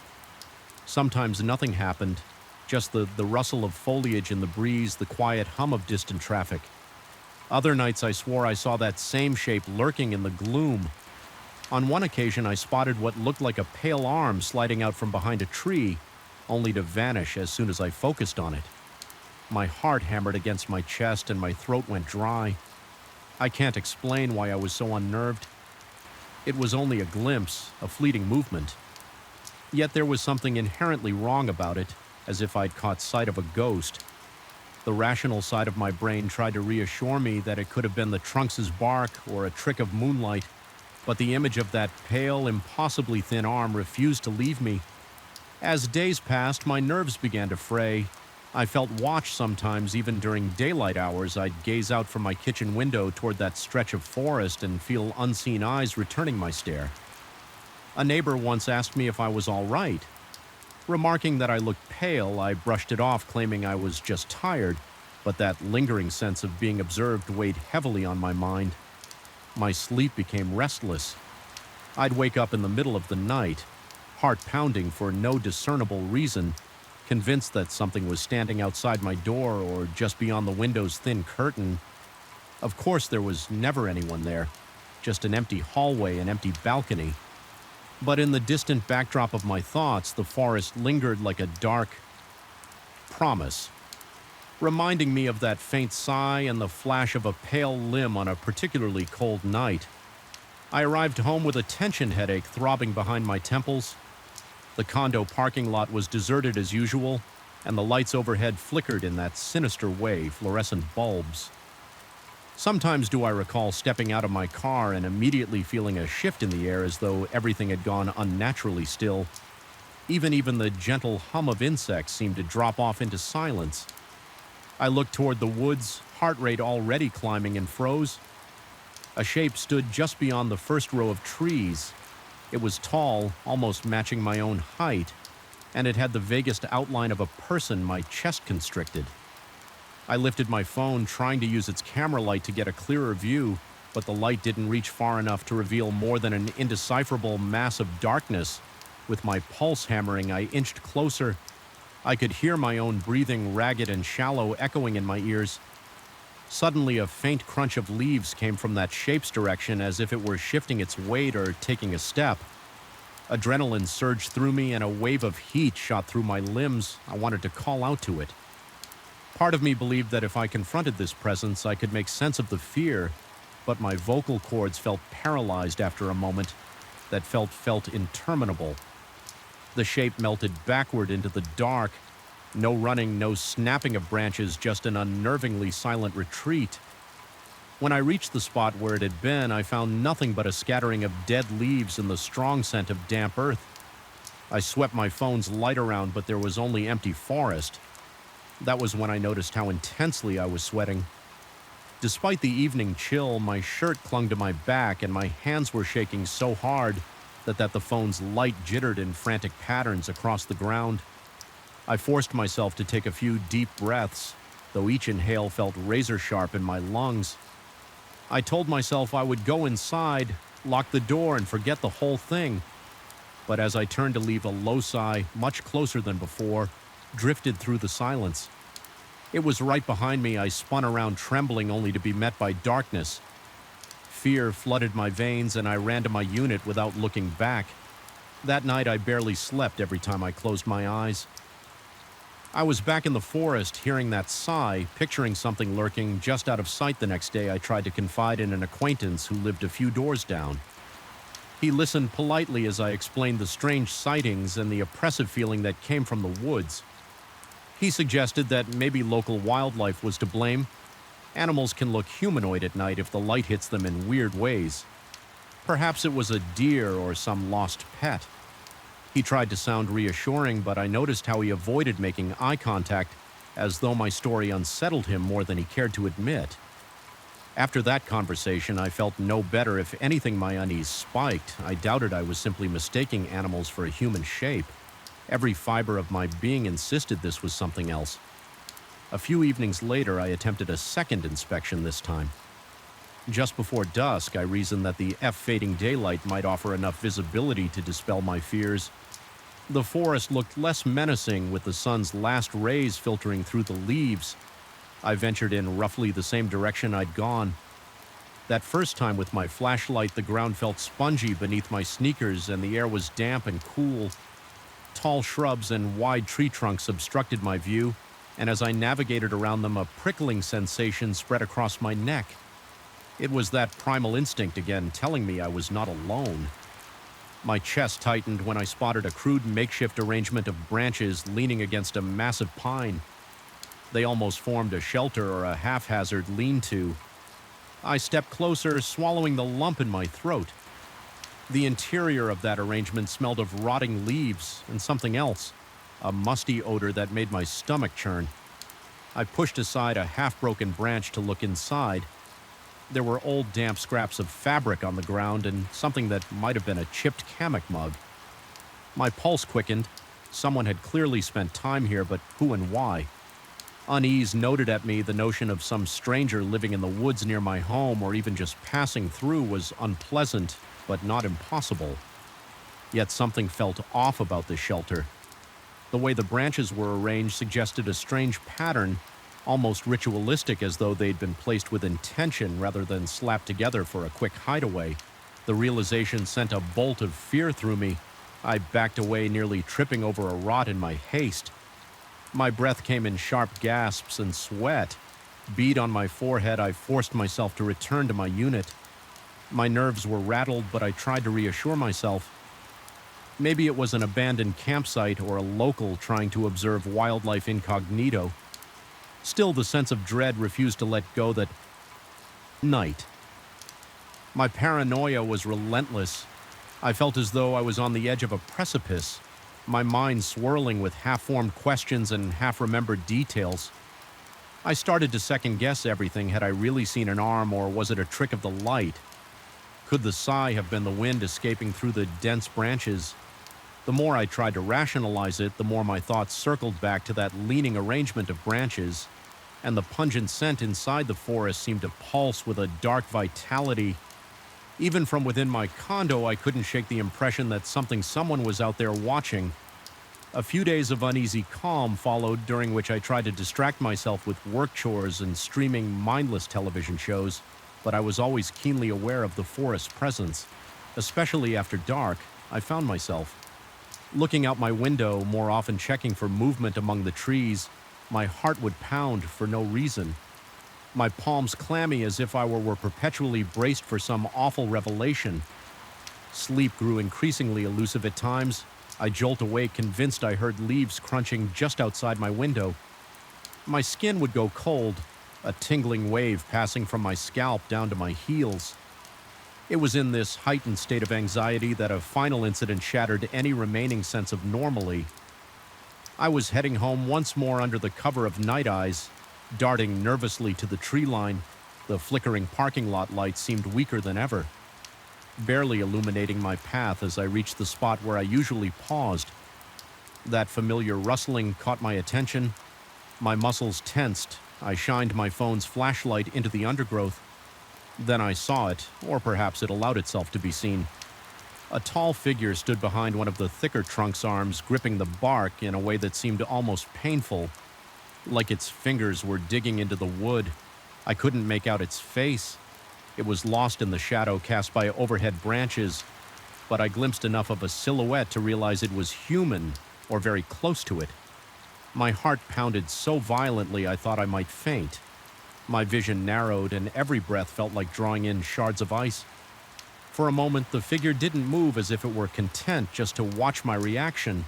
Sometimes nothing happened, just the rustle of foliage in the breeze, the quiet hum of distant traffic. Other nights I swore I saw that same shape lurking in the gloom. On one occasion I spotted what looked like a pale arm sliding out from behind a tree, only to vanish as soon as I focused on it. My heart hammered against my chest and my throat went dry. I can't explain why I was so unnerved. It was only a glimpse, a fleeting movement. Yet there was something inherently wrong about it, as if I'd caught sight of a ghost. The rational side of my brain tried to reassure me that it could have been the trunks' bark or a trick of moonlight, but the image of that pale, impossibly thin arm refused to leave me. As days passed, my nerves began to fray. I felt watched sometimes, even during daylight hours. I'd gaze out from my kitchen window toward that stretch of forest and feel unseen eyes returning my stare. A neighbor once asked me if I was all right. Remarking that I looked pale, I brushed it off, claiming I was just tired, but that lingering sense of being observed weighed heavily on my mind. My sleep became restless. I'd wake up in the middle of the night, heart pounding for no discernible reason, convinced that something was standing outside my door or just beyond the window's thin curtain. Of course, there was never anyone there, just an empty hallway, an empty balcony. But in the distant backdrop of my thoughts, the forest lingered like a dark promise, reminding me of that faint sigh and the flash of a pale limb on a particularly cold night. I arrived home with a tension headache throbbing behind my temples. The condo parking lot was deserted as usual, and the lights overhead flickered in that sinister way, fluorescent bulbs. Sometimes do I recall stepping out of my car and immediately feeling a shift in the air as though everything had gone unnaturally still. Even the gentle hum of insects seemed to drop off into silence. I looked toward the woods, heart rate already climbing, and froze. A shape stood just beyond the first row of trees. It was tall, almost matching my own height, and it had the vaguest outline of a person. My chest constricted. I lifted my phone, trying to use its camera light to get a clearer view, but the light didn't reach far enough to reveal more than an indecipherable mass of darkness. With my pulse hammering, I inched closer. I could hear my own breathing, ragged and shallow, echoing in my ears. Suddenly, a faint crunch of leaves came from that shape's direction, as if it were shifting its weight or taking a step. Adrenaline surged through me, and a wave of heat shot through my limbs. I wanted to call out to it. Part of me believed that if I confronted this presence, I could make sense of the fear, but my vocal cords felt paralyzed after a moment that felt interminable. The shape melted backward into the dark. No running, no snapping of branches, just an unnervingly silent retreat. When I reached the spot where it had been, I found nothing but a scattering of dead leaves and the strong scent of damp earth. I swept my phone's light around, but there was only empty forest. That was when I noticed how intensely I was sweating. Despite the evening chill, my shirt clung to my back and my hands were shaking so hard that the phone's light jittered in frantic patterns across the ground. I forced myself to take a few deep breaths, though each inhale felt razor-sharp in my lungs. I told myself I would go inside, lock the door, and forget the whole thing. But as I turned to leave, a low sigh, much closer than before, drifted through the silence. It was right behind me. I spun around trembling, only to be met by darkness. Fear flooded my veins, and I ran to my unit without looking back. That night, I barely slept every time I closed my eyes. I was back in the forest, hearing that sigh, picturing something lurking just out of sight. The next day, I tried to confide in an acquaintance who lived a few doors down. He listened politely as I explained the strange sightings and the oppressive feeling that came from the woods. He suggested that maybe local wildlife was to blame. Animals can look humanoid at night if the light hits them in weird ways. Perhaps it was a deer or some lost pet. He tried to sound reassuring, but I noticed how he avoided making eye contact, as though my story unsettled him more than he cared to admit. After that conversation, I felt no better. If anything, my unease spiked. I doubted I was simply mistaking animals for a human shape. Every fiber of my being insisted this was something else. A few evenings later, I attempted a second inspection this time. Just before dusk, I reasoned that the fading daylight might offer enough visibility to dispel my fears. The forest looked less menacing, with the sun's last rays filtering through the leaves. I ventured in roughly the same direction I'd gone. That first time with my flashlight, the ground felt spongy beneath my sneakers and the air was damp and cool. Tall shrubs and wide tree trunks obstructed my view, and as I navigated around them, a prickling sensation spread across my neck. It was that primal instinct again, telling me I was not alone. My chest tightened when I spotted a crude makeshift arrangement of branches leaning against a massive pine. They almost formed a shelter or a haphazard lean-to. I stepped closer, swallowing the lump in my throat. The interior of that arrangement smelled of rotting leaves and something else, a musty odor that made my stomach churn. I pushed aside a half-broken branch to look inside. There were old damp scraps of fabric on the ground and something that might have been a chipped Kamek mug. My pulse quickened. Someone had clearly spent time here, but who and why? Unease noted at me. The notion of some stranger living in the woods near my home or even just passing through was unpleasant, but not impossible. Yet something felt off about this shelter. The way the branches were arranged suggested a strange pattern, almost ritualistic, as though they'd been placed with intention rather than slapped together for a quick hideaway. The realization sent a bolt of fear through me. I backed away, nearly tripping over a rot in my haste. My breath came in sharp gasps, and sweat bead on my forehead. I forced myself to return to my unit. My nerves were rattled, but I tried to reassure myself. Maybe it was an abandoned campsite or a local trying to observe wildlife incognito. Still, the sense of dread refused to let go. That night, my paranoia was relentless. I felt as though I was on the edge of a precipice, my mind swirling with half-formed questions and half-remembered details. I started to second-guess everything. Had I really seen an arm, or was it a trick of the light? Could the sigh have been the wind escaping through the dense branches? The more I tried to rationalize it, the more my thoughts circled back to that leaning arrangement of branches, and the pungent scent inside the forest seemed to pulse with a dark vitality. Even from within my condo, I couldn't shake the impression that someone was out there watching. A few days of uneasy calm followed, during which I tried to distract myself with work chores and streaming mindless television shows, but I was always keenly aware of the forest's presence. Especially after dark, I found myself looking out my window, more often checking for movement among the trees. My heart would pound for no reason, my palms clammy as if I were perpetually braced for some awful revelation. Sleep grew increasingly elusive at times. I jolt awake, convinced I heard leaves crunching just outside my window. My skin would go cold, a tingling wave passing from my scalp down to my heels. It was in this heightened state of anxiety that a final incident shattered any remaining sense of normalcy. I was heading home once more under the cover of night eyes, darting nervously to the tree line. The flickering parking lot lights seemed weaker than ever, barely illuminating my path as I reached the spot where I usually paused. That familiar rustling caught my attention. My muscles tensed. I shined my phone's flashlight into the undergrowth. Then I saw it, or perhaps it allowed itself to be seen. A tall figure stood behind one of the thicker trunk's arms, gripping the bark in a way that seemed almost painful, like its fingers were digging into the wood. I couldn't make out its face. It was lost in the shadow cast by overhead branches, but I glimpsed enough of a silhouette to realize it was human, or very close to it. My heart pounded so violently I thought I might faint. My vision narrowed, and every breath felt like drawing in shards of ice. For a moment, the figure didn't move, as if it were content just to watch my reaction.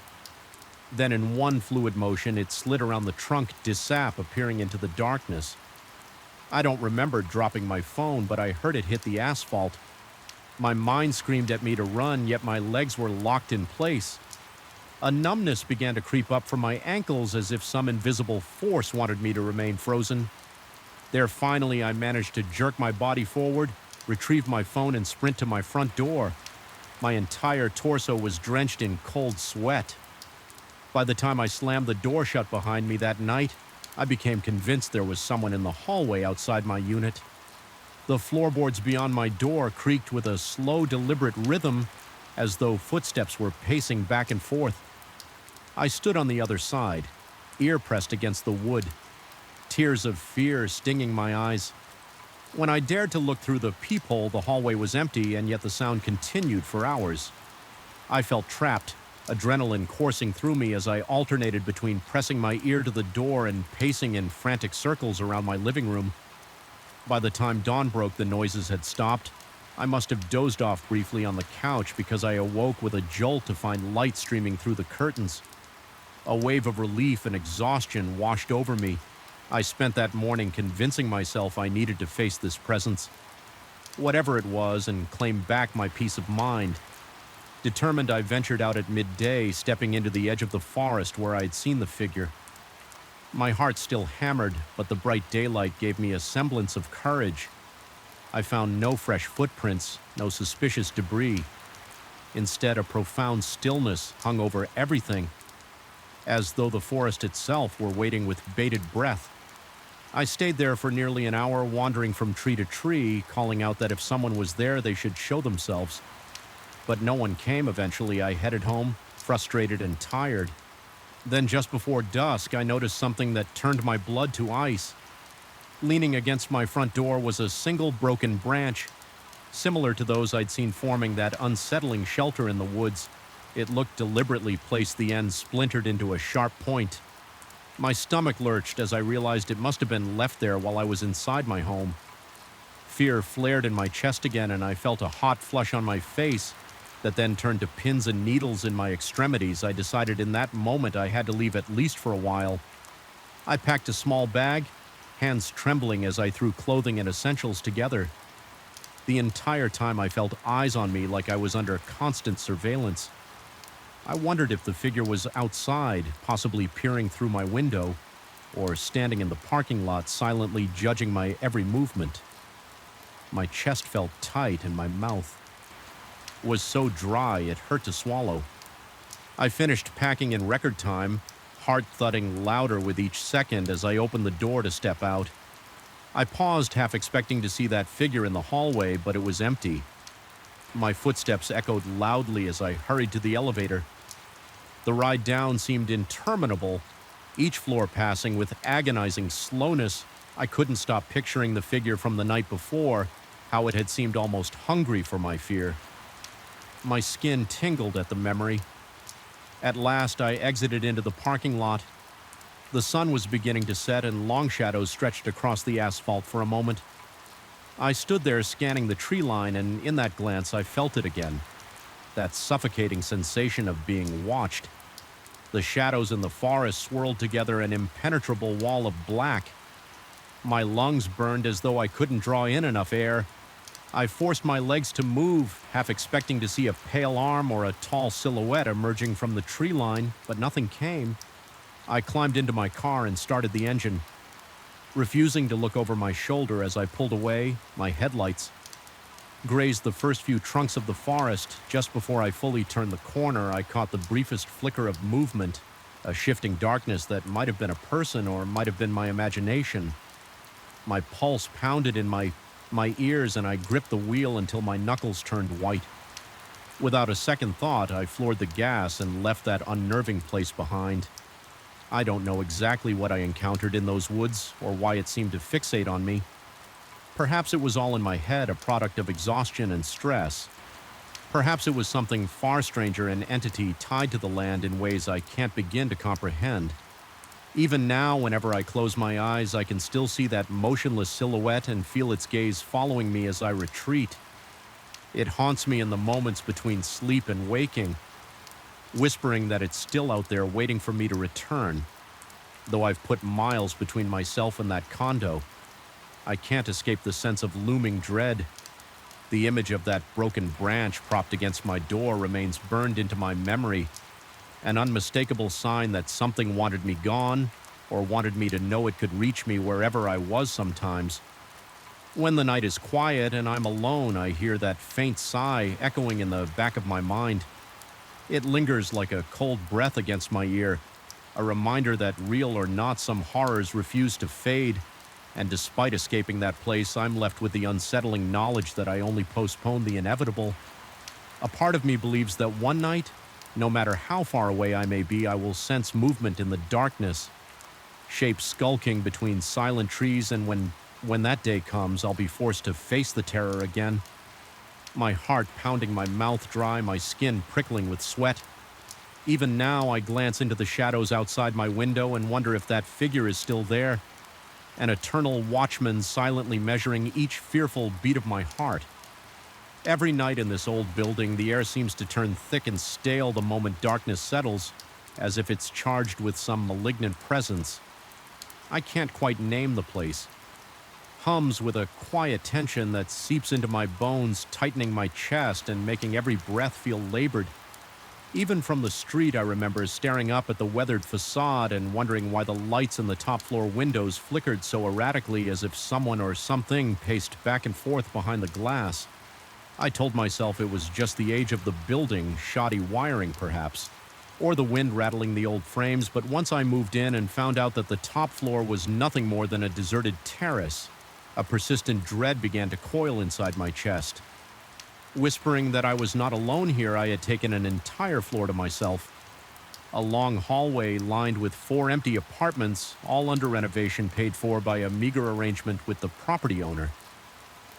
Then, in one fluid motion, it slid around the trunk, dissap, appearing into the darkness. I don't remember dropping my phone, but I heard it hit the asphalt. My mind screamed at me to run, yet my legs were locked in place. A numbness began to creep up from my ankles, as if some invisible force wanted me to remain frozen. There, finally, I managed to jerk my body forward, retrieve my phone, and sprint to my front door. My entire torso was drenched in cold sweat. By the time I slammed the door shut behind me that night, I became convinced there was someone in the hallway outside my unit. The floorboards beyond my door creaked with a slow, deliberate rhythm, as though footsteps were pacing back and forth. I stood on the other side, ear pressed against the wood, tears of fear stinging my eyes. When I dared to look through the peephole, the hallway was empty, and yet the sound continued for hours. I felt trapped, adrenaline coursing through me as I alternated between pressing my ear to the door and pacing in frantic circles around my living room. By the time dawn broke, the noises had stopped. I must have dozed off briefly on the couch, because I awoke with a jolt to find light streaming through the curtains. A wave of relief and exhaustion washed over me. I spent that morning convincing myself I needed to face this presence, whatever it was, and claim back my peace of mind. Determined, I ventured out at midday, stepping into the edge of the forest where I had seen the figure. My heart still hammered, but the bright daylight gave me a semblance of courage. I found no fresh footprints, no suspicious debris. Instead, a profound stillness hung over everything, as though the forest itself were waiting with bated breath. I stayed there for nearly an hour, wandering from tree to tree, calling out that if someone was there, they should show themselves. but no one came eventually. I headed home, frustrated and tired. Then just before dusk, I noticed something that turned my blood to ice. Leaning against my front door was a single broken branch, similar to those I'd seen forming that unsettling shelter in the woods. It looked deliberately placed, the end splintered into a sharp point. My stomach lurched as I realized it must have been left there while I was inside my home. Fear flared in my chest again, and I felt a hot flush on my face that then turned to pins and needles in my extremities. I decided in that moment I had to leave at least for a while. I packed a small bag, hands trembling as I threw clothing and essentials together. The entire time I felt eyes on me, like I was under constant surveillance. I wondered if the figure was outside, possibly peering through my window, or standing in the parking lot silently judging my every movement. My chest felt tight and my mouth was so dry it hurt to swallow. I finished packing in record time, heart thudding louder with each second as I opened the door to step out. I paused, half expecting to see that figure in the hallway, but it was empty. My footsteps echoed loudly as I hurried to the elevator. The ride down seemed interminable, each floor passing with agonizing slowness. I couldn't stop picturing the figure from the night before, how it had seemed almost hungry for my fear. My skin tingled at the memory. At last, I exited into the parking lot. The sun was beginning to set and long shadows stretched across the asphalt for a moment. I stood there scanning the tree line, and in that glance I felt it again. That suffocating sensation of being watched. The shadows in the forest swirled together, an impenetrable wall of black. My lungs burned as though I couldn't draw in enough air. I forced my legs to move, half expecting to see a pale arm or a tall silhouette emerging from the tree line, but nothing came. I climbed into my car and started the engine. Refusing to look over my shoulder as I pulled away, my headlights grazed the first few trunks of the forest. Just before I fully turned the corner, I caught the briefest flicker of movement, a shifting darkness that might have been a person or might have been my imagination. My pulse pounded in my ears, and I gripped the wheel until my knuckles turned white. Without a second thought, I floored the gas and left that unnerving place behind. I don't know exactly what I encountered in those woods or why it seemed to fixate on me. Perhaps it was all in my head, a product of exhaustion and stress. Perhaps it was something far stranger, an entity tied to the land in ways I can't begin to comprehend. Even now, whenever I close my eyes, I can still see that motionless silhouette and feel its gaze following me as I retreat. It haunts me in the moments between sleep and waking, whispering that it's still out there waiting for me to return. Though I've put miles between myself and that condo, I can't escape the sense of looming dread. The image of that broken branch propped against my door remains burned into my memory, an unmistakable sign that something wanted me gone, or wanted me to know it could reach me wherever I was sometimes. When the night is quiet and I'm alone, I hear that faint sigh echoing in the back of my mind. It lingers like a cold breath against my ear, a reminder that, real or not, some horrors refuse to fade. And despite escaping that place, I'm left with the unsettling knowledge that I only postponed the inevitable. A part of me believes that one night, no matter how far away I may be, I will sense movement in the darkness, shapes skulking between silent trees, and when that day comes, I'll be forced to face the terror again. My heart pounding, my mouth dry, my skin prickling with sweat. Even now, I glance into the shadows outside my window and wonder if that figure is still there, an eternal watchman silently measuring each fearful beat of my heart. Every night in this old building, the air seems to turn thick and stale the moment darkness settles, as if it's charged with some malignant presence. I can't quite name the place. Hums with a quiet tension that seeps into my bones, tightening my chest and making every breath feel labored. Even from the street, I remember staring up at the weathered facade and wondering why the lights in the top-floor windows flickered so erratically, as if someone or something paced back and forth behind the glass. I told myself it was just the age of the building, shoddy wiring perhaps, or the wind rattling the old frames, but once I moved in and found out that the top floor was nothing more than a deserted terrace, a persistent dread began to coil inside my chest. Whispering that I was not alone here, I had taken an entire floor to myself. A long hallway lined with 4 empty apartments, all under renovation paid for by a meager arrangement with the property owner.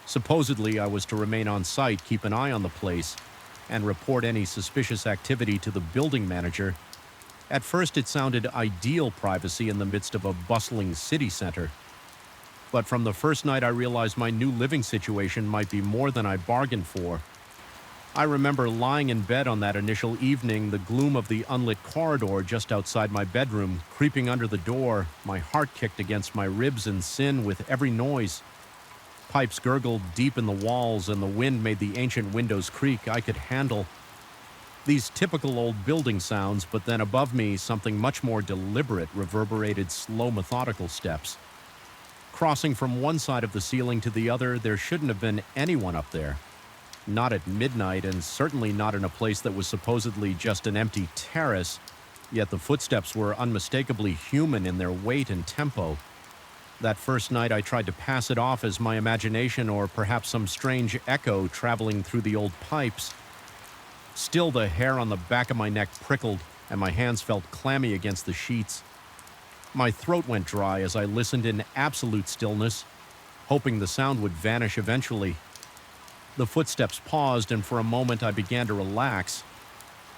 Supposedly, I was to remain on site, keep an eye on the place, and report any suspicious activity to the building manager. At first, it sounded ideal privacy in the midst of a bustling city center. But from the first night, I realized my new living situation might be more than I bargained for. I remember lying in bed on that initial evening, the gloom of the unlit corridor just outside my bedroom, creeping under the door, my heart kicked against my ribs in sin with every noise. Pipes gurgled deep in the walls, and the wind made the ancient windows creak. I could handle these typical old building sounds, but then above me, something much more deliberate reverberated slow, methodical steps. Crossing from one side of the ceiling to the other, there shouldn't have been anyone up there. Not at midnight, and certainly not in a place that was supposedly just an empty terrace, yet the footsteps were unmistakably human in their weight and tempo. That first night I tried to pass it off as my imagination or perhaps some strange echo traveling through the old pipes. Still, the hair on the back of my neck prickled, and my hands felt clammy against the sheets. My throat went dry as I listened in absolute stillness, hoping the sound would vanish eventually. The footsteps paused, and for a moment I began to relax.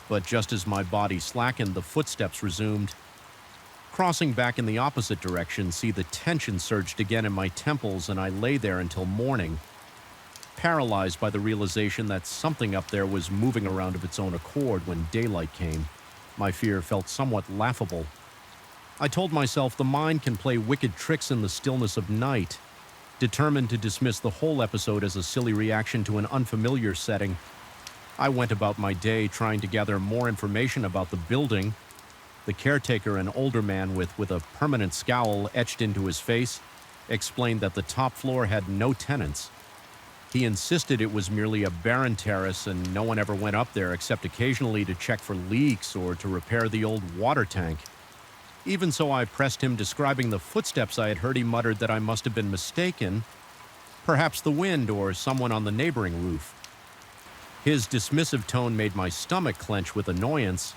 But just as my body slackened, the footsteps resumed. Crossing back in the opposite direction, the tension surged again in my temples, and I lay there until morning, paralyzed by the realization that something up there was moving around of its own accord. When daylight came, my fear felt somewhat laughable. I told myself the mind can play wicked tricks in the stillness of night. Determined to dismiss the whole episode as a silly reaction to an unfamiliar setting, I went about my day trying to gather more information about the building. The caretaker, an older man with a permanent scowl etched into his face, explained that the top floor had no tenants. He insisted it was merely a barren terrace and no one ever went up there except occasionally to check for leaks or to repair the old water tank. Even so, I pressed him, describing the footsteps I had heard. He muttered that I must have been mistaken, perhaps the wind or someone on the neighboring roof. His dismissive tone made my stomach clench with annoyance,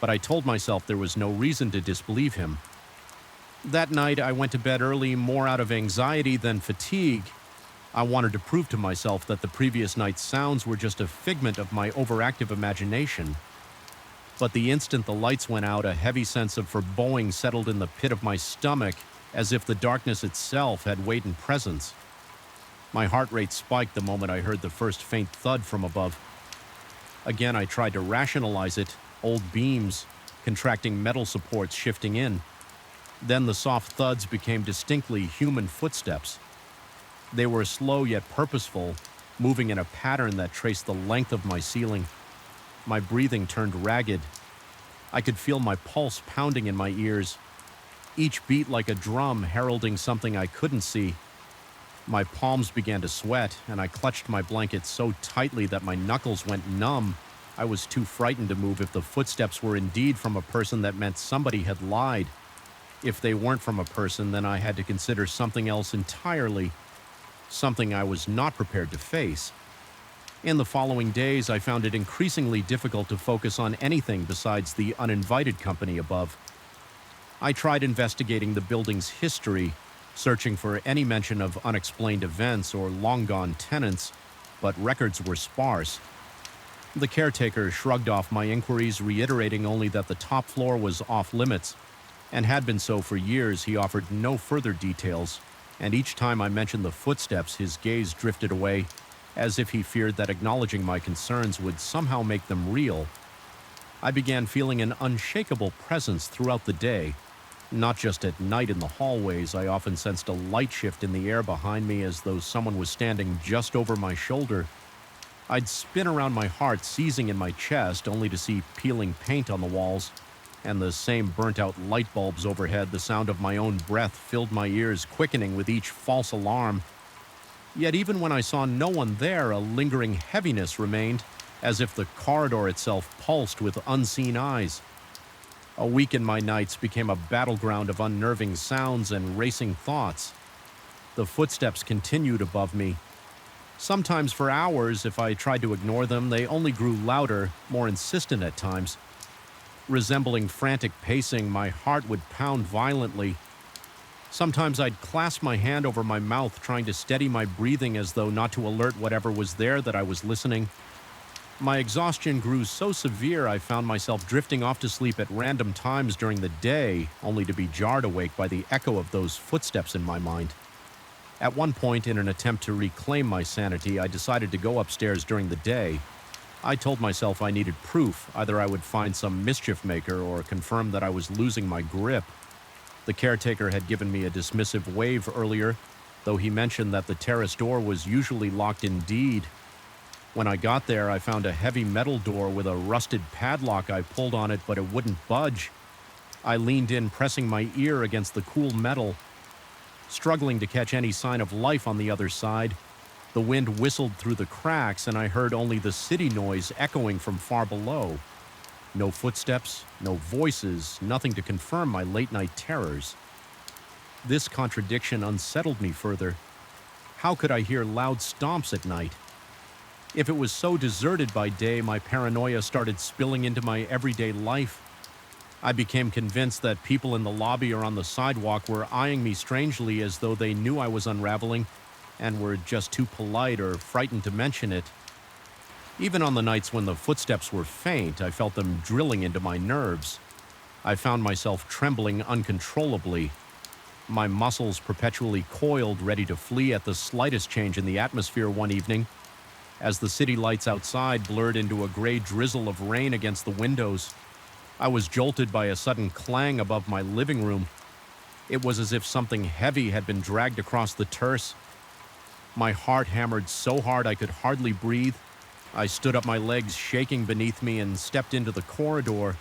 but I told myself there was no reason to disbelieve him. That night, I went to bed early, more out of anxiety than fatigue. I wanted to prove to myself that the previous night's sounds were just a figment of my overactive imagination. But the instant the lights went out, a heavy sense of foreboding settled in the pit of my stomach, as if the darkness itself had weight and presence. My heart rate spiked the moment I heard the first faint thud from above. Again, I tried to rationalize it, old beams, contracting metal supports shifting in. Then the soft thuds became distinctly human footsteps. They were slow yet purposeful, moving in a pattern that traced the length of my ceiling. My breathing turned ragged. I could feel my pulse pounding in my ears, each beat like a drum heralding something I couldn't see. My palms began to sweat, and I clutched my blanket so tightly that my knuckles went numb. I was too frightened to move. If the footsteps were indeed from a person, that meant somebody had lied. If they weren't from a person, then I had to consider something else entirely, something I was not prepared to face. In the following days, I found it increasingly difficult to focus on anything besides the uninvited company above. I tried investigating the building's history, searching for any mention of unexplained events or long-gone tenants, but records were sparse. The caretaker shrugged off my inquiries, reiterating only that the top floor was off-limits, and had been so for years. He offered no further details, and each time I mentioned the footsteps, his gaze drifted away, as if he feared that acknowledging my concerns would somehow make them real. I began feeling an unshakable presence throughout the day. Not just at night in the hallways, I often sensed a light shift in the air behind me as though someone was standing just over my shoulder. I'd spin around my heart, seizing in my chest, only to see peeling paint on the walls, and the same burnt-out light bulbs overhead. The sound of my own breath filled my ears, quickening with each false alarm. Yet even when I saw no one there, a lingering heaviness remained, as if the corridor itself pulsed with unseen eyes. A week in my nights became a battleground of unnerving sounds and racing thoughts. The footsteps continued above me. Sometimes for hours, if I tried to ignore them, they only grew louder, more insistent at times. Resembling frantic pacing, my heart would pound violently. Sometimes I'd clasp my hand over my mouth, trying to steady my breathing as though not to alert whatever was there that I was listening. My exhaustion grew so severe I found myself drifting off to sleep at random times during the day, only to be jarred awake by the echo of those footsteps in my mind. At one point, in an attempt to reclaim my sanity, I decided to go upstairs during the day. I told myself I needed proof. Either I would find some mischief maker or confirm that I was losing my grip. The caretaker had given me a dismissive wave earlier, though he mentioned that the terrace door was usually locked indeed. When I got there, I found a heavy metal door with a rusted padlock. I pulled on it, but it wouldn't budge. I leaned in, pressing my ear against the cool metal, struggling to catch any sign of life on the other side. The wind whistled through the cracks, and I heard only the city noise echoing from far below. No footsteps, no voices, nothing to confirm my late-night terrors. This contradiction unsettled me further. How could I hear loud stomps at night? If it was so deserted by day, my paranoia started spilling into my everyday life. I became convinced that people in the lobby or on the sidewalk were eyeing me strangely, as though they knew I was unraveling and were just too polite or frightened to mention it. Even on the nights when the footsteps were faint, I felt them drilling into my nerves. I found myself trembling uncontrollably, my muscles perpetually coiled, ready to flee at the slightest change in the atmosphere one evening. As the city lights outside blurred into a gray drizzle of rain against the windows, I was jolted by a sudden clang above my living room. It was as if something heavy had been dragged across the terrace. My heart hammered so hard I could hardly breathe. I stood up, my legs shaking beneath me, and stepped into the corridor.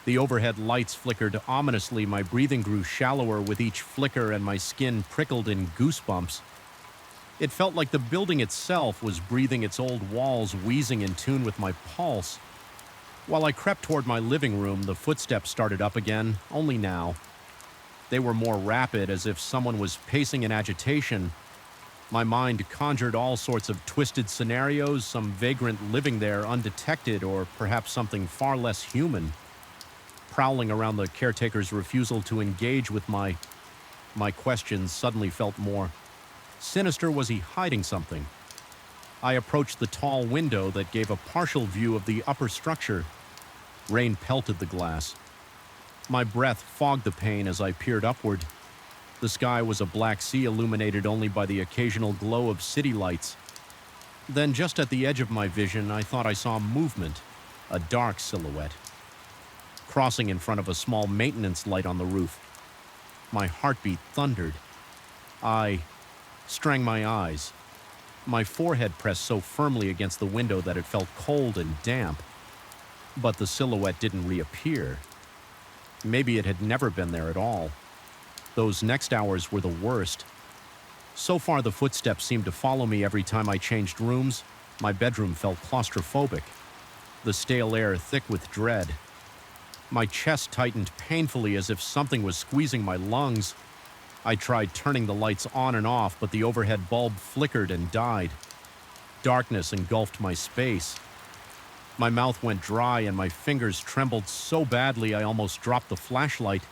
The overhead lights flickered ominously. My breathing grew shallower with each flicker, and my skin prickled in goosebumps. It felt like the building itself was breathing its old walls, wheezing in tune with my pulse. While I crept toward my living room, the footsteps started up again, only now. They were more rapid, as if someone was pacing in agitation. My mind conjured all sorts of twisted scenarios, some vagrant living there undetected, or perhaps something far less human, prowling around the caretaker's refusal to engage with my questions suddenly felt more sinister. Was he hiding something? I approached the tall window that gave a partial view of the upper structure. Rain pelted the glass. My breath fogged the pane as I peered upward. The sky was a black sea, illuminated only by the occasional glow of city lights. Then, just at the edge of my vision, I thought I saw movement, a dark silhouette, crossing in front of a small maintenance light on the roof. My heartbeat thundered. I strained my eyes. My forehead pressed so firmly against the window that it felt cold and damp. But the silhouette didn't reappear. Maybe it had never been there at all. Those next hours were the worst. So far, the footsteps seemed to follow me every time I changed rooms. My bedroom felt claustrophobic, the stale air thick with dread. My chest tightened painfully as if something was squeezing my lungs. I tried turning the lights on and off, but the overhead bulb flickered and died. Darkness engulfed my space. My mouth went dry and my fingers trembled so badly I almost dropped the flashlight.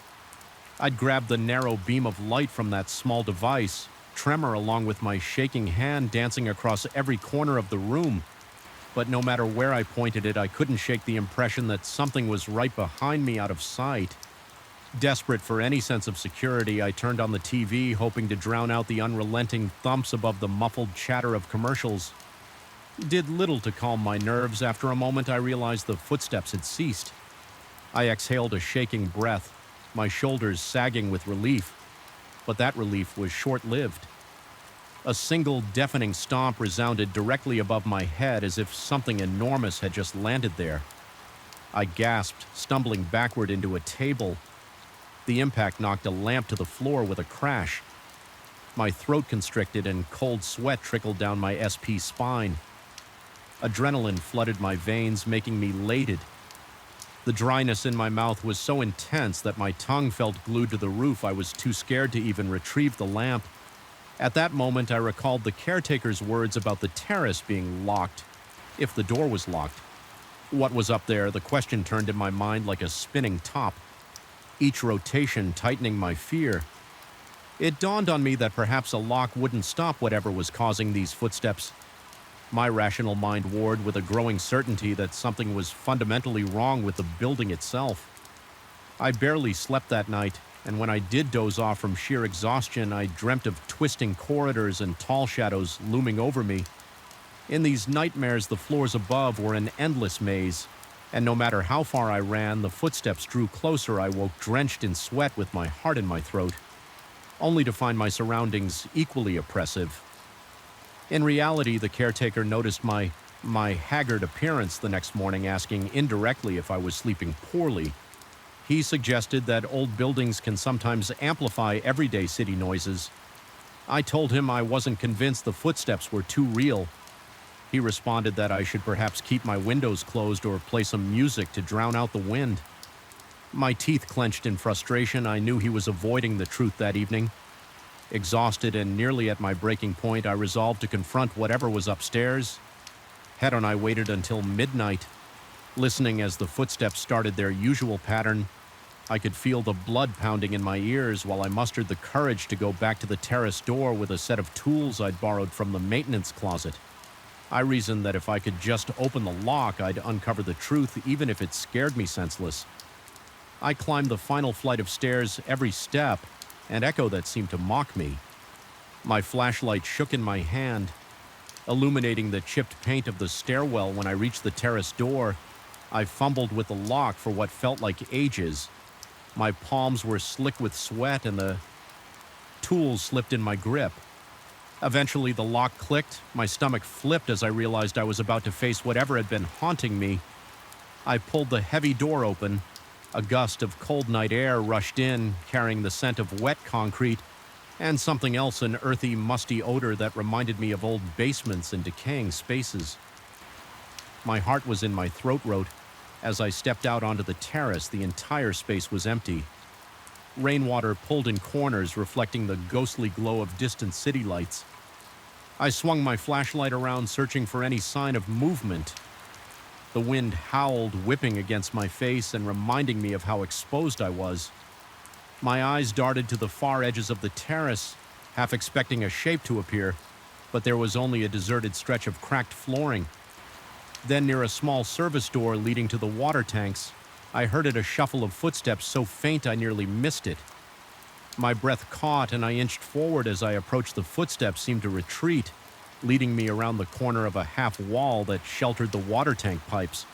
I'd grabbed the narrow beam of light from that small device, tremor along with my shaking hand dancing across every corner of the room. But no matter where I pointed it, I couldn't shake the impression that something was right behind me, out of sight. Desperate for any sense of security, I turned on the TV, hoping to drown out the unrelenting thumps above the muffled chatter of commercials. Did little to calm my nerves. After a moment, I realized the footsteps had ceased. I exhaled a shaking breath, my shoulders sagging with relief. But that relief was short-lived. A single deafening stomp resounded directly above my head, as if something enormous had just landed there. I gasped, stumbling backward into a table. The impact knocked a lamp to the floor with a crash. My throat constricted and cold sweat trickled down my SP spine. Adrenaline flooded my veins, making me elated. The dryness in my mouth was so intense that my tongue felt glued to the roof. I was too scared to even retrieve the lamp. At that moment, I recalled the caretaker's words about the terrace being locked, if the door was locked. What was up there? The question turned in my mind like a spinning top, each rotation tightening my fear. It dawned on me that perhaps a lock wouldn't stop whatever was causing these footsteps. My rational mind warred with a growing certainty that something was fundamentally wrong with the building itself. I barely slept that night, and when I did doze off from sheer exhaustion, I dreamt of twisting corridors and tall shadows looming over me. In these nightmares, the floors above were an endless maze, and no matter how far I ran, the footsteps drew closer. I woke drenched in sweat with my heart in my throat, only to find my surroundings equally oppressive. In reality, the caretaker noticed my haggard appearance the next morning, asking indirectly if I was sleeping poorly. He suggested that old buildings can sometimes amplify everyday city noises. I told him I wasn't convinced the footsteps were too real. He responded that I should perhaps keep my windows closed or play some music to drown out the wind. My teeth clenched in frustration. I knew he was avoiding the truth that evening. Exhausted and nearly at my breaking point, I resolved to confront whatever was upstairs. Head and I waited until midnight, listening as the footsteps started their usual pattern. I could feel the blood pounding in my ears while I mustered the courage to go back to the terrace door with a set of tools I'd borrowed from the maintenance closet. I reasoned that if I could just open the lock, I'd uncover the truth, even if it scared me senseless. I climbed the final flight of stairs, every step an echo that seemed to mock me. My flashlight shook in my hand, illuminating the chipped paint of the stairwell. When I reached the terrace door, I fumbled with the lock for what felt like ages. My palms were slick with sweat and the tools slipped in my grip. Eventually, the lock clicked. My stomach flipped as I realized I was about to face whatever had been haunting me. I pulled the heavy door open. A gust of cold night air rushed in, carrying the scent of wet concrete and something else, an earthy, musty odor that reminded me of old basements and decaying spaces. My heart was in my throat. As I stepped out onto the terrace, the entire space was empty. Rainwater pulled in corners, reflecting the ghostly glow of distant city lights. I swung my flashlight around, searching for any sign of movement. The wind howled, whipping against my face and reminding me of how exposed I was. My eyes darted to the far edges of the terrace, half expecting a shape to appear, but there was only a deserted stretch of cracked flooring. Then, near a small service door leading to the water tanks, I heard a shuffle of footsteps so faint I nearly missed it. My breath caught and I inched forward. As I approached, the footsteps seemed to retreat, leading me around the corner of a half wall that sheltered the water tank pipes.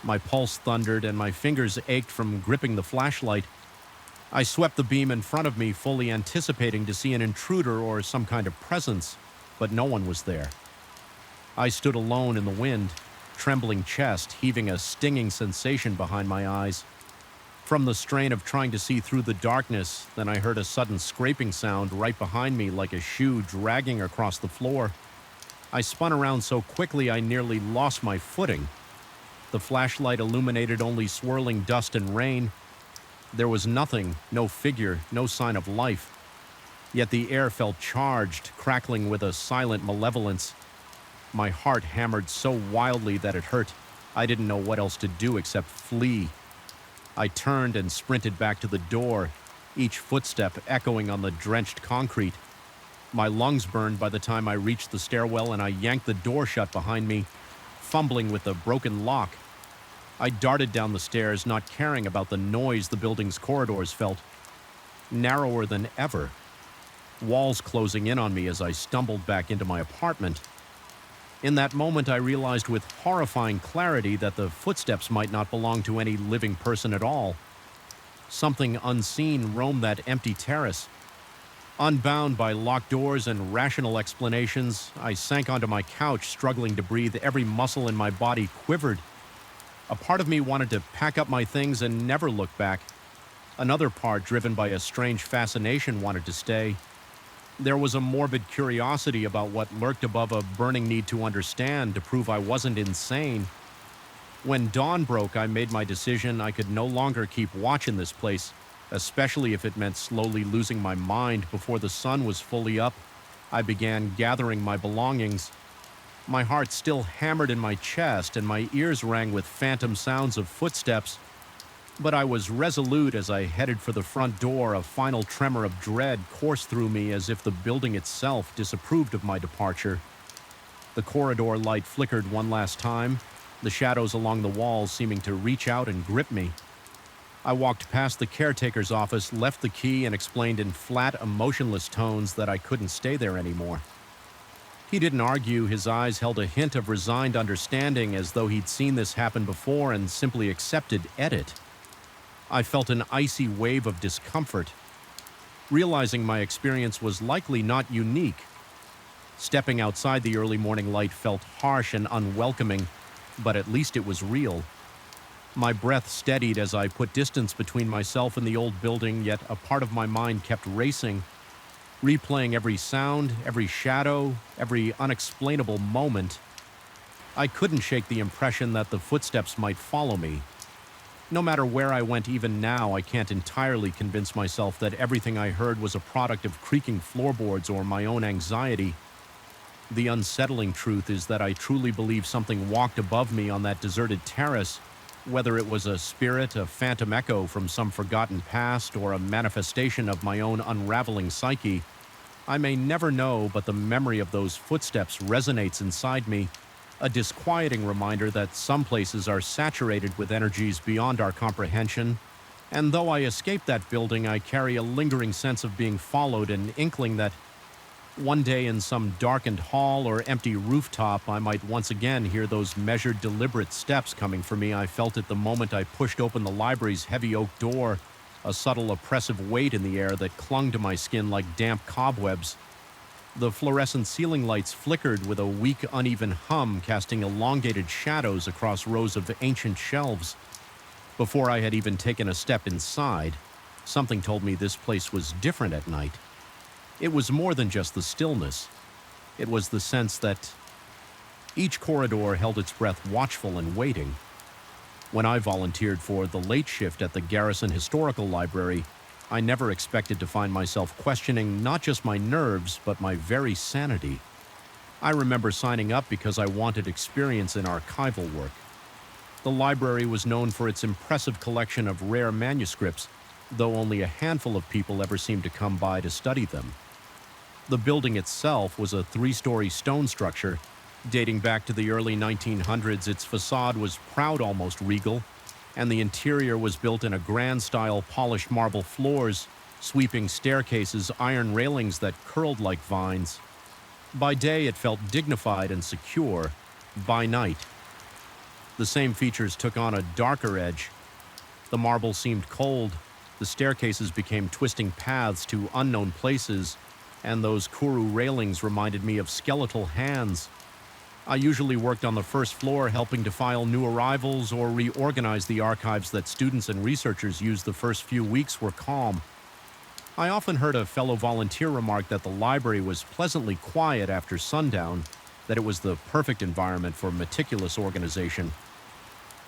My pulse thundered and my fingers ached from gripping the flashlight. I swept the beam in front of me, fully anticipating to see an intruder or some kind of presence, but no one was there. I stood alone in the wind, trembling chest heaving, a stinging sensation behind my eyes. From the strain of trying to see through the darkness, then I heard a sudden scraping sound right behind me, like a shoe dragging across the floor. I spun around so quickly I nearly lost my footing. The flashlight illuminated only swirling dust and rain. There was nothing, no figure, no sign of life. Yet the air felt charged, crackling with a silent malevolence. My heart hammered so wildly that it hurt. I didn't know what else to do except flee. I turned and sprinted back to the door, each footstep echoing on the drenched concrete. My lungs burned by the time I reached the stairwell, and I yanked the door shut behind me, fumbling with the broken lock. I darted down the stairs, not caring about the noise the building's corridors felt. Narrower than ever. Walls closing in on me as I stumbled back into my apartment. In that moment, I realized with horrifying clarity that the footsteps might not belong to any living person at all. Something unseen roamed that empty terrace. Unbound by locked doors and rational explanations, I sank onto my couch, struggling to breathe. Every muscle in my body quivered. A part of me wanted to pack up my things and never look back. Another part, driven by a strange fascination, wanted to stay. There was a morbid curiosity about what lurked above a burning need to understand, to prove I wasn't insane. When dawn broke, I made my decision. I could no longer keep watch in this place, especially if it meant slowly losing my mind before the sun was fully up. I began gathering my belongings. My heart still hammered in my chest and my ears rang with phantom sounds of footsteps. But I was resolute as I headed for the front door. A final tremor of dread coursed through me as if the building itself disapproved of my departure. The corridor light flickered one last time, the shadows along the walls seeming to reach out and grip me. I walked past the caretaker's office, left the key, and explained in flat, emotionless tones that I couldn't stay there anymore. He didn't argue. His eyes held a hint of resigned understanding, as though he'd seen this happen before and simply accepted edit. I felt an icy wave of discomfort, realizing my experience was likely not unique. Stepping outside the early morning light felt harsh and unwelcoming, but at least it was real. My breath steadied as I put distance between myself and the old building, yet a part of my mind kept racing, replaying every sound, every shadow, every unexplainable moment. I couldn't shake the impression that the footsteps might follow me. No matter where I went, even now, I can't entirely convince myself that everything I heard was a product of creaking floorboards or my own anxiety. The unsettling truth is that I truly believe something walked above me on that deserted terrace, whether it was a spirit, a phantom echo from some forgotten past, or a manifestation of my own unraveling psyche. I may never know, but the memory of those footsteps resonates inside me, a disquieting reminder that some places are saturated with energies beyond our comprehension. And though I escaped that building, I carry a lingering sense of being followed, an inkling that one day in some darkened hall or empty rooftop, I might once again hear those measured, deliberate steps coming for me. I felt it the moment I pushed open the library's heavy oak door, a subtle, oppressive weight in the air that clung to my skin like damp cobwebs. The fluorescent ceiling lights flickered with a weak, uneven hum, casting elongated shadows across rows of ancient shelves. Before I had even taken a step inside, something told me this place was different at night. It was more than just the stillness. It was the sense that each corridor held its breath, watchful and waiting. When I volunteered for the late shift at the Garrison Historical Library, I never expected to find myself questioning not just my nerves, but my very sanity. I remember signing up because I wanted experience in archival work. The library was known for its impressive collection of rare manuscripts, though only a handful of people ever seemed to come by to study them. The building itself was a 3-story stone structure. Dating back to the early 1900s, its facade was proud, almost regal, and the interior was built in a grand-style polished marble floors, sweeping staircases, iron railings that curled like vines. By day, it felt dignified and secure. By night, the same features took on a darker edge. The marble seemed cold, the staircases became twisting paths to unknown places, and those kuru railings reminded me of skeletal hands. I usually worked on the first floor, helping to file new arrivals or reorganize the archives that students and researchers used. The first few weeks were calm. I often heard a fellow volunteer remark that the library was pleasantly quiet after sundown, that it was the perfect environment for meticulous organization.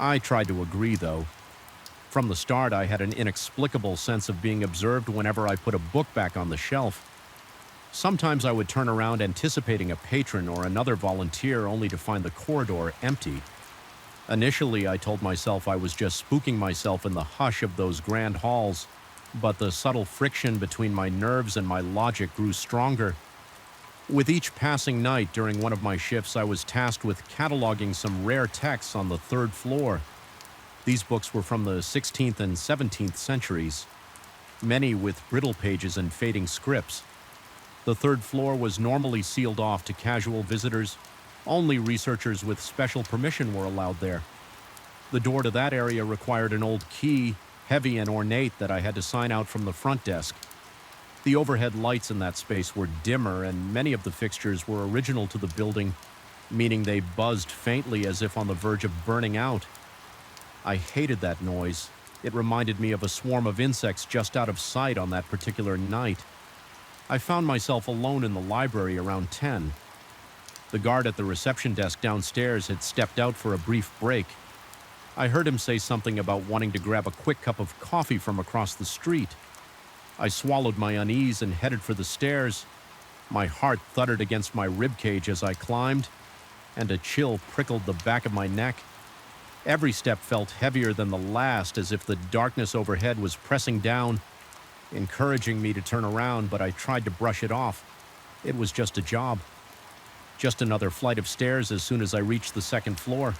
I tried to agree, though. From the start, I had an inexplicable sense of being observed whenever I put a book back on the shelf. Sometimes I would turn around anticipating a patron or another volunteer, only to find the corridor empty. Initially, I told myself I was just spooking myself in the hush of those grand halls, but the subtle friction between my nerves and my logic grew stronger. With each passing night during one of my shifts, I was tasked with cataloging some rare texts on the 3rd floor. These books were from the 16th and 17th centuries, many with brittle pages and fading scripts. The 3rd floor was normally sealed off to casual visitors. Only researchers with special permission were allowed there. The door to that area required an old key, heavy and ornate, that I had to sign out from the front desk. The overhead lights in that space were dimmer, and many of the fixtures were original to the building, meaning they buzzed faintly as if on the verge of burning out. I hated that noise. It reminded me of a swarm of insects just out of sight on that particular night. I found myself alone in the library around 10. The guard at the reception desk downstairs had stepped out for a brief break. I heard him say something about wanting to grab a quick cup of coffee from across the street. I swallowed my unease and headed for the stairs. My heart thudded against my ribcage as I climbed, and a chill prickled the back of my neck. Every step felt heavier than the last, as if the darkness overhead was pressing down, encouraging me to turn around, but I tried to brush it off. It was just a job. Just another flight of stairs as soon as I reached the second floor.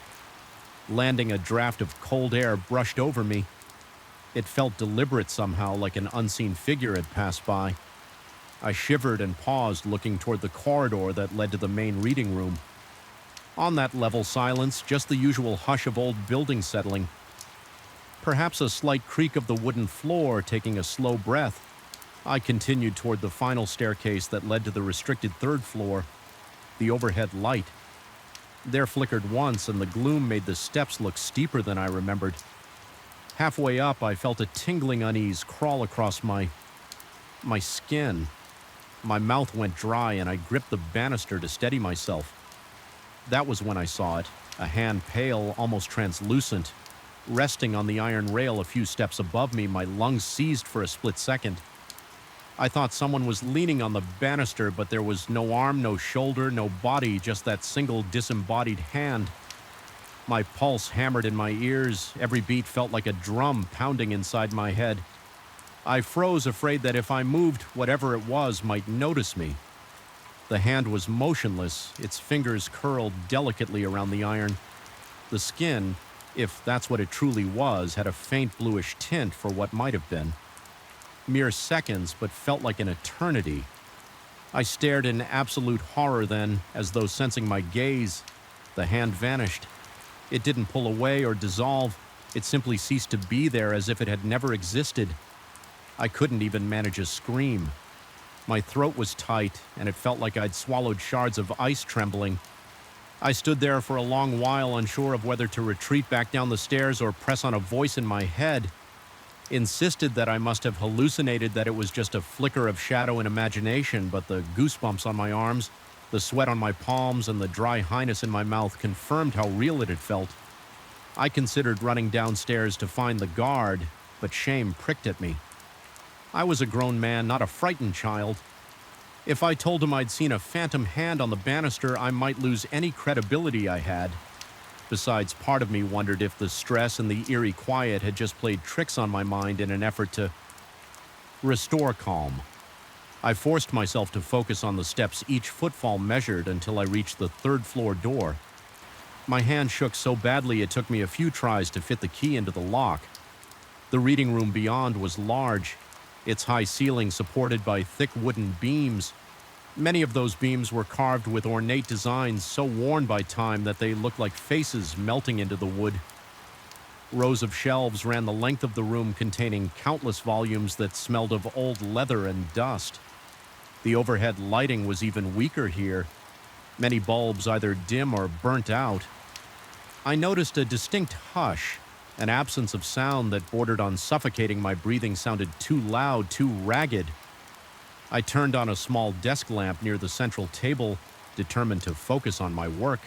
Landing, a draft of cold air brushed over me. It felt deliberate somehow, like an unseen figure had passed by. I shivered and paused, looking toward the corridor that led to the main reading room. On that level silence, just the usual hush of old buildings settling. Perhaps a slight creak of the wooden floor taking a slow breath. I continued toward the final staircase that led to the restricted third floor, the overhead light. There flickered once, and the gloom made the steps look steeper than I remembered. Halfway up, I felt a tingling unease crawl across my skin. My mouth went dry, and I gripped the banister to steady myself. That was when I saw it, a hand pale, almost translucent. Resting on the iron rail a few steps above me, my lungs seized for a split second. I thought someone was leaning on the banister, but there was no arm, no shoulder, no body, just that single disembodied hand. My pulse hammered in my ears. Every beat felt like a drum pounding inside my head. I froze, afraid that if I moved, whatever it was might notice me. The hand was motionless, its fingers curled delicately around the iron. The skin, if that's what it truly was, had a faint bluish tint for what might have been. Mere seconds, but felt like an eternity. I stared in absolute horror then, as though sensing my gaze. The hand vanished. It didn't pull away or dissolve. It simply ceased to be there, as if it had never existed. I couldn't even manage a scream. My throat was tight, and it felt like I'd swallowed shards of ice trembling. I stood there for a long while, unsure of whether to retreat back down the stairs or press on a voice in my head. Insisted that I must have hallucinated, that it was just a flicker of shadow and imagination, but the goosebumps on my arms, the sweat on my palms, and the dry highness in my mouth confirmed how real it had felt. I considered running downstairs to find the guard, but shame pricked at me. I was a grown man, not a frightened child. If I told him I'd seen a phantom hand on the banister, I might lose any credibility I had. Besides, part of me wondered if the stress and the eerie quiet had just played tricks on my mind in an effort to restore calm. I forced myself to focus on the steps each footfall measured until I reached the third floor door. My hand shook so badly it took me a few tries to fit the key into the lock. The reading room beyond was large, its high ceiling supported by thick wooden beams. Many of those beams were carved with ornate designs so worn by time that they looked like faces melting into the wood. Rows of shelves ran the length of the room, containing countless volumes that smelled of old leather and dust. The overhead lighting was even weaker here, many bulbs either dim or burnt out. I noticed a distinct hush. An absence of sound that bordered on suffocating. My breathing sounded too loud, too ragged. I turned on a small desk lamp near the central table, determined to focus on my work.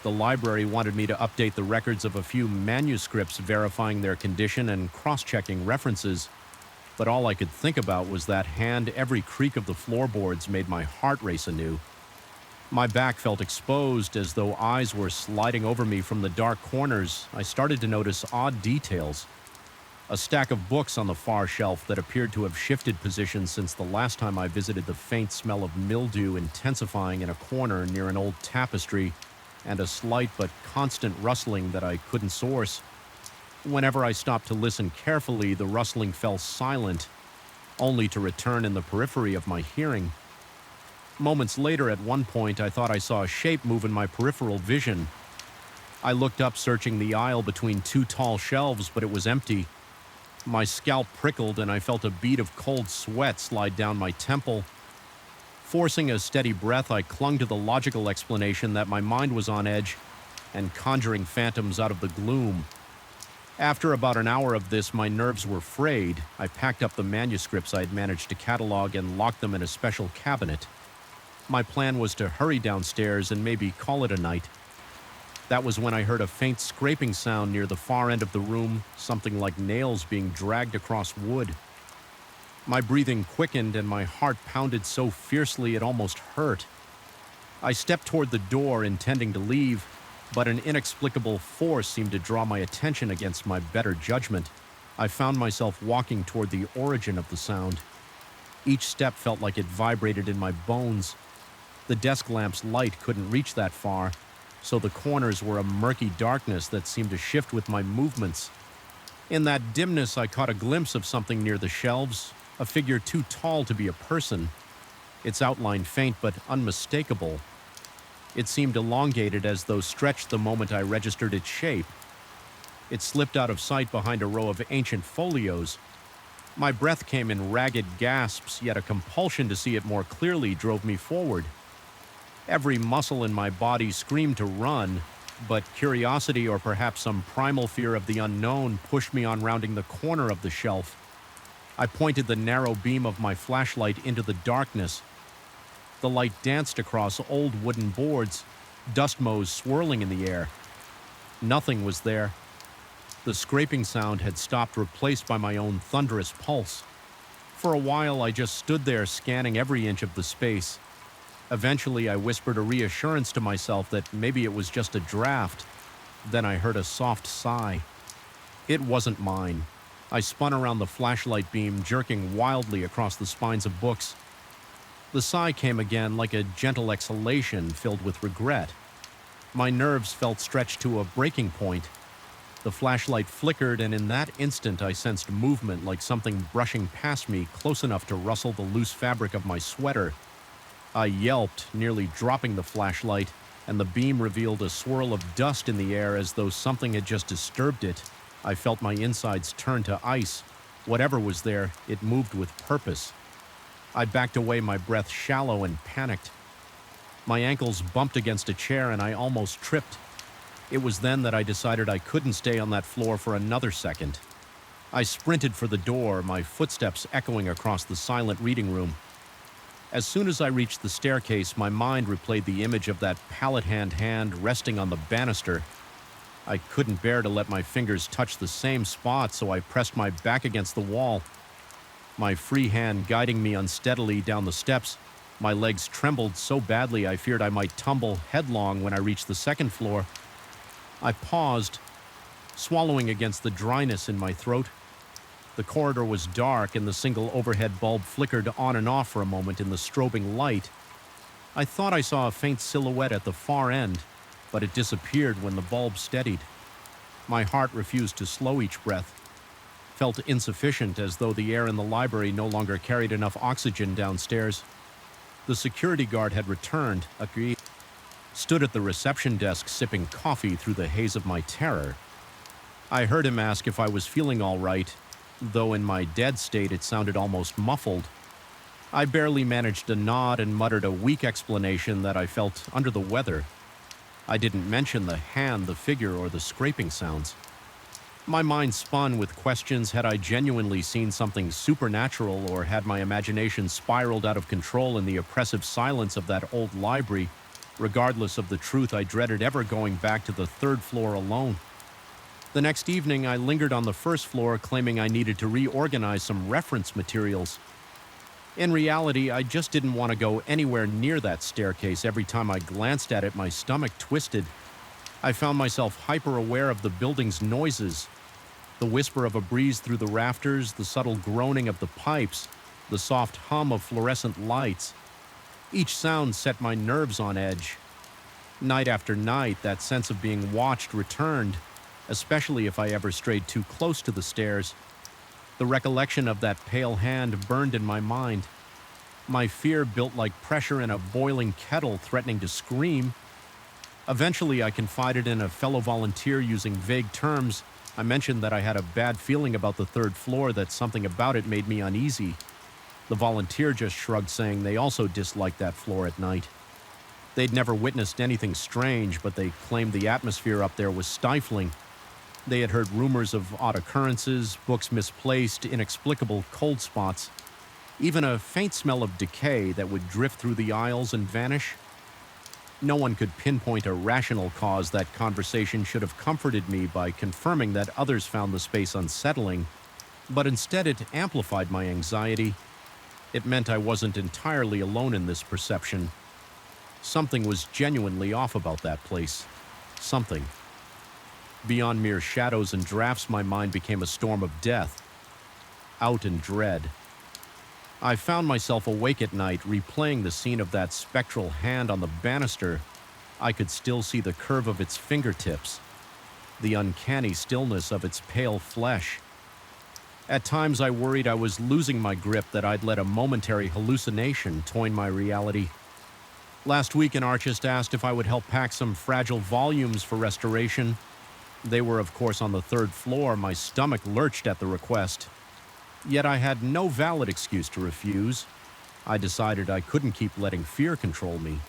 The library wanted me to update the records of a few manuscripts, verifying their condition and cross-checking references. But all I could think about was that hand. Every creak of the floorboards made my heart race anew. My back felt exposed, as though eyes were sliding over me from the dark corners. I started to notice odd details. A stack of books on the far shelf that appeared to have shifted positions since the last time I visited, the faint smell of mildew intensifying in a corner near an old tapestry, and a slight but constant rustling that I couldn't source. Whenever I stopped to listen carefully, the rustling fell silent, only to return in the periphery of my hearing. Moments later, at one point, I thought I saw a shape move in my peripheral vision. I looked up, searching the aisle between two tall shelves, but it was empty. My scalp prickled, and I felt a bead of cold sweat slide down my temple. Forcing a steady breath, I clung to the logical explanation that my mind was on edge and conjuring phantoms out of the gloom. After about an hour of this, my nerves were frayed. I packed up the manuscripts I had managed to catalog and locked them in a special cabinet. My plan was to hurry downstairs and maybe call it a night. That was when I heard a faint scraping sound near the far end of the room, something like nails being dragged across wood. My breathing quickened and my heart pounded so fiercely it almost hurt. I stepped toward the door, intending to leave, but an inexplicable force seemed to draw my attention against my better judgment. I found myself walking toward the origin of the sound. Each step felt like it vibrated in my bones. The desk lamp's light couldn't reach that far, so the corners were a murky darkness that seemed to shift with my movements. In that dimness, I caught a glimpse of something near the shelves, a figure too tall to be a person. Its outline faint but unmistakable. It seemed elongated, as though stretched the moment I registered its shape. It slipped out of sight behind a row of ancient folios. My breath came in ragged gasps, yet a compulsion to see it more clearly drove me forward. Every muscle in my body screamed to run, but curiosity, or perhaps some primal fear of the unknown, pushed me on rounding the corner of the shelf. I pointed the narrow beam of my flashlight into the darkness. The light danced across old wooden boards, dust motes swirling in the air. Nothing was there. The scraping sound had stopped, replaced by my own thunderous pulse. For a while, I just stood there scanning every inch of the space. Eventually, I whispered a reassurance to myself that maybe it was just a draft. Then I heard a soft sigh. It wasn't mine. I spun around the flashlight beam, jerking wildly across the spines of books. The sigh came again, like a gentle exhalation filled with regret. My nerves felt stretched to a breaking point. The flashlight flickered, and in that instant I sensed movement, like something brushing past me, close enough to rustle the loose fabric of my sweater. I yelped, nearly dropping the flashlight, and the beam revealed a swirl of dust in the air, as though something had just disturbed it. I felt my insides turn to ice. Whatever was there, it moved with purpose. I backed away, my breath shallow and panicked. My ankles bumped against a chair, and I almost tripped. It was then that I decided I couldn't stay on that floor for another second. I sprinted for the door, my footsteps echoing across the silent reading room. As soon as I reached the staircase, my mind replayed the image of that palette-hand resting on the banister. I couldn't bear to let my fingers touch the same spot, so I pressed my back against the wall. My free hand guiding me unsteadily down the steps, my legs trembled so badly I feared I might tumble headlong when I reached the second floor. I paused, swallowing against the dryness in my throat. The corridor was dark, and the single overhead bulb flickered on and off for a moment in the strobing light. I thought I saw a faint silhouette at the far end, but it disappeared when the bulb steadied. My heart refused to slow each breath. Felt insufficient, as though the air in the library no longer carried enough oxygen downstairs. The security guard had returned, stood at the reception desk sipping coffee through the haze of my terror. I heard him ask if I was feeling all right, though in my dead state it sounded almost muffled. I barely managed to nod and muttered a weak explanation that I felt under the weather. I didn't mention the hand, the figure, or the scraping sounds. My mind spun with questions. Had I genuinely seen something supernatural, or had my imagination spiraled out of control in the oppressive silence of that old library? Regardless of the truth, I dreaded ever going back to the third floor alone. The next evening, I lingered on the first floor, claiming I needed to reorganize some reference materials. In reality, I just didn't want to go anywhere near that staircase. Every time I glanced at it, my stomach twisted. I found myself hyper-aware of the building's noises. The whisper of a breeze through the rafters, the subtle groaning of the pipes, the soft hum of fluorescent lights. Each sound set my nerves on edge. Night after night, that sense of being watched returned, especially if I ever strayed too close to the stairs. The recollection of that pale hand burned in my mind. My fear built like pressure in a boiling kettle, threatening to scream. Eventually, I confided in a fellow volunteer using vague terms. I mentioned that I had a bad feeling about the third floor, that something about it made me uneasy. The volunteer just shrugged, saying they also disliked that floor at night. They'd never witnessed anything strange, but they claimed the atmosphere up there was stifling. They had heard rumors of odd occurrences, books misplaced, inexplicable cold spots, even a faint smell of decay that would drift through the aisles and vanish. No one could pinpoint a rational cause. That conversation should have comforted me by confirming that others found the space unsettling. But instead, it amplified my anxiety. It meant I wasn't entirely alone in this perception. Something was genuinely off about that place. Something. Beyond mere shadows and drafts, my mind became a storm of death, out in dread. I found myself awake at night, replaying the scene of that spectral hand on the banister. I could still see the curve of its fingertips, the uncanny stillness of its pale flesh. At times I worried I was losing my grip, that I'd let a momentary hallucination toy my reality. Last week, an artist asked if I would help pack some fragile volumes for restoration. They were, of course, on the third floor. My stomach lurched at the request. Yet I had no valid excuse to refuse. I decided I couldn't keep letting fear control me.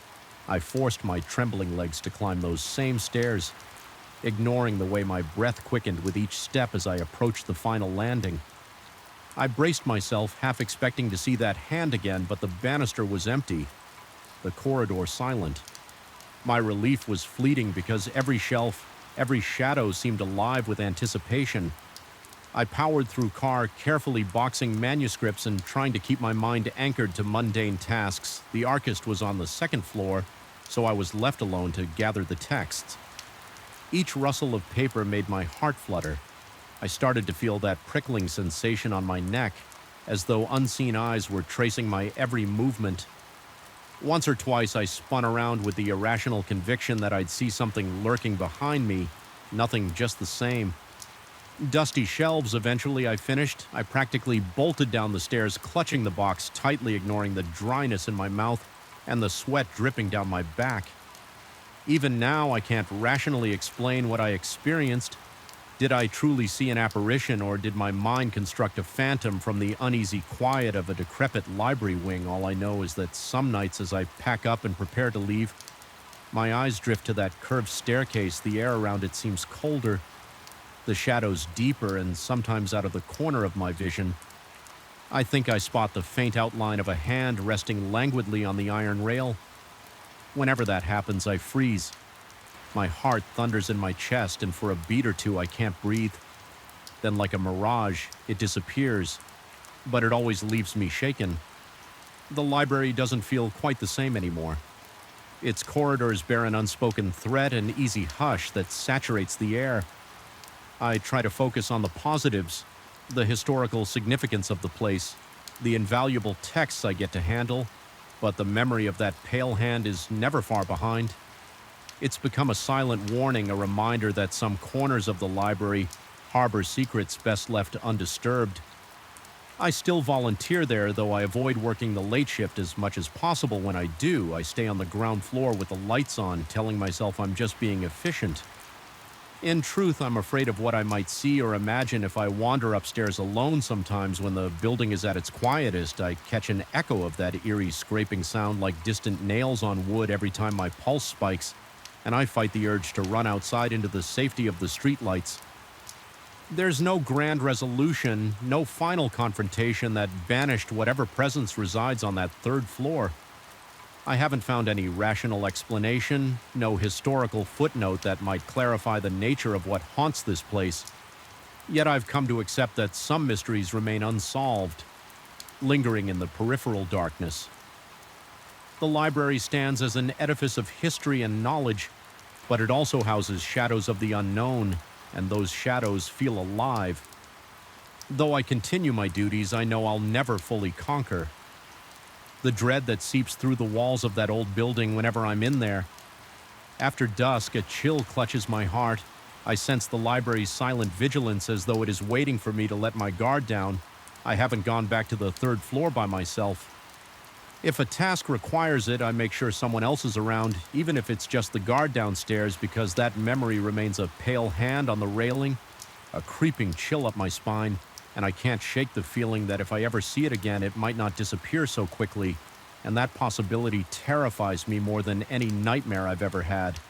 I forced my trembling legs to climb those same stairs, ignoring the way my breath quickened with each step as I approached the final landing. I braced myself, half expecting to see that hand again, but the banister was empty, the corridor silent. My relief was fleeting because every shelf, every shadow seemed alive with anticipation. I powered through car, carefully boxing manuscripts and trying to keep my mind anchored to mundane tasks. The artist was on the second floor, so I was left alone to gather the texts. Each rustle of paper made my heart flutter. I started to feel that prickling sensation on my neck, as though unseen eyes were tracing my every movement. Once or twice I spun around with the irrational conviction that I'd see something lurking behind me. Nothing, just the same. Dusty shelves. Eventually I finished. I practically bolted down the stairs, clutching the box tightly, ignoring the dryness in my mouth and the sweat dripping down my back. Even now, I can't rationally explain what I experienced. Did I truly see an apparition, or did my mind construct a phantom from the uneasy quiet of a decrepit library wing? All I know is that some nights as I pack up and prepare to leave, my eyes drift to that curved staircase. The air around it seems colder, the shadows deeper, and sometimes out of the corner of my vision, I think I spot the faint outline of a hand resting languidly on the iron rail. Whenever that happens, I freeze. My heart thunders in my chest, and for a beat or two I can't breathe. Then, like a mirage, it disappears, but it always leaves me shaken. The library doesn't feel quite the same anymore. Its corridors bear an unspoken threat, an easy hush that saturates the air. I try to focus on the positives, the historical significance of the place, the invaluable texts I get to handle, but the memory of that pale hand is never far behind. It's become a silent warning, a reminder that some corners of the library harbor secrets best left undisturbed. I still volunteer there, though I avoid working the late shift as much as possible. When I do, I stay on the ground floor with the lights on, telling myself I'm just being efficient. In truth, I'm afraid of what I might see or imagine if I wander upstairs alone. Sometimes when the building is at its quietest, I catch an echo of that eerie scraping sound like distant nails on wood every time my pulse spikes, and I fight the urge to run outside into the safety of the streetlights. There's no grand resolution, no final confrontation that banished whatever presence resides on that third floor. I haven't found any rational explanation, no historical footnote that might clarify the nature of what haunts this place. Yet I've come to accept that some mysteries remain unsolved, lingering in the peripheral darkness. The library stands as an edifice of history and knowledge, but it also houses shadows of the unknown, and those shadows feel alive. Though I continue my duties, I know I'll never fully conquer. The dread that seeps through the walls of that old building whenever I'm in there. After dusk, a chill clutches my heart. I sense the library's silent vigilance, as though it is waiting for me to let my guard down. I haven't gone back to the third floor by myself. If a task requires it, I make sure someone else is around, even if it's just the guard downstairs, because that memory remains a pale hand on the railing, a creeping chill up my spine, and I can't shake the feeling that if I ever see it again, it might not disappear so quickly, and that possibility terrifies me more than any nightmare I've ever had.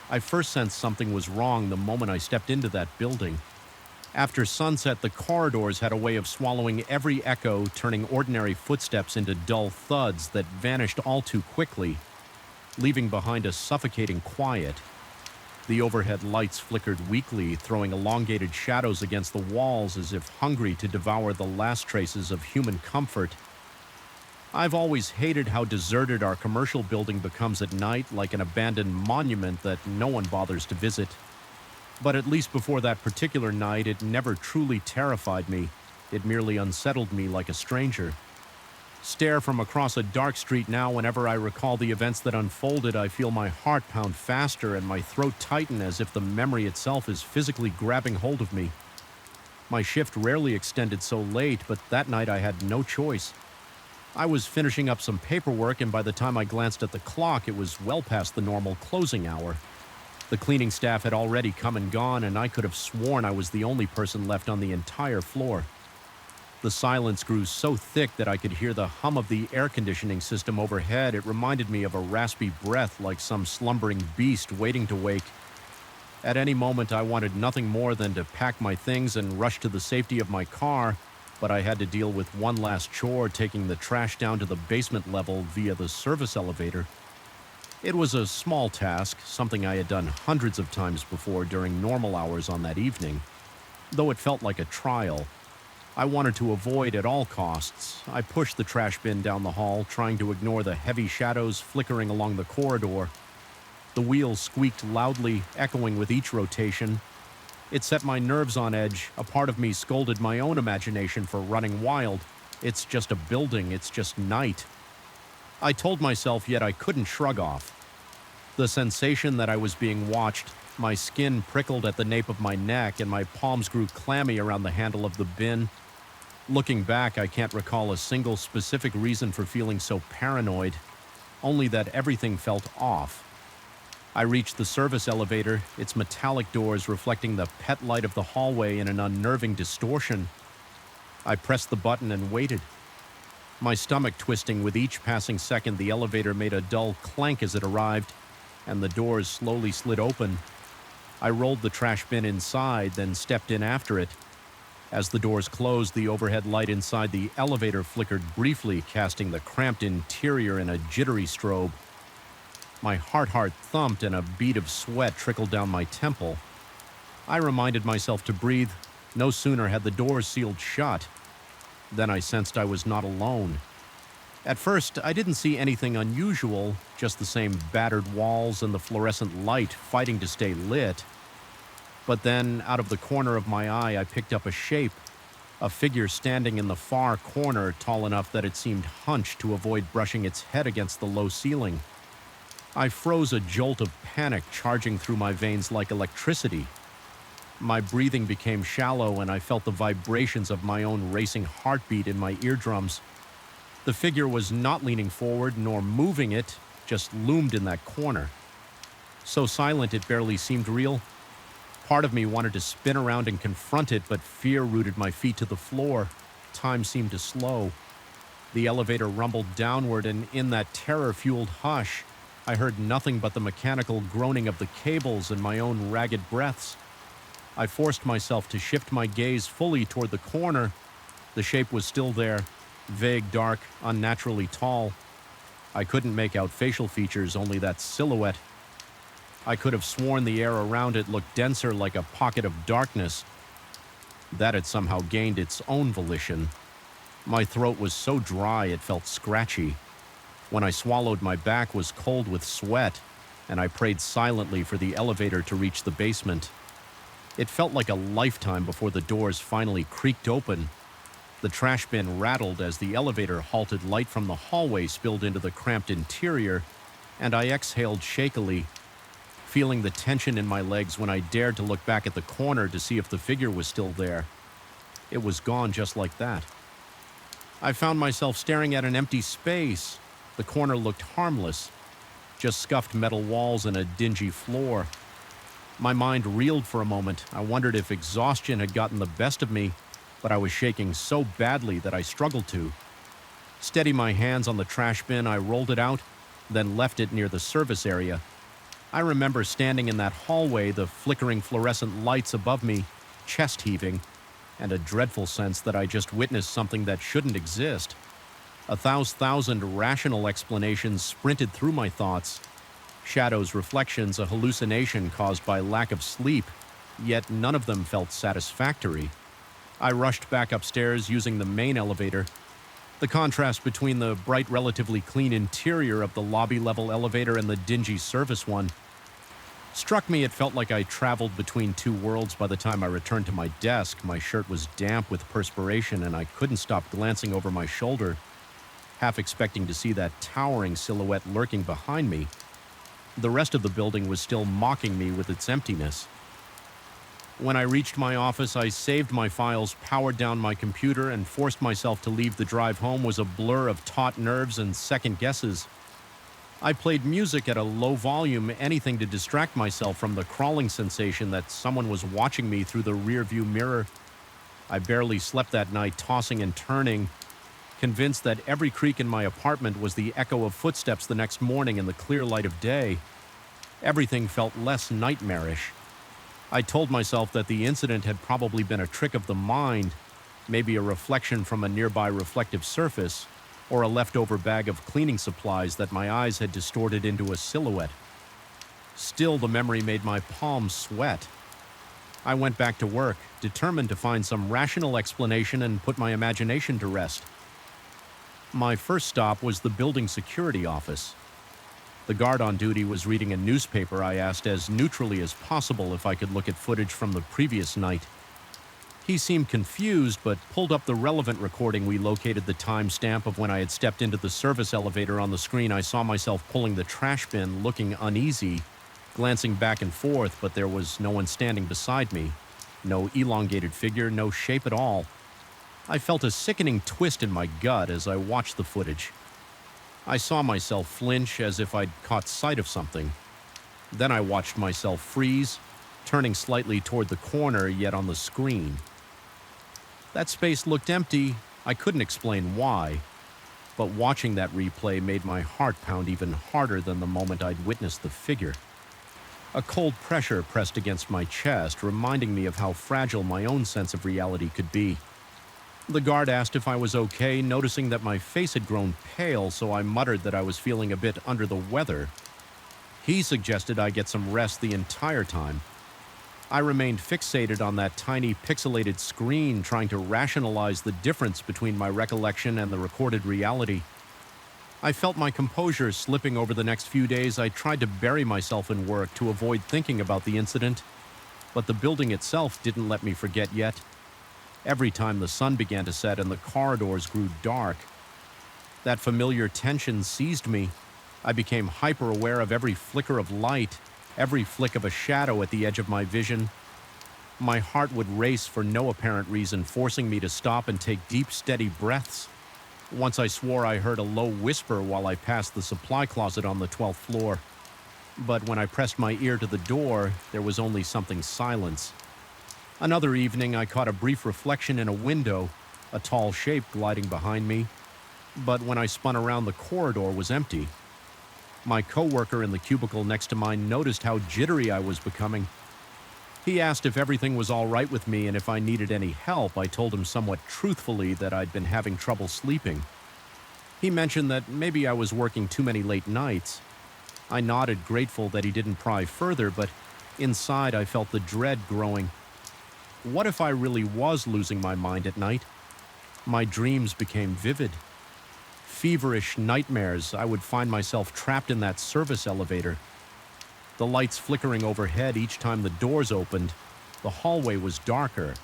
I first sensed something was wrong the moment I stepped into that building. After sunset, the corridors had a way of swallowing every echo, turning ordinary footsteps into dull thuds that vanished all too quickly, leaving behind a suffocating quiet. The overhead lights flickered weakly, throwing elongated shadows against the walls as if hungry to devour the last traces of human comfort. I've always hated how deserted our commercial building becomes at night, like an abandoned monument that no one bothers to visit. But at least before that particular night, it never truly terrified me. It merely unsettled me like a stranger. Stare from across a dark street now, whenever I recall the events that unfolded, I feel my heart pound faster and my throat tighten as if the memory itself is physically grabbing hold of me. My shift rarely extended so late, but that night I had no choice. I was finishing up some paperwork, and by the time I glanced at the clock, it was well past the normal closing hour. The cleaning staff had already come and gone, and I could have sworn I was the only person left on the entire floor. The silence grew so thick that I could hear the hum of the air conditioning system overhead. It reminded me of a raspy breath, like some slumbering beast waiting to wake. At any moment, I wanted nothing more than to pack my things and rush to the safety of my car, but I had to deal with one last chore, taking the trash down to the basement level via the service elevator. It was a small task, something I had done hundreds of times before during normal hours on that evening. Though it felt like a trial, I wanted to avoid at all costs. I pushed the trash bin down the hall, trying to ignore the heavy shadows flickering along the corridor. The wheels squeaked loudly, echoing with each rotation. It set my nerves on edge. A part of me scolded my own imagination for running wild. It's just a building, it's just night. I told myself, yet I couldn't shrug off. The sensation that I was being watched, my skin prickled at the nape of my neck, and my palms grew clammy around the handle of the bin. Looking back, I can't recall a single specific reason for feeling so paranoid, only that everything felt off. I reached the service elevator, its metallic doors reflecting the pet light of the hallway in an unnerving distortion. I pressed the button and waited. My stomach twisting with each passing second, the elevator made a dull clank as it arrived, and the doors slowly slid open. I rolled the trash bin inside, then stepped in after it. As the doors closed, the overhead light inside the elevator flickered briefly, casting the cramped interior in a jittery strobe. My heart thumped and a bead of sweat trickled down my temple. I reminded myself to breathe. No sooner had the doors sealed shut than I sensed I was not alone. At first, I didn't see anything unusual, just the same battered walls and the fluorescent light fighting to stay lit. But then, out of the corner of my eye, I picked up a shape, a figure standing in the far corner, tall enough that it seemed hunched to avoid brushing its head against the low ceiling. I froze, a jolt of panic charging through my veins like electricity. My breathing became shallow, and I felt the vibrations of my own racing heartbeat in my eardrums. The figure was not leaning forward nor moving, it just loomed in that corner. So silent it barely seemed real. Part of me wanted to spin around and confront it, but fear rooted my feet to the floor. Time seemed to slow. The elevator rumbled downward, and in that terror-fueled hush, I heard nothing but the mechanical groaning of the cables and my own ragged breaths. I forced myself to shift my gaze fully toward the corner. The shape was still there, vague, dark, unnaturally tall. I couldn't make out facial features, only that silhouette. I could have sworn the air around it looked denser, like a pocket of darkness. That had somehow gained its own volition. My throat was so dry it felt scratchy. When I swallowed, my back was cold with sweat, and I prayed silently for the elevator to reach the basement. It felt like a lifetime before the doors finally creaked open. The trash bin rattled as the elevator halted. Light from the hallway spilled into the cramped interior, and I exhaled shakily, feeling the tension in my legs when I dared to look back at the corner to see if the figure was still there. It was gone just like that. I found myself staring at an empty space. The corner looked harmless, just scuffed metal walls and a dingy floor. My mind reeled for a moment. I wondered if exhaustion had gotten the best of me, but I was shaking so badly that I struggled to steady my hands on the trash bin. I rolled it out, then left it near the service area. I remember standing in that hallway, the flickering fluorescent lights above me, chest heaving, and a dreadful sense that I just witnessed something that shouldn't exist. 1,000 rational explanations sprinted through my thoughts. Shadows, reflections, a hallucination caused by lack of sleep, yet none of them felt satisfactory. I rushed back upstairs using the main elevator. The contrast between the bright, relatively clean interior of the lobby-level elevator and the dingy service one struck me. It felt like I traveled between two worlds. By the time I returned to my desk, my shirt was damp with perspiration, and I couldn't stop glancing over my shoulder, half expecting to see that towering silhouette lurking behind me. The rest of the building was still mocking me with its emptiness. When I reached my office, I saved my files, powered down my computer, and forced myself to leave. The drive home was a blur of taut nerves and second guesses. I played music at a low volume, anything to distract myself from the crawling sensation that someone was watching me through the rearview mirror. I barely slept that night, tossing and turning, convinced that every creak in my apartment was the echo of footsteps the next morning in the clear light of day. Everything felt less nightmarish. I told myself that the incident had probably been a trick of the mind, maybe a reflection from a nearby reflective surface, or a leftover bag of cleaning supplies that my eyes had distorted into a silhouette. Still, the memory made my palms sweat. I went back to work, determined to find some rational explanation and put my imagination to rest. My first stop was the building security office. The guard on duty was reading a newspaper. I asked as neutrally as possible if I could look at footage from the previous night. He seemed confused, but pulled up the relevant recording. We located the timestamp of when I had stepped into the service elevator. On the screen, I saw myself pulling the trash bin, looking uneasy, glancing back and forth, but there was no one standing beside me. No elongated figure, no shape at all. I felt a sickening twist in my gut as I watched the footage. I saw myself flinch as if I'd caught sight of something. Then I watched myself freeze, turning slightly toward the corner, yet on the screen. That space looked empty. I couldn't explain why, but watching that replay made my heart pound even harder than the moment I'd witnessed the figure. A cold pressure pressed against my chest, reminding me of how fragile my own sense of reality could be. The guard asked if I was okay, noticing that my face had grown pale, so I muttered that I was feeling a bit under the weather. He suggested I get some rest the entire time. I remained fixated on that tiny pixelated screen, trying to rationalize the difference between my recollection and the recorded reality. I felt my composure slipping over the next few days. I tried to bury myself in work to avoid thinking about the incident, but the building itself didn't let me forget yet. Every time the sun began to set and the corridors grew dark, that familiar tension seized me. I became hyper-aware of every flicker of light, every flick of a shadow at the edge of my vision. My heart would race for no apparent reason, forcing me to stop and take deep, steady breaths. Once I swore I heard a low whisper while I passed the supply closet on the 12th floor. But when I pressed my ear to the door, there was only something silence. Another evening, I caught a brief reflection in a window, a tall shape gliding behind me. But when I spun around, the corridor was empty. My coworker in the cubicle next to mine noticed how jittery I was becoming. He asked if everything was all right with me and if I needed any help. I told him somewhat truthfully that I'd been having trouble sleeping. He mentioned that maybe I was working too many late nights. I nodded, grateful that he didn't pry further, but inside I felt the dread growing. What if I really was losing my mind at night? My dreams became vivid. Feverish nightmares. I would find myself trapped in that service elevator. The lights flickering overhead each time the doors opened. The hallway was darker.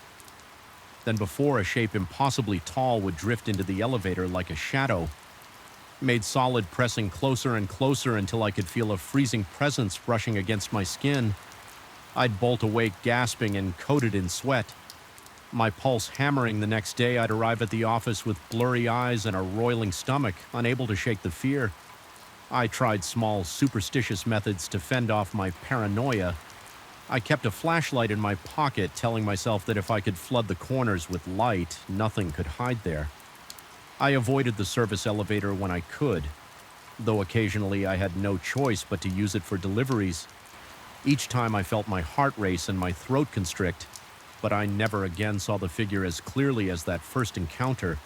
Then before, a shape impossibly tall would drift into the elevator like a shadow. Made solid, pressing closer and closer until I could feel a freezing presence brushing against my skin. I'd bolt awake, gasping and coated in sweat. My pulse hammering. The next day, I'd arrive at the office with blurry eyes and a roiling stomach, unable to shake the fear. I tried small, superstitious methods to fend off my paranoia. I kept a flashlight in my pocket, telling myself that if I could flood the corners with light, nothing could hide there. I avoided the service elevator when I could, though occasionally I had no choice but to use it for deliveries. Each time I felt my heart race and my throat constrict, but I never again saw the figure as clearly as that first encounter.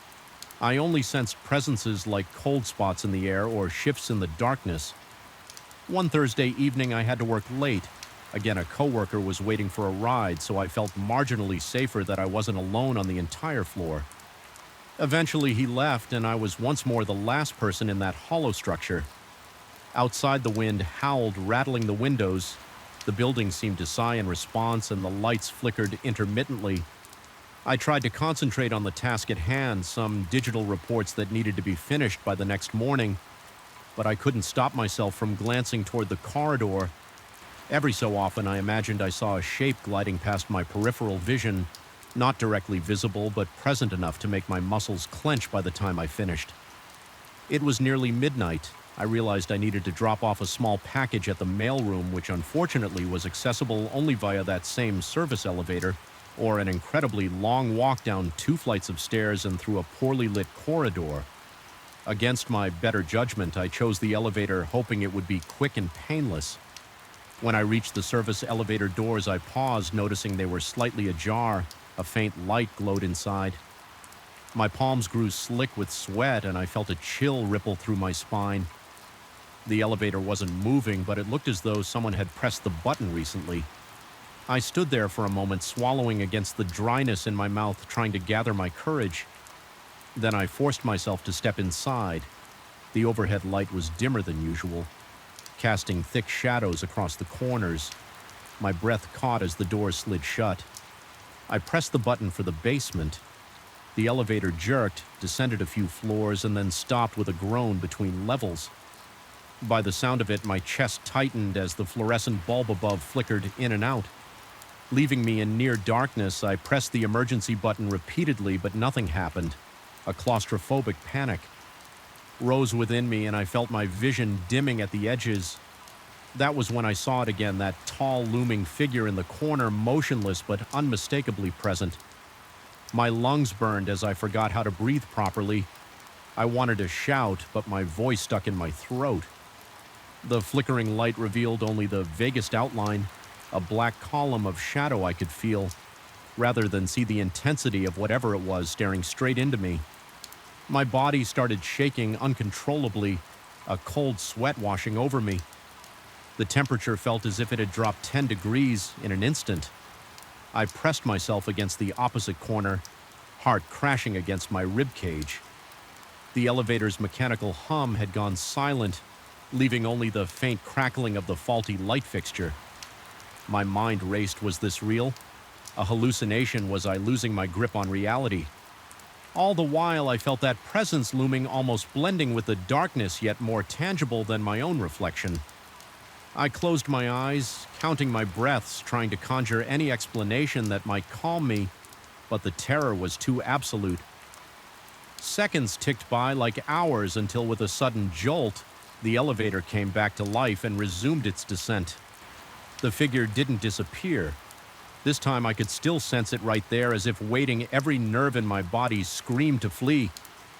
I only sensed presences like cold spots in the air or shifts in the darkness. One Thursday evening, I had to work late. Again, a coworker was waiting for a ride, so I felt marginally safer that I wasn't alone on the entire floor. Eventually, he left, and I was once more the last person in that hollow structure. Outside, the wind howled, rattling the windows. The building seemed to sigh in response, and the lights flickered intermittently. I tried to concentrate on the task at hand, some digital reports that needed to be finished by the next morning, but I couldn't stop myself from glancing toward the corridor. Every so often, I imagined I saw a shape gliding past my peripheral vision, not directly visible, but present enough to make my muscles clench by the time I finished. It was nearly midnight. I realized I needed to drop off a small package at the mailroom, which unfortunately was accessible only via that same service elevator, or an incredibly long walk down 2 flights of stairs and through a poorly lit corridor. Against my better judgment, I chose the elevator, hoping it would be quick and painless. When I reached the service elevator doors, I paused, noticing they were slightly ajar. A faint light glowed inside. My palms grew slick with sweat, and I felt a chill ripple through my spine. The elevator wasn't moving, but it looked as though someone had pressed the button recently. I stood there for a moment, swallowing against the dryness in my mouth, trying to gather my courage. Then I forced myself to step inside. The overhead light was dimmer than usual, casting thick shadows across the corners. My breath caught as the doors slid shut. I pressed the button for the basement. The elevator jerked, descended a few floors, and then stopped with a groan between levels. By the sound of it, my chest tightened as the fluorescent bulb above flickered in and out. Leaving me in near darkness, I pressed the emergency button repeatedly, but nothing happened. A claustrophobic panic rose within me, and I felt my vision dimming at the edges. That was when I saw it again, that tall, looming figure in the corner, motionless but unmistakably present. My lungs burned as I forgot how to breathe properly. I wanted to shout, but my voice stuck in my throat. The flickering light revealed only the vaguest outline, a black column of shadow I could feel, rather than see the intensity of whatever it was staring straight into me. My body started shaking uncontrollably, a cold sweat washing over me. The temperature felt as if it had dropped 10 degrees in an instant. I pressed myself against the opposite corner, heart crashing against my rib cage. The elevator's mechanical hum had gone silent, leaving only the faint crackling of the faulty light fixture. My mind raced. Was this real? A hallucination? Was I losing my grip on reality? All the while, I felt that presence looming, almost blending with the darkness, yet more tangible than my own reflection. I closed my eyes, counting my breaths, trying to conjure any explanation that might calm me, but the terror was too absolute. Seconds ticked by like hours until, with a sudden jolt, the elevator came back to life and resumed its descent. The figure didn't disappear. This time I could still sense it right there, as if waiting. Every nerve in my body screamed to flee,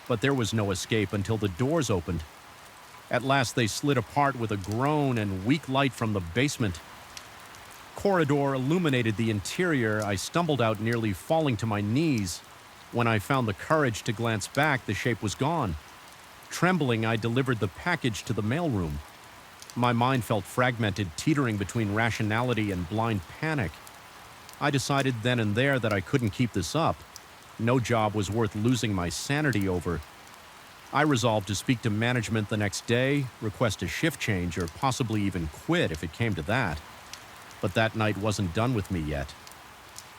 but there was no escape until the doors opened. At last they slid apart with a groan, and weak light from the basement corridor illuminated the interior. I stumbled out, nearly falling to my knees. When I found the courage to glance back, the shape was gone. Trembling, I delivered the package to the mailroom. My mind felt fragmented, teetering between rationality and blind panic. I decided then and there that I couldn't keep this up. No job was worth losing my sanity over. I resolved to speak to management the next day, request a shift change, or possibly even quit if it came to that. But that night wasn't done with me yet.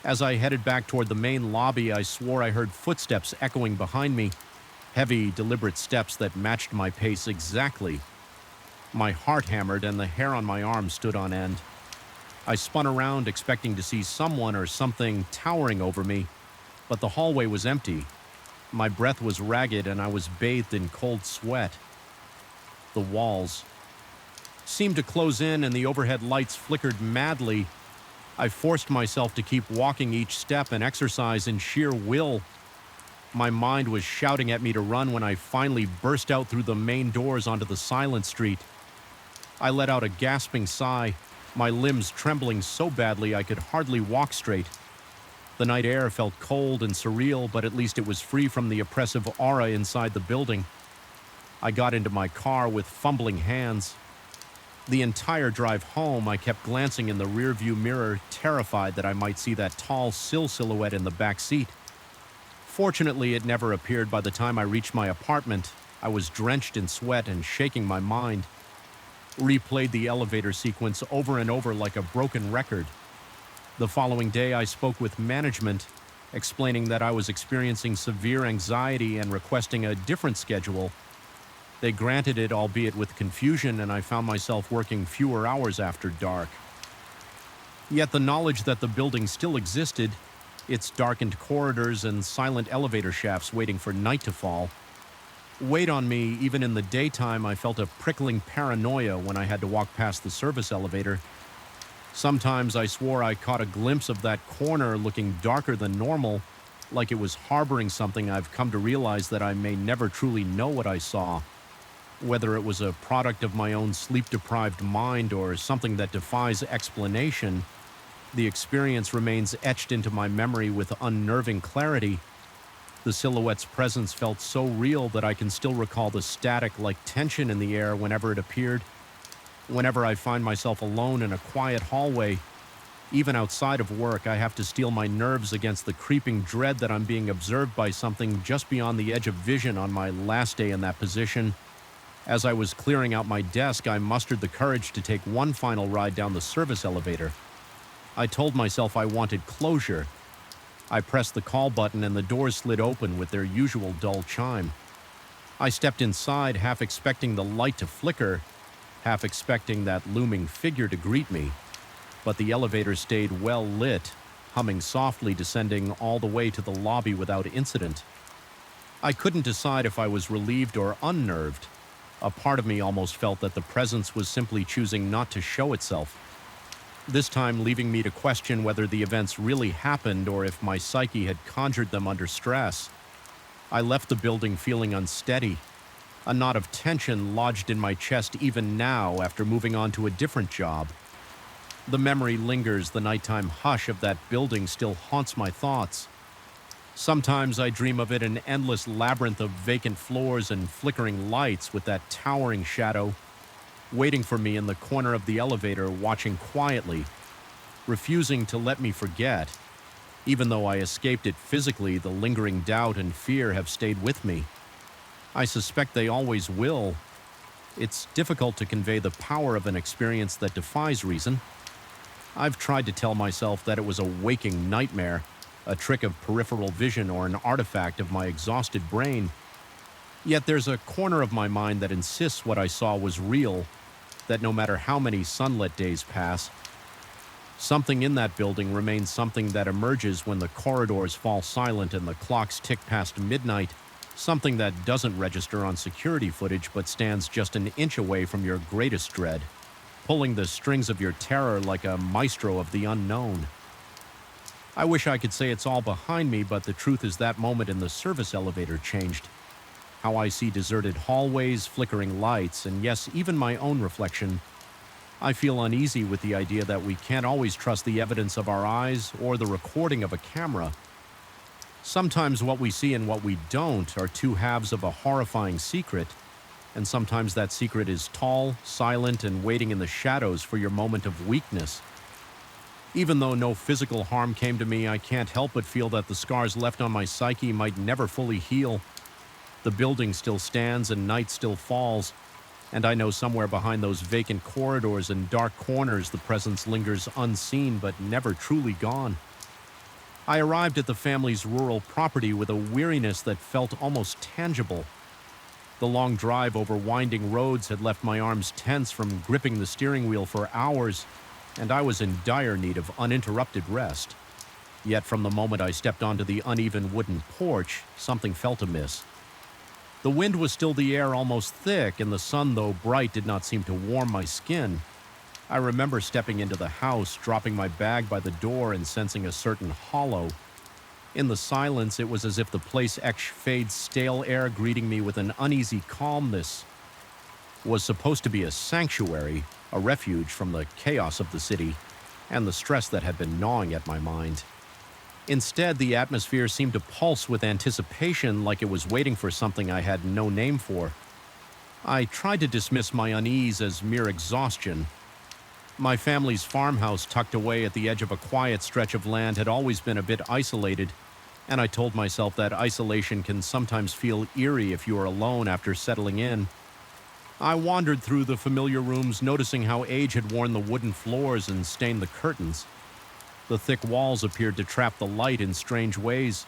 As I headed back toward the main lobby, I swore I heard footsteps echoing behind me, heavy, deliberate steps that matched my pace exactly. My heart hammered and the hair on my arm stood on end. I spun around, expecting to see someone or something towering over me, but the hallway was empty. My breath was ragged and I was bathed in cold sweat. The walls seemed to close in and the overhead lights flickered madly. I forced myself to keep walking each step, an exercise in sheer will. My mind was shouting at me to run when I finally burst out through the main doors onto the silent street. I let out a gasping sigh, my limbs trembling so badly I could hardly walk straight. The night air felt cold and surreal, but at least it was free from the oppressive aura inside the building. I got into my car with fumbling hands. The entire drive home, I kept glancing in the rearview mirror, terrified that I might see that tall silhouette in the back seat. Fortunately, it never appeared. By the time I reached my apartment, I was drenched in sweat and shaking my mind. Replayed the elevator sequence over and over like a broken record. The following day, I spoke with management, explaining that I was experiencing severe anxiety and requesting a different schedule. They granted it, albeit with confusion, and I found myself working fewer hours after dark. Yet the knowledge that the building still existed, its darkened corridors and silent elevator shafts waiting for night to fall, weighed on me. Even in the daytime, I felt a prickling paranoia when I had to walk past the service elevator. Sometimes I swore I caught a glimpse of that corner looking darker than normal, like it was harboring something. I've come to realize that I may never truly know what I saw. Whether it was a product of my own sleep-deprived mind or something that defies explanation, the experience remains etched into my memory with unnerving clarity. The silhouette's presence felt so real that I can still recall the static-like tension in the air whenever it appeared. Whenever I find myself alone in a quiet hallway, even outside of work, I have to steel my nerves against the creeping dread that I'm being observed by something just beyond the edge of vision. On my last day in that position, as I was clearing out my desk, I mustered the courage to take one final ride down the service elevator. I told myself I wanted closure. I pressed the call button and the doors slid open with their usual dull chime. I stepped inside, half expecting the light to flicker, half expecting that looming figure to greet me. But the elevator stayed well lit, humming softly, descending all the way to the lobby without incident. I couldn't decide if I was relieved or unnerved. A part of me almost felt that the presence was simply choosing not to show itself, this time leaving me to question whether the events really happened or if my psyche had conjured them under stress. I left the building feeling unsteady. A knot of tension lodged in my chest even now after moving on to a different job. The memory lingers. The nighttime hush of that building still haunts my thoughts. Sometimes I dream of it, an endless labyrinth of vacant floors and flickering lights, with that towering shadow waiting for me in the corner of the elevator, watching quietly, refusing to let me forget. Even though I escaped it physically, the lingering doubt and fear have stayed with me. I suspect they always will. It's difficult to convey the power of an experience that defies reason. I've tried to tell myself that it was a waking nightmare, a trick of peripheral vision or an artifact of my exhausted brain. Yet there's a corner of my mind that insists what I saw was real, that no matter how many sunlit days pass, something in that building remains, something that emerges when the corridors fall silent and the clocks tick past midnight, something that doesn't register on security footage but stands just an inch away from your greatest dread, pulling the strings of your terror like a maestro of the unknown. I wish I could say it's all behind me, but the truth is that moment in the service elevator changed how I see deserted hallways, flickering lights, and yes, even my own reflection. I feel uneasy with the idea that we can't always trust the evidence of our eyes or the recording of a camera. Sometimes what we see and what we don't are two halves of a horrifying secret, and sometimes that secret is tall, silent, and waiting in the shadows for your moment of weakness. Even though no physical harm came to me, I can't help but feel that the scars left on my psyche might never fully heal. The building still stands and night still falls, and I know somewhere behind those vacant corridors and dark corners the presence lingers unseen but never truly gone. I arrived at the family's rural property with a weariness that felt almost tangible. The long drive over winding roads had left my arms tense from gripping the steering wheel for hours, and I was in dire need of uninterrupted rest. Yet from the moment I stepped onto the uneven wooden porch, something felt amiss. The wind was still the air, almost thick, and the sun, though bright, did not seem to warm my skin. I remember stepping into the house, dropping my bag by the door, and sensing a certain hollow. In the silence, it was as if the place exhaled stale air, greeting me with an uneasy calmness. It was supposed to be a sanctuary, a refuge from the chaos of the city and the stress that had been gnawing at my mind. Instead, the atmosphere seemed to pulse with anticipation, like it was waiting for something I had no name for. I tried to dismiss my unease as mere exhaustion. My family's farmhouse, tucked away at the edge of a quiet stretch of land, had always been a bit isolated, and I told myself that isolation can sometimes feel eerie if you are alone after settling in. I wandered through the familiar rooms, noticing how age had worn the wooden floors and stained the curtains. The thick walls appeared to trap the light in strange ways,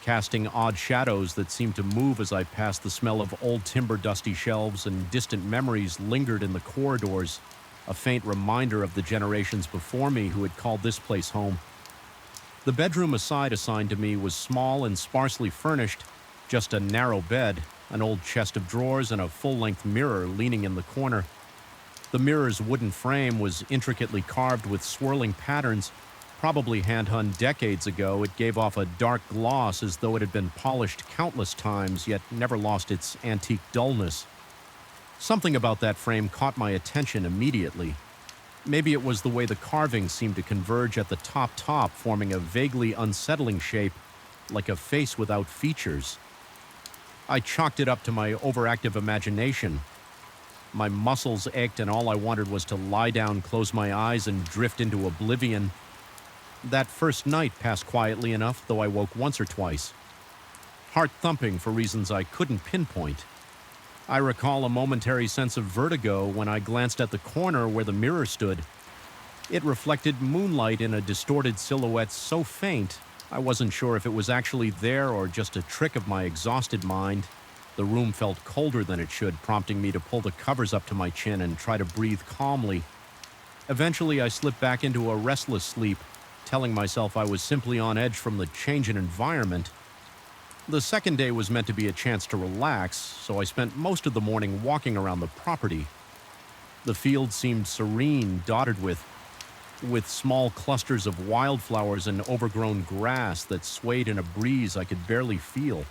casting odd shadows that seemed to move as I passed. The smell of old timber, dusty shelves, and distant memories lingered in the corridors, a faint reminder of the generations before me who had called this place home. The bedroom assigned to me was small and sparsely furnished, just a narrow bed, an old chest of drawers, and a full-length mirror leaning in the corner. The mirror's wooden frame was intricately carved with swirling patterns. Probably hand-hung decades ago, it gave off a dark gloss as though it had been polished countless times, yet never lost its antique dullness. Something about that frame caught my attention immediately. Maybe it was the way the carving seemed to converge at the top, forming a vaguely unsettling shape, like a face without features. I chalked it up to my overactive imagination. My muscles ached, and all I wanted was to lie down, close my eyes, and drift into oblivion. That first night passed quietly enough, though I woke once or twice, heart thumping for reasons I couldn't pinpoint. I recall a momentary sense of vertigo when I glanced at the corner where the mirror stood. It reflected moonlight in a distorted silhouette so faint, I wasn't sure if it was actually there or just a trick of my exhausted mind. The room felt colder than it should, prompting me to pull the covers up to my chin and try to breathe calmly. Eventually, I slipped back into a restless sleep, telling myself I was simply on edge from the change in environment. The second day was meant to be a chance to relax, so I spent most of the morning walking around the property. The field seemed serene, dotted with small clusters of wildflowers and overgrown grass that swayed in a breeze I could barely feel.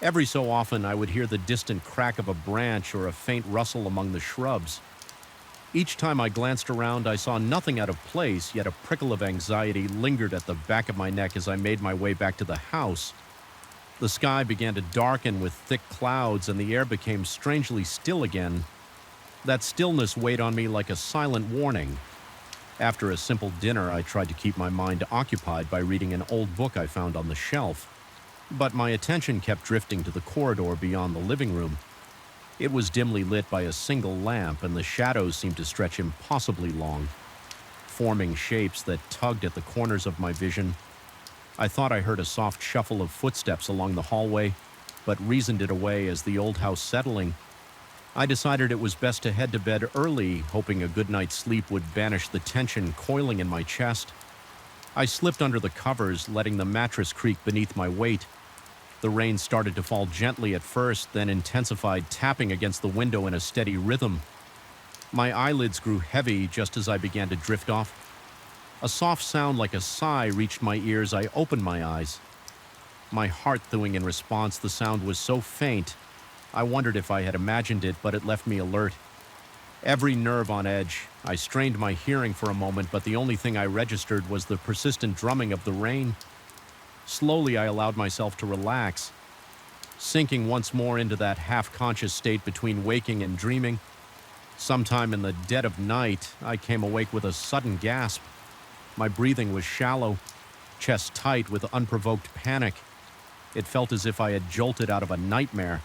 Every so often, I would hear the distant crack of a branch or a faint rustle among the shrubs. Each time I glanced around, I saw nothing out of place, yet a prickle of anxiety lingered at the back of my neck as I made my way back to the house. The sky began to darken with thick clouds, and the air became strangely still again. That stillness weighed on me like a silent warning. After a simple dinner, I tried to keep my mind occupied by reading an old book I found on the shelf. But my attention kept drifting to the corridor beyond the living room. It was dimly lit by a single lamp, and the shadows seemed to stretch impossibly long, forming shapes that tugged at the corners of my vision. I thought I heard a soft shuffle of footsteps along the hallway, but reasoned it away as the old house settling. I decided it was best to head to bed early, hoping a good night's sleep would banish the tension coiling in my chest. I slipped under the covers, letting the mattress creak beneath my weight. The rain started to fall gently at first, then intensified, tapping against the window in a steady rhythm. My eyelids grew heavy just as I began to drift off. A soft sound like a sigh reached my ears. I opened my eyes. My heart thawing in response. The sound was so faint, I wondered if I had imagined it, but it left me alert. Every nerve on edge. I strained my hearing for a moment, but the only thing I registered was the persistent drumming of the rain. Slowly, I allowed myself to relax, sinking once more into that half-conscious state between waking and dreaming. Sometime in the dead of night, I came awake with a sudden gasp. My breathing was shallow, chest tight with unprovoked panic. It felt as if I had jolted out of a nightmare.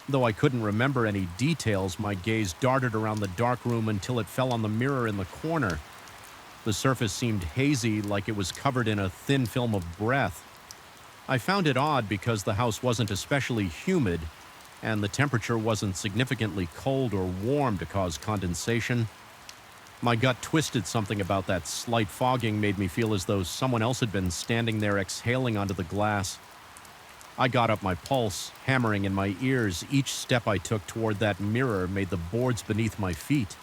Though I couldn't remember any details, my gaze darted around the dark room until it fell on the mirror in the corner. The surface seemed hazy, like it was covered in a thin film of breath. I found it odd because the house wasn't especially humid, and the temperature wasn't significantly cold or warm to cause condensation. My gut twisted. Something about that slight fogging made me feel as though someone else had been standing there exhaling onto the glass. I got up, my pulse hammering in my ears. Each step I took toward that mirror made the boards beneath my feet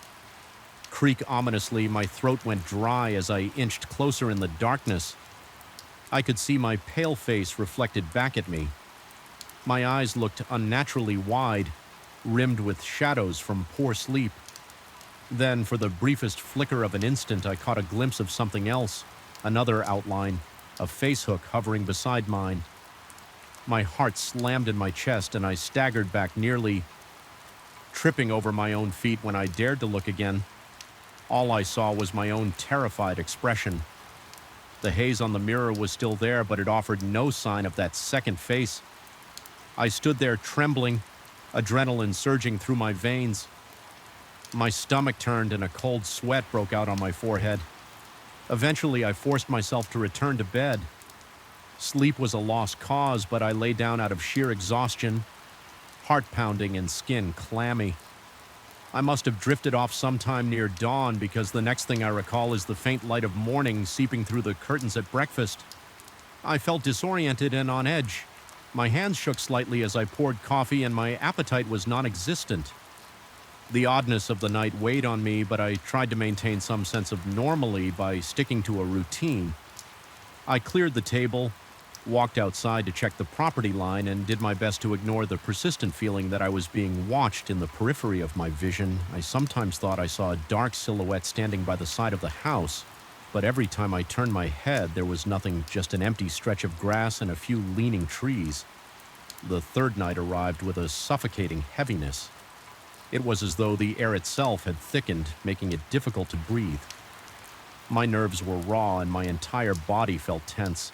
creak ominously. My throat went dry as I inched closer in the darkness. I could see my pale face reflected back at me. My eyes looked unnaturally wide, rimmed with shadows from poor sleep. Then, for the briefest flicker of an instant, I caught a glimpse of something else, another outline, a facehook hovering beside mine. My heart slammed in my chest, and I staggered back, nearly tripping over my own feet when I dared to look again. All I saw was my own terrified expression. The haze on the mirror was still there, but it offered no sign of that second face. I stood there trembling, adrenaline surging through my veins. My stomach turned and a cold sweat broke out on my forehead. Eventually, I forced myself to return to bed. Sleep was a lost cause, but I lay down out of sheer exhaustion, heart pounding and skin clammy. I must have drifted off sometime near dawn because the next thing I recall is the faint light of morning seeping through the curtains at breakfast. I felt disoriented and on edge. My hands shook slightly as I poured coffee and my appetite was non-existent. The oddness of the night weighed on me, but I tried to maintain some sense of normalcy by sticking to a routine. I cleared the table, walked outside to check the property line, and did my best to ignore the persistent feeling that I was being watched in the periphery of my vision. I sometimes thought I saw a dark silhouette standing by the side of the house, but every time I turned my head, there was nothing, just an empty stretch of grass and a few leaning trees. The third night arrived with a suffocating heaviness. It was as though the air itself had thickened, making it difficult to breathe. My nerves were raw and my entire body felt tense.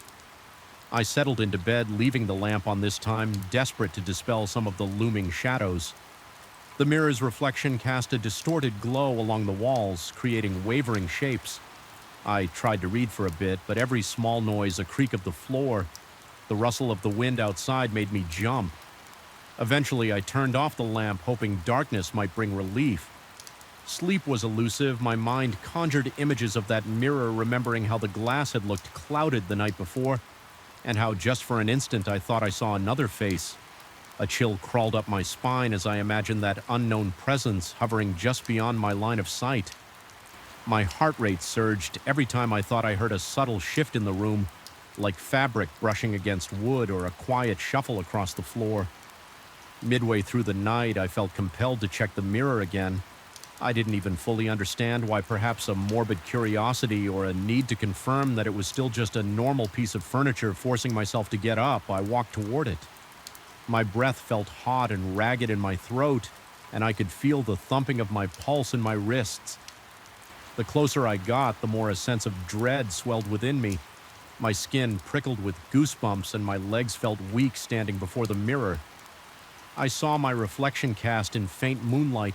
I settled into bed, leaving the lamp on this time, desperate to dispel some of the looming shadows. The mirror's reflection cast a distorted glow along the walls, creating wavering shapes. I tried to read for a bit, but every small noise, a creak of the floor, the rustle of the wind outside made me jump. Eventually, I turned off the lamp, hoping darkness might bring relief. Sleep was elusive. My mind conjured images of that mirror, remembering how the glass had looked clouded the night before, and how just for an instant I thought I saw another face. A chill crawled up my spine as I imagined that unknown presence hovering just beyond my line of sight. My heart rate surged every time I thought I heard a subtle shift in the room, like fabric brushing against wood or a quiet shuffle across the floor. Midway through the night, I felt compelled to check the mirror again. I didn't even fully understand why, perhaps a morbid curiosity or a need to confirm that it was still just a normal piece of furniture. Forcing myself to get up, I walked toward it. My breath felt hot and ragged in my throat, and I could feel the thumping of my pulse in my wrists. The closer I got, the more a sense of dread swelled within me. My skin prickled with goosebumps and my legs felt weak standing before the mirror. I saw my reflection cast in faint moonlight.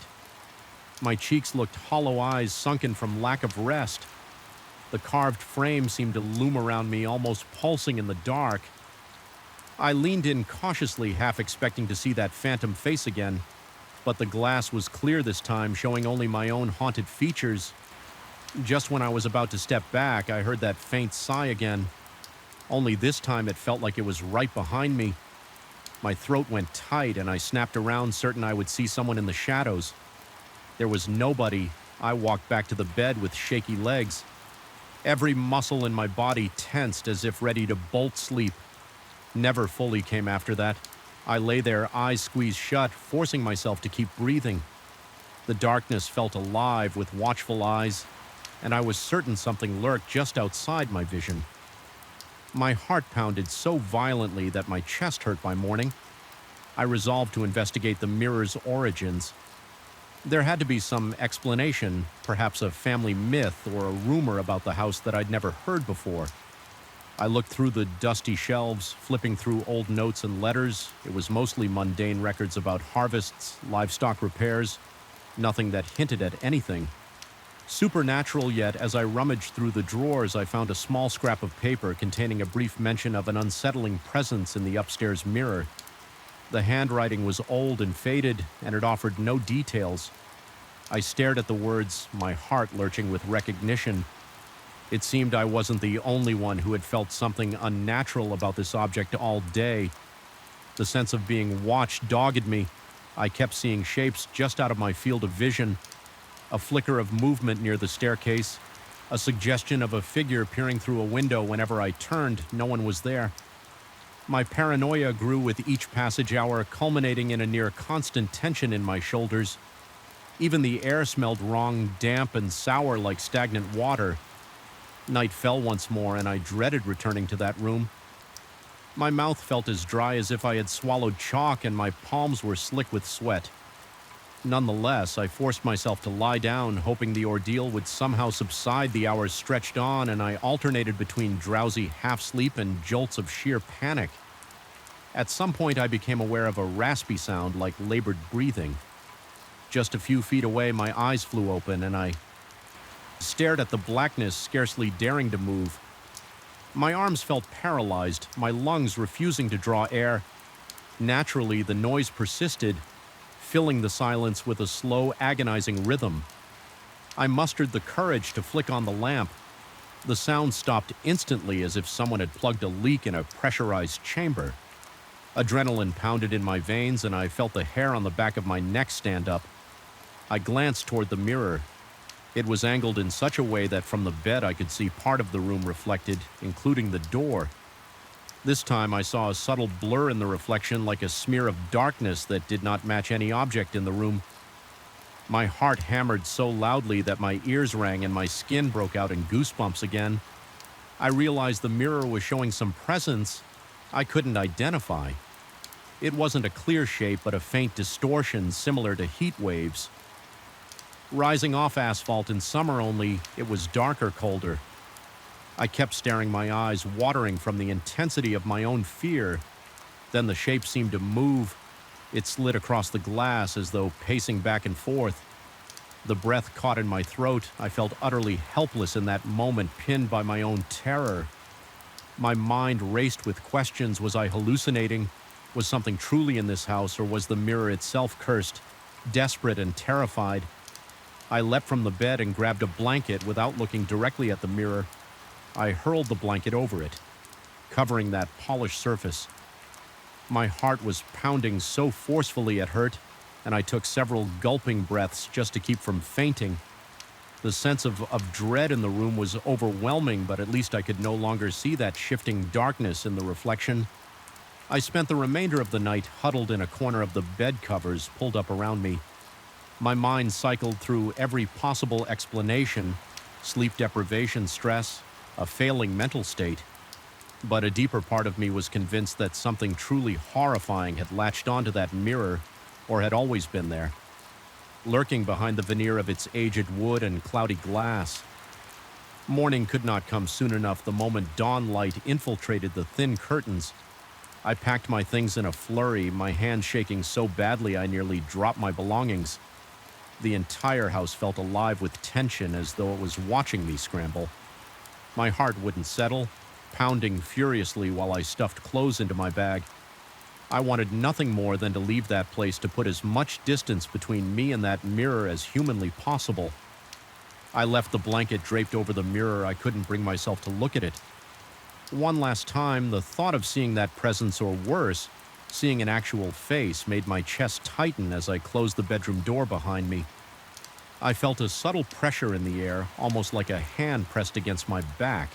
My cheeks looked hollow, eyes sunken from lack of rest. The carved frame seemed to loom around me, almost pulsing in the dark. I leaned in cautiously, half expecting to see that phantom face again, but the glass was clear this time, showing only my own haunted features. Just when I was about to step back, I heard that faint sigh again. Only this time it felt like it was right behind me. My throat went tight and I snapped around, certain I would see someone in the shadows. There was nobody. I walked back to the bed with shaky legs. Every muscle in my body tensed as if ready to bolt sleep. Never fully came after that. I lay there, eyes squeezed shut, forcing myself to keep breathing. The darkness felt alive with watchful eyes, and I was certain something lurked just outside my vision. My heart pounded so violently that my chest hurt by morning. I resolved to investigate the mirror's origins. There had to be some explanation, perhaps a family myth or a rumor about the house that I'd never heard before. I looked through the dusty shelves, flipping through old notes and letters. It was mostly mundane records about harvests, livestock repairs, nothing that hinted at anything. Supernatural, yet as I rummaged through the drawers, I found a small scrap of paper containing a brief mention of an unsettling presence in the upstairs mirror. The handwriting was old and faded, and it offered no details. I stared at the words, my heart lurching with recognition. It seemed I wasn't the only one who had felt something unnatural about this object all day. The sense of being watched dogged me. I kept seeing shapes just out of my field of vision. A flicker of movement near the staircase, a suggestion of a figure peering through a window. Whenever I turned, no one was there. My paranoia grew with each passage hour, culminating in a near constant tension in my shoulders. Even the air smelled wrong, damp and sour like stagnant water. Night fell once more, and I dreaded returning to that room. My mouth felt as dry as if I had swallowed chalk, and my palms were slick with sweat. Nonetheless, I forced myself to lie down, hoping the ordeal would somehow subside. The hours stretched on, and I alternated between drowsy half-sleep and jolts of sheer panic. At some point, I became aware of a raspy sound like labored breathing. Just a few feet away, my eyes flew open, and I stared at the blackness, scarcely daring to move. My arms felt paralyzed, my lungs refusing to draw air. Naturally, the noise persisted, filling the silence with a slow, agonizing rhythm. I mustered the courage to flick on the lamp. The sound stopped instantly, as if someone had plugged a leak in a pressurized chamber. Adrenaline pounded in my veins, and I felt the hair on the back of my neck stand up. I glanced toward the mirror. It was angled in such a way that from the bed I could see part of the room reflected, including the door. This time I saw a subtle blur in the reflection, like a smear of darkness that did not match any object in the room. My heart hammered so loudly that my ears rang and my skin broke out in goosebumps again. I realized the mirror was showing some presence I couldn't identify. It wasn't a clear shape, but a faint distortion similar to heat waves. Rising off asphalt in summer only, it was darker, colder. I kept staring, my eyes watering from the intensity of my own fear. Then the shape seemed to move. It slid across the glass as though pacing back and forth. The breath caught in my throat. I felt utterly helpless in that moment, pinned by my own terror. My mind raced with questions. Was I hallucinating? Was something truly in this house, or was the mirror itself cursed? Desperate and terrified, I leapt from the bed and grabbed a blanket without looking directly at the mirror. I hurled the blanket over it, covering that polished surface. My heart was pounding so forcefully it hurt, and I took several gulping breaths just to keep from fainting. The sense of dread in the room was overwhelming, but at least I could no longer see that shifting darkness in the reflection. I spent the remainder of the night huddled in a corner of the bed covers pulled up around me. My mind cycled through every possible explanation: sleep deprivation, stress, a failing mental state. But a deeper part of me was convinced that something truly horrifying had latched onto that mirror, or had always been there, lurking behind the veneer of its aged wood and cloudy glass. Morning could not come soon enough. The moment dawn light infiltrated the thin curtains, I packed my things in a flurry, my hands shaking so badly I nearly dropped my belongings. The entire house felt alive with tension, as though it was watching me scramble. My heart wouldn't settle, pounding furiously while I stuffed clothes into my bag. I wanted nothing more than to leave that place, to put as much distance between me and that mirror as humanly possible. I left the blanket draped over the mirror. I couldn't bring myself to look at it. One last time, the thought of seeing that presence, or worse, seeing an actual face, made my chest tighten as I closed the bedroom door behind me. I felt a subtle pressure in the air, almost like a hand pressed against my back,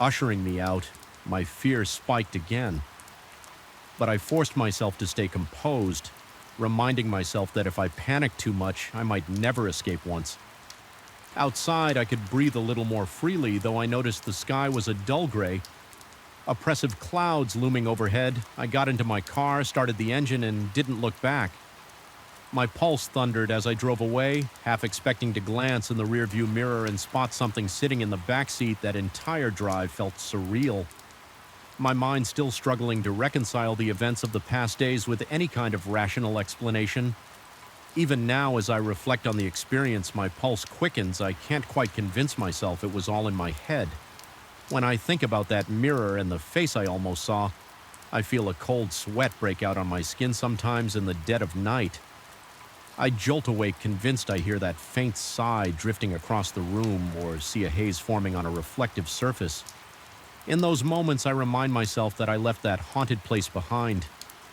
ushering me out. My fear spiked again. But I forced myself to stay composed, reminding myself that if I panicked too much, I might never escape once. Outside, I could breathe a little more freely, though I noticed the sky was a dull gray. Oppressive clouds looming overhead. I got into my car, started the engine, and didn't look back. My pulse thundered as I drove away, half expecting to glance in the rearview mirror and spot something sitting in the back seat. That entire drive felt surreal. My mind still struggling to reconcile the events of the past days with any kind of rational explanation. Even now, as I reflect on the experience, my pulse quickens. I can't quite convince myself it was all in my head. When I think about that mirror and the face I almost saw, I feel a cold sweat break out on my skin, sometimes in the dead of night. I jolt awake, convinced I hear that faint sigh drifting across the room, or see a haze forming on a reflective surface. In those moments, I remind myself that I left that haunted place behind,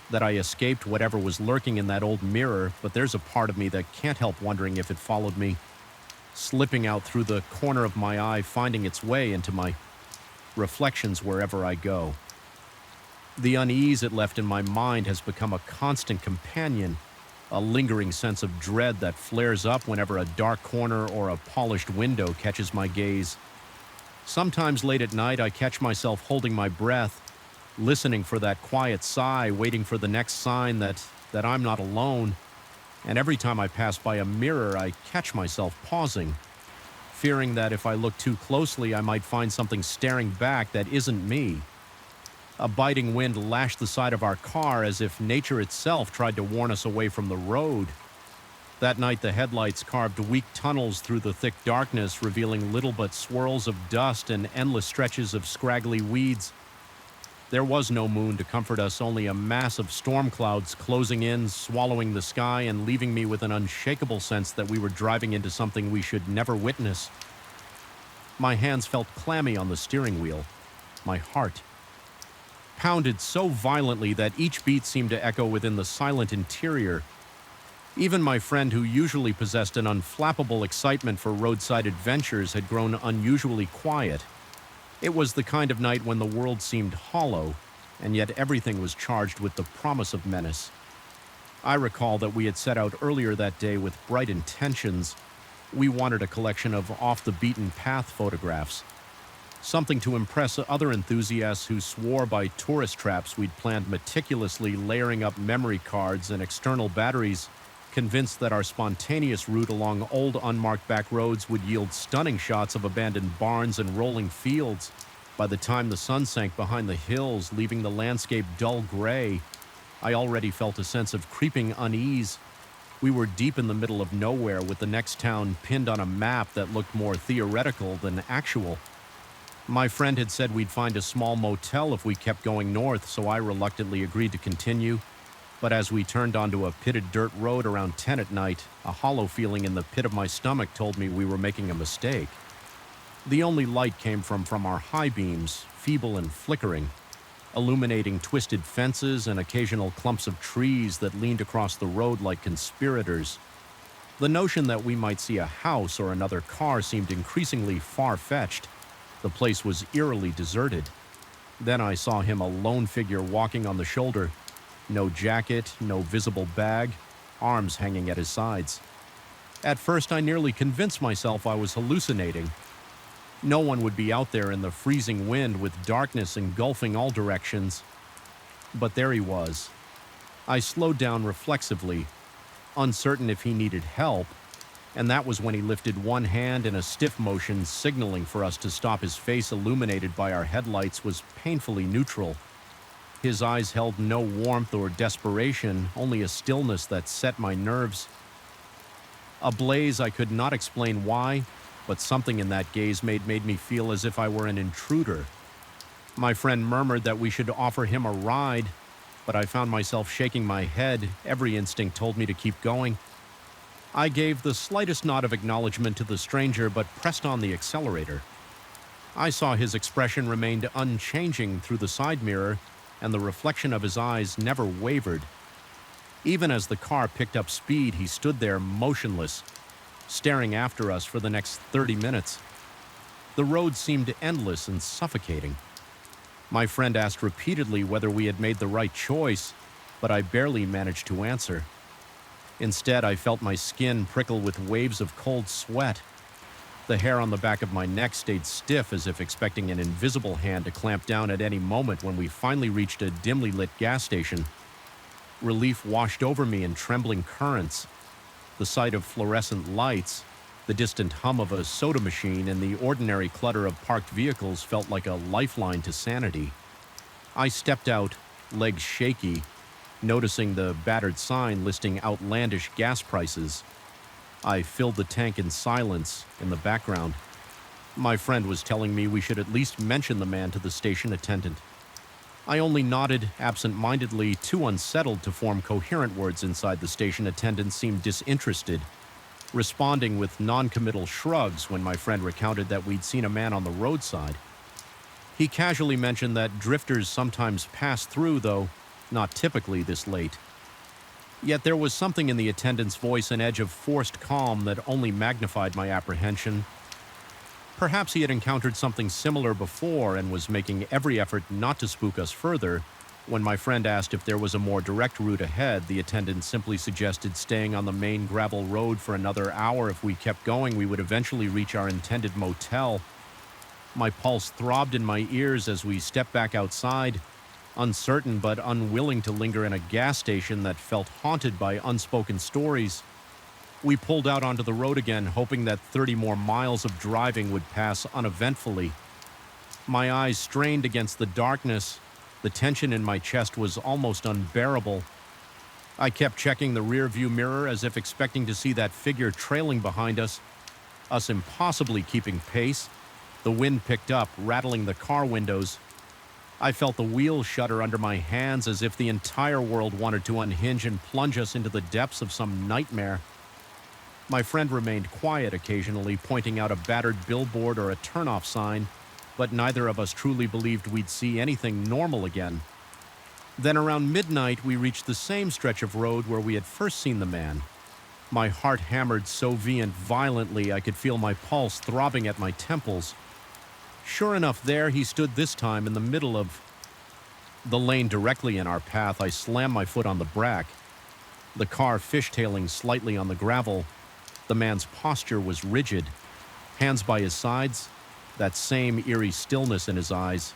that I escaped whatever was lurking in that old mirror, but there's a part of me that can't help wondering if it followed me, slipping out through the corner of my eye, finding its way into my reflections wherever I go. The unease it left in my mind has become a constant companion, a lingering sense of dread that flares up whenever a dark corner or a polished window catches my gaze. Sometimes late at night, I catch myself holding my breath, listening for that quiet sigh, waiting for the next sign that I'm not alone. and every time I pass by a mirror, I catch myself pausing, fearing that if I look too closely, I might find something staring back that isn't me. A biting wind lashed the side of our car as if nature itself tried to warn us away from the road. That night, the headlights carved weak tunnels through the thick darkness, revealing little but swirls of dust and endless stretches of scraggly weeds. There was no moon to comfort us, only a mass of storm clouds closing in, swallowing the sky, and leaving me with an unshakable sense that we were driving into something we should never witness. My hands felt clammy on the steering wheel. My heart pounded so violently that each beat seemed to echo within the silent interior. Even my friend, who usually possessed an unflappable excitement for roadside adventures, had grown unusually quiet. It was the kind of night when the world seemed hollow, and yet everything was charged with the promise of menace. I recall that we had set out earlier that day with bright intentions. We wanted a collection of off-the-beaten-path photographs, something to impress other enthusiasts who swore by tourist traps we'd planned meticulously, layering up memory cards and external batteries, convinced that our spontaneous route along old unmarked back roads would yield stunning shots of abandoned barns and rolling fields. By the time the sun sank behind the hills, leaving the landscape dull gray, I already felt a sense of creeping unease. We were deep in the middle of nowhere, with the next town pinned on a map that looked more theoretical than actual. My friend had said we'd find a small motel if we kept going north, so I reluctantly agreed to continue. But as we turned onto a pitted dirt road around 10 at night, a hollow feeling in the pit of my stomach told me we were making a mistake. The only light came from our high beams, feeble and flickering, illuminating twisted fences and occasional clumps of trees that leaned across the road like conspirators. The notion that we might see a house or another car seemed increasingly far-fetched. The place was eerily deserted. Then I saw him, a lone figure walking on the shoulder. No jacket, no visible bag, arms hanging at his sides. At first, I nearly convinced myself I was hallucinating. No one would be out there in the freezing wind with darkness engulfing all directions. But there he was. I slowed down reflexively, uncertain if he needed help, and that was when he lifted one hand in a stiff motion, signaling for us to stop. His face, illuminated by our headlights, was painfully neutral. His eyes held no warmth or desperation, only a stillness that set my nerves. Ablaze, I could not explain why, but something in that gaze made me feel as if I were an intruder. My friend murmured that we should offer him a ride, but I found myself shaking my head. Every instinct told me to keep going. I gave the slightest nod of acknowledgement to the stranger, but pressed on the accelerator. I saw his expression remained unchanging through the side mirror, and the reflection of his eyes never wavered. Even as the car picked up speed, he stood there motionless, staring after us for the next 30 minutes. The road seemed endless and suffocating. My friend asked repeatedly whether we had made the right choice, but I barely managed to answer. Instead, I felt my skin prickle with waves of cold sweat. The hair on the back of my neck stayed stiff, as if expecting an invisible hand to clamp down at any moment. When we finally reached a dimly lit gas station, relief washed over me in trembling currents. The sight of fluorescent lights, the distant hum of a soda machine, and the ordinary clutter of parked vehicles felt like a lifeline to sanity. I stepped out, legs shaky, noticing the battered sign listing outlandish gas prices. I filled the tank in silence. In the background, my friend was telling me we should at least mention the man to the station attendant. I only nodded absent-mindedly, too unsettled to form coherent words. Inside, the station attendant seemed disinterested, responding with non-committal shrugs when my friend recounted that we'd seen a man on the roadside. He casually mentioned that drifters sometimes pass through, though not typically this late. Yet there was something in the attendant's voice, an edge of forced calm that only magnified my apprehension. Perhaps he had encountered something similar before and was making every effort not to spook us further. When my friend asked if there was a more direct route ahead, the attendant simply suggested staying on the main gravel road for another hour. If we kept going, we would eventually reach our intended motel. My pulse throbbed in my ears as we stepped back outside. Uncertain but unwilling to linger in a gas station that felt haunted by unspoken stories, we pulled out onto the road again, hoping that 30 more miles of driving would pass uneventfully. My eyes strained against the darkness. The tension in my chest was almost unbearable. I kept checking the rearview mirror as if expecting to see that figure trailing behind us impossibly keeping pace. The wind picked up, rattling the car windows. I felt the wheels shudder under my hands as if the entire world wanted to unhinge and plunge us into the depths of some nightmare. My friend remained quiet, occasionally pointing out a battered billboard or a turnoff sign, but neither of us truly believed we'd see anything normal again. Then around midnight, we reached the same stretch of road where we had first seen the man. My heart hammered so violently I could feel my pulse throbbing at my temples. Sure enough, there he stood this time in the middle of the lane directly in our path. I slammed my foot on the brake, the car fishtailing slightly on the gravel. The man's posture was rigid, hands by his sides, that same eerie stillness in his eyes.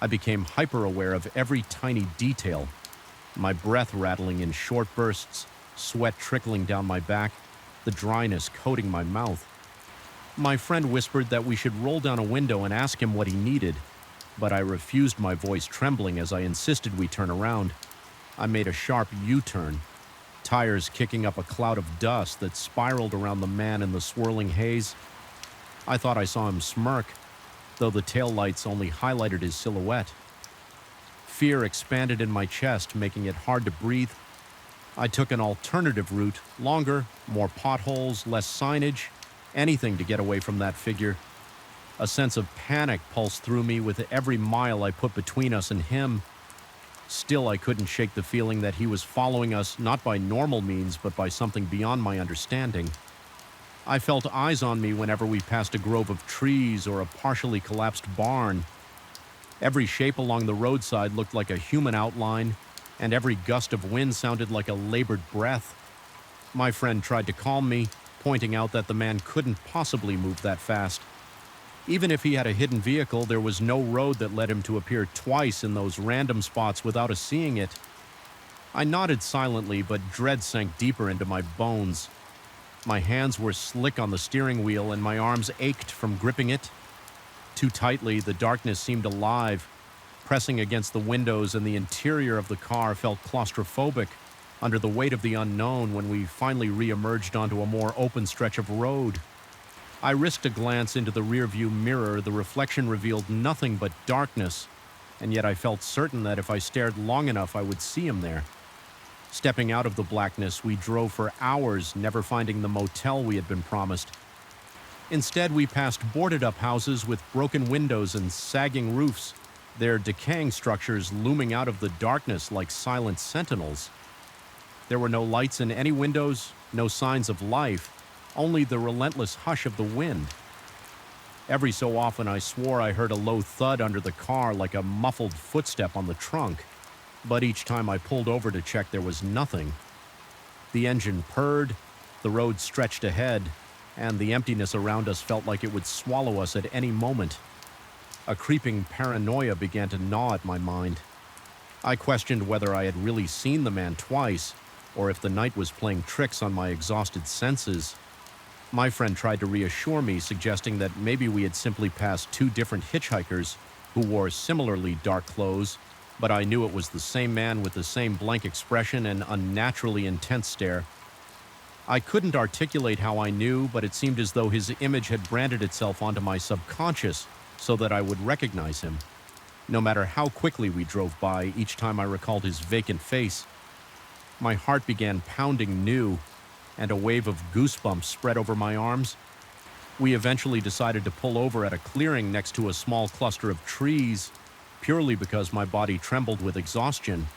I became hyper-aware of every tiny detail, my breath rattling in short bursts, sweat trickling down my back, the dryness coating my mouth. My friend whispered that we should roll down a window and ask him what he needed, but I refused, my voice trembling as I insisted we turn around. I made a sharp U-turn, tires kicking up a cloud of dust that spiraled around the man in the swirling haze. I thought I saw him smirk, though the taillights only highlighted his silhouette. Fear expanded in my chest, making it hard to breathe. I took an alternative route, longer, more potholes, less signage, anything to get away from that figure. A sense of panic pulsed through me with every mile I put between us and him. Still, I couldn't shake the feeling that he was following us not by normal means, but by something beyond my understanding. I felt eyes on me whenever we passed a grove of trees or a partially collapsed barn. Every shape along the roadside looked like a human outline, and every gust of wind sounded like a labored breath. My friend tried to calm me, pointing out that the man couldn't possibly move that fast. Even if he had a hidden vehicle, there was no road that led him to appear twice in those random spots without us seeing it. I nodded silently, but dread sank deeper into my bones. My hands were slick on the steering wheel, and my arms ached from gripping it. Too tightly, the darkness seemed alive, pressing against the windows, and the interior of the car felt claustrophobic under the weight of the unknown. When we finally re-emerged onto a more open stretch of road, I risked a glance into the rearview mirror. The reflection revealed nothing but darkness, and yet I felt certain that if I stared long enough, I would see him there. Stepping out of the blackness, we drove for hours, never finding the motel we had been promised. Instead, we passed boarded-up houses with broken windows and sagging roofs, their decaying structures looming out of the darkness like silent sentinels. There were no lights in any windows, no signs of life, only the relentless hush of the wind. Every so often I swore I heard a low thud under the car, like a muffled footstep on the trunk, but each time I pulled over to check, there was nothing. The engine purred, the road stretched ahead, and the emptiness around us felt like it would swallow us at any moment. A creeping paranoia began to gnaw at my mind. I questioned whether I had really seen the man twice, or if the night was playing tricks on my exhausted senses. My friend tried to reassure me, suggesting that maybe we had simply passed two different hitchhikers who wore similarly dark clothes, but I knew it was the same man with the same blank expression and unnaturally intense stare. I couldn't articulate how I knew, but it seemed as though his image had branded itself onto my subconscious so that I would recognize him. No matter how quickly we drove by, each time I recalled his vacant face, my heart began pounding new, and a wave of goosebumps spread over my arms. We eventually decided to pull over at a clearing next to a small cluster of trees, purely because my body trembled with exhaustion.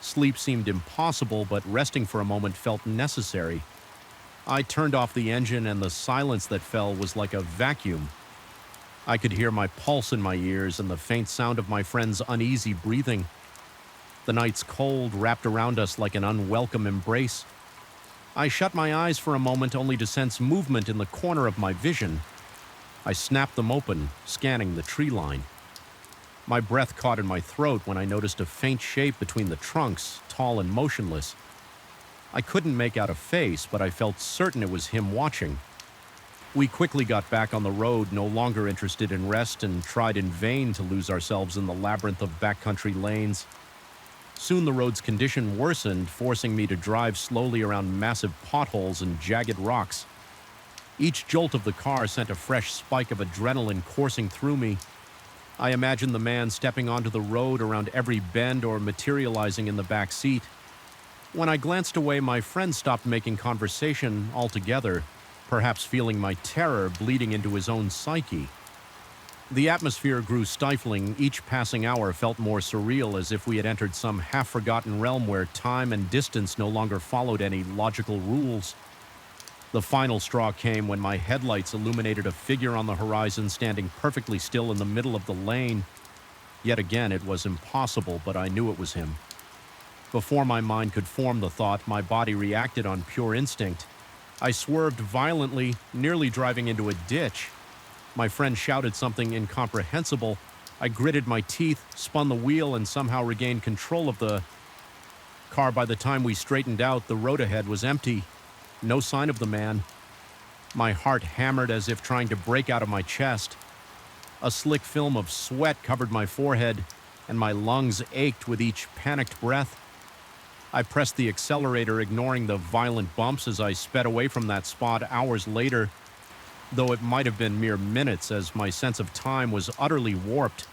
Sleep seemed impossible, but resting for a moment felt necessary. I turned off the engine, and the silence that fell was like a vacuum. I could hear my pulse in my ears and the faint sound of my friend's uneasy breathing. The night's cold wrapped around us like an unwelcome embrace. I shut my eyes for a moment, only to sense movement in the corner of my vision. I snapped them open, scanning the tree line. My breath caught in my throat when I noticed a faint shape between the trunks, tall and motionless. I couldn't make out a face, but I felt certain it was him watching. We quickly got back on the road, no longer interested in rest, and tried in vain to lose ourselves in the labyrinth of backcountry lanes. Soon the road's condition worsened, forcing me to drive slowly around massive potholes and jagged rocks. Each jolt of the car sent a fresh spike of adrenaline coursing through me. I imagined the man stepping onto the road around every bend or materializing in the back seat. When I glanced away, my friend stopped making conversation altogether, perhaps feeling my terror bleeding into his own psyche. The atmosphere grew stifling. Each passing hour felt more surreal, as if we had entered some half-forgotten realm where time and distance no longer followed any logical rules. The final straw came when my headlights illuminated a figure on the horizon standing perfectly still in the middle of the lane. Yet again, it was impossible, but I knew it was him. Before my mind could form the thought, my body reacted on pure instinct. I swerved violently, nearly driving into a ditch. My friend shouted something incomprehensible. I gritted my teeth, spun the wheel, and somehow regained control of the car. By the time we straightened out, the road ahead was empty. No sign of the man. My heart hammered as if trying to break out of my chest. A slick film of sweat covered my forehead, and my lungs ached with each panicked breath. I pressed the accelerator, ignoring the violent bumps as I sped away from that spot hours later, though it might have been mere minutes, as my sense of time was utterly warped.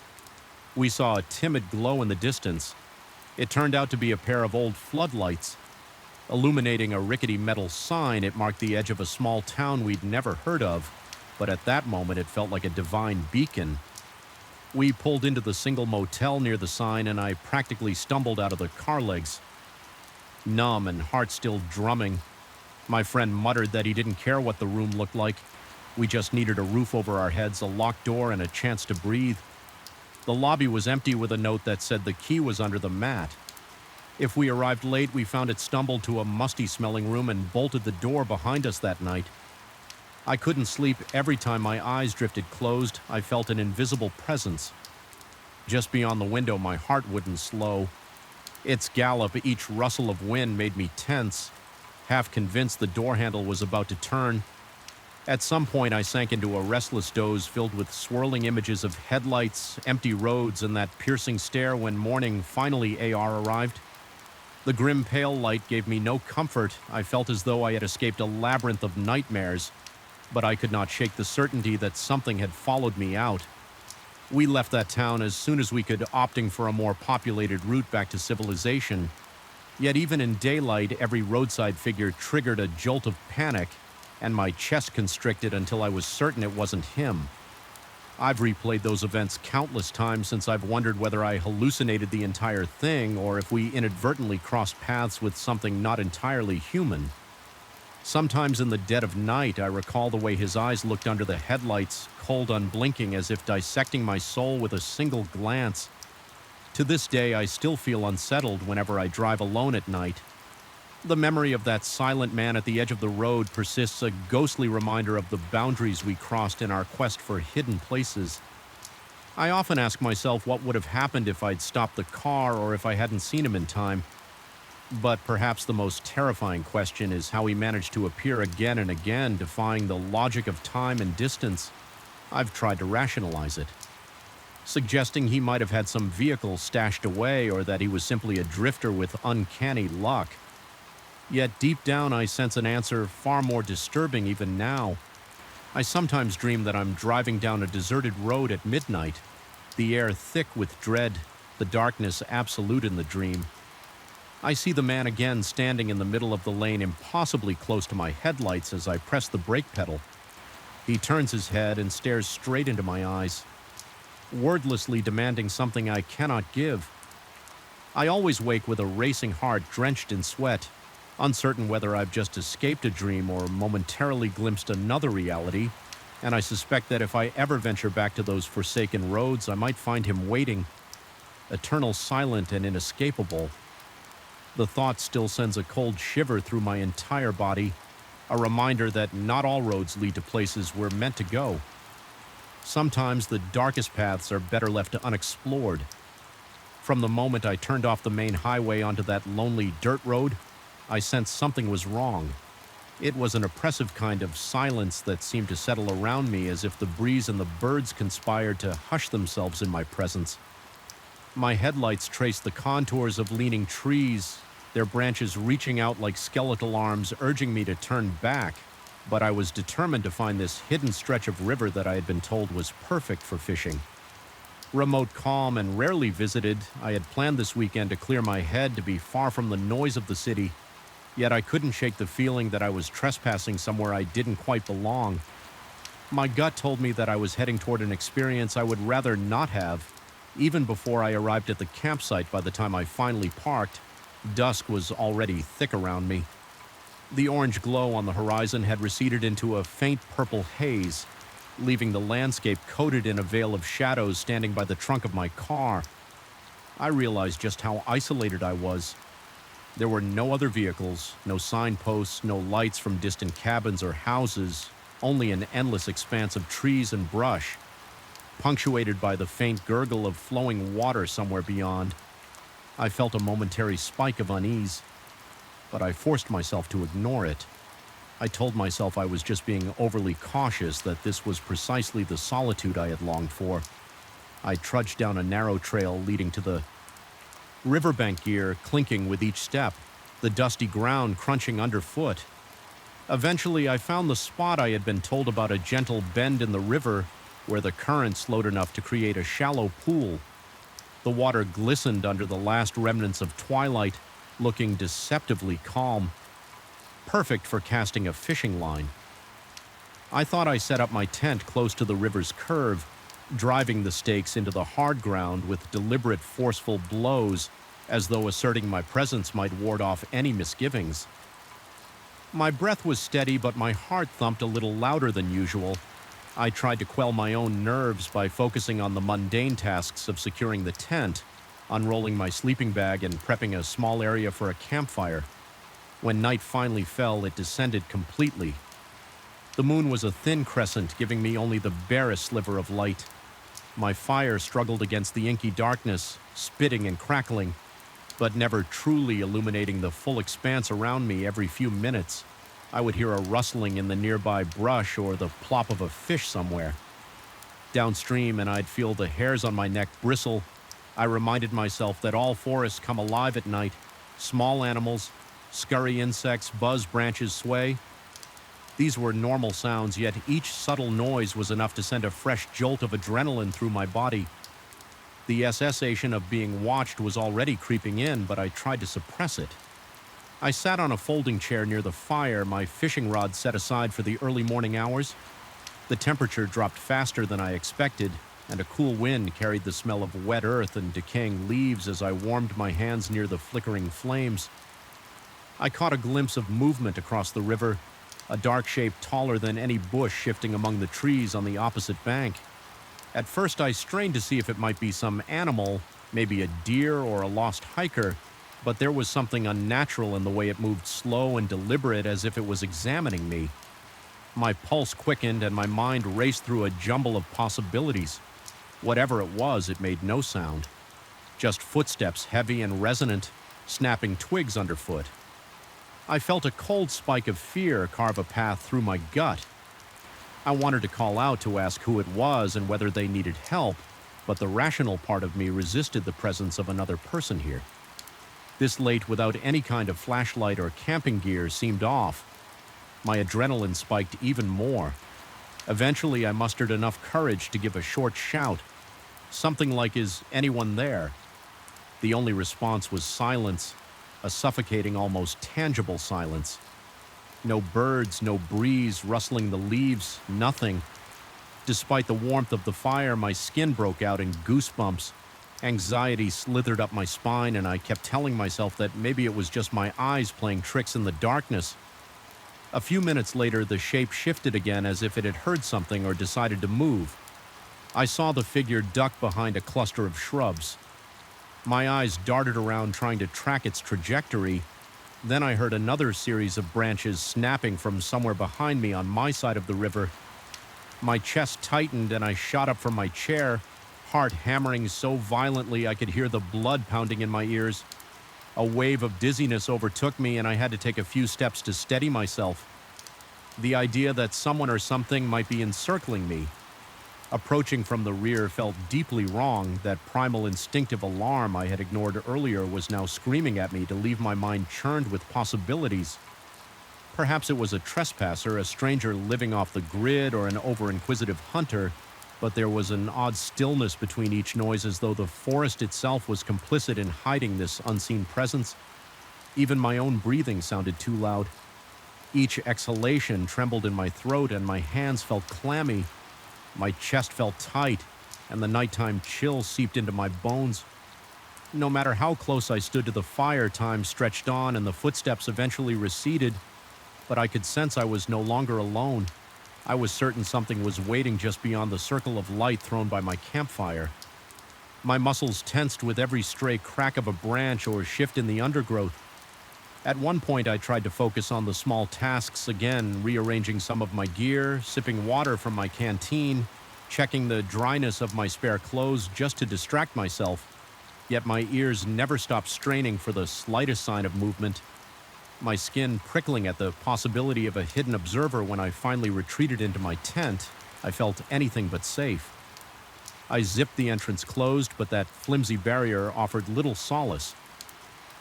We saw a timid glow in the distance. It turned out to be a pair of old floodlights. Illuminating a rickety metal sign, it marked the edge of a small town we'd never heard of, but at that moment it felt like a divine beacon. We pulled into the single motel near the sign, and I practically stumbled out of the car legs. Numb and heart still drumming, my friend muttered that he didn't care what the room looked like. We just needed a roof over our heads, a locked door, and a chance to breathe. The lobby was empty, with a note that said the key was under the mat. If we arrived late, we found it stumbled to a musty-smelling room and bolted the door behind us that night. I couldn't sleep. Every time my eyes drifted closed, I felt an invisible presence. Just beyond the window, my heart wouldn't slow. Its gallop, each rustle of wind, made me tense, half convinced the door handle was about to turn. At some point, I sank into a restless doze filled with swirling images of headlights, empty roads, and that piercing stare when morning finally arrived. The grim pale light gave me no comfort. I felt as though I had escaped a labyrinth of nightmares, but I could not shake the certainty that something had followed me out. We left that town as soon as we could, opting for a more populated route back to civilization. Yet even in daylight, every roadside figure triggered a jolt of panic, and my chest constricted until I was certain it wasn't him. I've replayed those events countless times since I've wondered whether I hallucinated the entire thing or if we inadvertently crossed paths with something not entirely human. Sometimes in the dead of night, I recall the way his eyes looked under the headlights, cold, unblinking, as if dissecting my soul with a single glance. To this day, I still feel unsettled whenever I drive alone at night. The memory of that silent man at the edge of the road persists, a ghostly reminder of the boundaries we crossed in our quest for hidden places. I often ask myself what would have happened if I'd stopped the car or if I hadn't seen him in time. But perhaps the most terrifying question is how he managed to appear again and again, defying the logic of time and distance. I've tried to rationalize it, suggesting he might have had some vehicle stashed away or that he was simply a drifter with uncanny luck. Yet deep down, I sense an answer far more disturbing even now. I sometimes dream that I'm driving down a deserted road at midnight, the air thick with dread, the darkness absolute in the dream. I see the man again standing in the middle of the lane, impossibly close to my headlights as I press the brake pedal. He turns his head and stares straight into my eyes, wordlessly demanding something I cannot give. I always wake with a racing heart drenched in sweat, uncertain whether I've just escaped a dream or momentarily glimpsed another reality, and I suspect that if I ever venture back to those forsaken roads, I might find him waiting, eternal, silent, and inescapable. The thought still sends a cold shiver through my entire body, a reminder that not all roads lead to places we're meant to go. Sometimes the darkest paths are better left unexplored. From the moment I turned off the main highway onto that lonely dirt road, I sensed something was wrong. It was an oppressive kind of silence that seemed to settle around me, as if the breeze and the birds conspired to hush themselves in my presence. My headlights traced the contours of leaning trees, their branches reaching out like skeletal arms, urging me to turn back. But I was determined to find this hidden stretch of river that I had been told was perfect for fishing. Remote, calm, and rarely visited, I had planned this weekend to clear my head, to be far from the noise of the city. Yet I couldn't shake the feeling that I was trespassing somewhere I didn't quite belong. My gut told me that I was heading toward an experience I would rather not have. Even before I arrived at the campsite, by the time I finally parked, dusk was already thick around me. The orange glow on the horizon had receded into a faint purple haze, leaving the landscape coated in a veil of shadows standing by the trunk of my car. I realized just how isolated I was. There were no other vehicles, no signposts, no lights from distant cabins or houses, only an endless expanse of trees and brush, punctuated by the faint gurgle of flowing water somewhere beyond. I felt a momentary spike of unease, but I forced myself to ignore it. I told myself I was just being overly cautious, that this was precisely the solitude I had longed for. I trudged down a narrow trail leading to the riverbank, gear clinking with each step, the dusty ground crunching underfoot. Eventually, I found the spot I had been told about, a gentle bend in the river where the current slowed enough to create a shallow pool. The water glistened under the last remnants of twilight, looking deceptively calm, perfect for casting a fishing line. I thought I set up my tent close to the river's curve, driving the stakes into the hard ground with deliberate, forceful blows, as though asserting my presence might ward off any misgivings. My breath was steady, but my heart thumped a little louder than usual. I tried to quell my own nerves by focusing on the mundane tasks of securing the tent, unrolling my sleeping bag, and prepping a small area for a campfire. When night finally fell, it descended completely. The moon was a thin crescent, giving me only the barest sliver of light. My fire struggled against the inky darkness, spitting and crackling, but never truly illuminating the full expanse around me. Every few minutes, I would hear a rustling in the nearby brush or the plop of a fish somewhere. Downstream, and I'd feel the hairs on my neck bristle. I reminded myself that all forests come alive at night. Small animals, scurry insects, buzz, branches sway. These were normal sounds, yet each subtle noise was enough to send a fresh jolt of adrenaline through my body. The sensation of being watched was already creeping in, but I tried to suppress it. I sat on a folding chair near the fire, my fishing rod set aside for the early morning hours. The temperature dropped faster than I expected, and a cool wind carried the smell of wet earth and decaying leaves as I warmed my hands near the flickering flames. I caught a glimpse of movement across the river, a dark shape taller than any bush shifting among the trees on the opposite bank. At first, I strained to see if it might be some animal, maybe a deer or a lost hiker, but there was something unnatural in the way it moved, slow and deliberate, as if it was examining me. My pulse quickened and my mind raced through a jumble of possibilities. Whatever it was, it made no sound. Just footsteps, heavy and resonant, snapping twigs underfoot. I felt a cold spike of fear carve a path through my gut. I wanted to call out to ask who it was and whether they needed help, but the rational part of me resisted the presence of another person here. This late, without any kind of flashlight or camping gear, seemed off. My adrenaline spiked even more. Eventually, I mustered enough courage to give a short shout, something like, "Is anyone there?" The only response was silence, a suffocating, almost tangible silence. No birds, no breeze rustling the leaves, nothing. Despite the warmth of the fire, my skin broke out in goosebumps. Anxiety slithered up my spine, and I kept telling myself that maybe it was just my eyes playing tricks in the darkness. A few minutes later, the shape shifted again, as if it had heard something or decided to move. I saw the figure duck behind a cluster of shrubs. My eyes darted around, trying to track its trajectory. Then I heard another series of branches snapping from somewhere behind me on my side of the river. My chest tightened and I shot up from my chair, heart hammering so violently I could hear the blood pounding in my ears. A wave of dizziness overtook me and I had to take a few steps to steady myself. The idea that someone or something might be encircling me, approaching from the rear, felt deeply wrong. That primal instinctive alarm I had ignored earlier was now screaming at me to leave my mind churned with possibilities. Perhaps it was a trespasser, a stranger living off the grid, or an over-inquisitive hunter, but there was an odd stillness between each noise, as though the forest itself was complicit in hiding this unseen presence. Even my own breathing sounded too loud. Each exhalation trembled in my throat and my hands felt clammy. My chest felt tight, and the nighttime chill seeped into my bones. No matter how close I stood to the fire, time stretched on and the footsteps eventually receded, but I could sense I was no longer alone. I was certain something was waiting just beyond the circle of light thrown by my campfire. My muscles tensed with every stray crack of a branch or shift in the undergrowth. At one point, I tried to focus on the small tasks again, rearranging some of my gear, sipping water from my canteen, checking the dryness of my spare clothes just to distract myself. Yet my ears never stopped straining for the slightest sign of movement. My skin prickling at the possibility of a hidden observer. When I finally retreated into my tent, I felt anything but safe. I zipped the entrance closed, but that flimsy barrier offered little solace.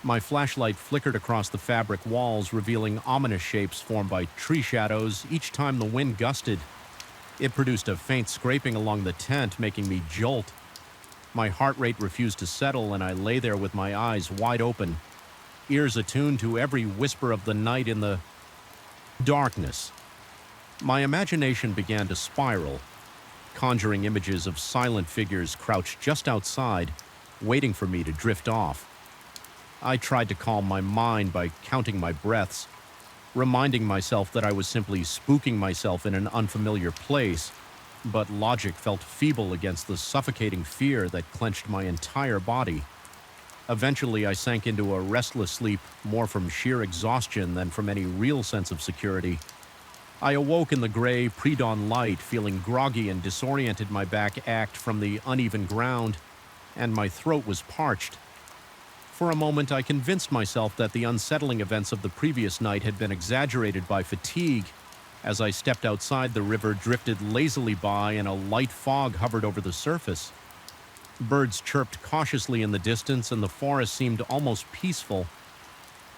My flashlight flickered across the fabric walls, revealing ominous shapes formed by tree shadows each time the wind gusted. It produced a faint scraping along the tent, making me jolt. My heart rate refused to settle, and I lay there with my eyes wide open, ears attuned to every whisper of the night in the darkness. My imagination began to spiral, conjuring images of silent figures crouched just outside, waiting for me to drift off. I tried to calm my mind by counting my breaths, reminding myself that I was simply spooking myself in an unfamiliar place, but logic felt feeble against the suffocating fear that clenched my entire body. Eventually, I sank into a restless sleep, more from sheer exhaustion than from any real sense of security. I awoke in the gray, pre-dawn light, feeling groggy and disoriented. My back ached from the uneven ground, and my throat was parched. For a moment, I convinced myself that the unsettling events of the previous night had been exaggerated by fatigue. As I stepped outside, the river drifted lazily by and a light fog hovered over the surface. Birds chirped cautiously in the distance, and the forest seemed almost peaceful.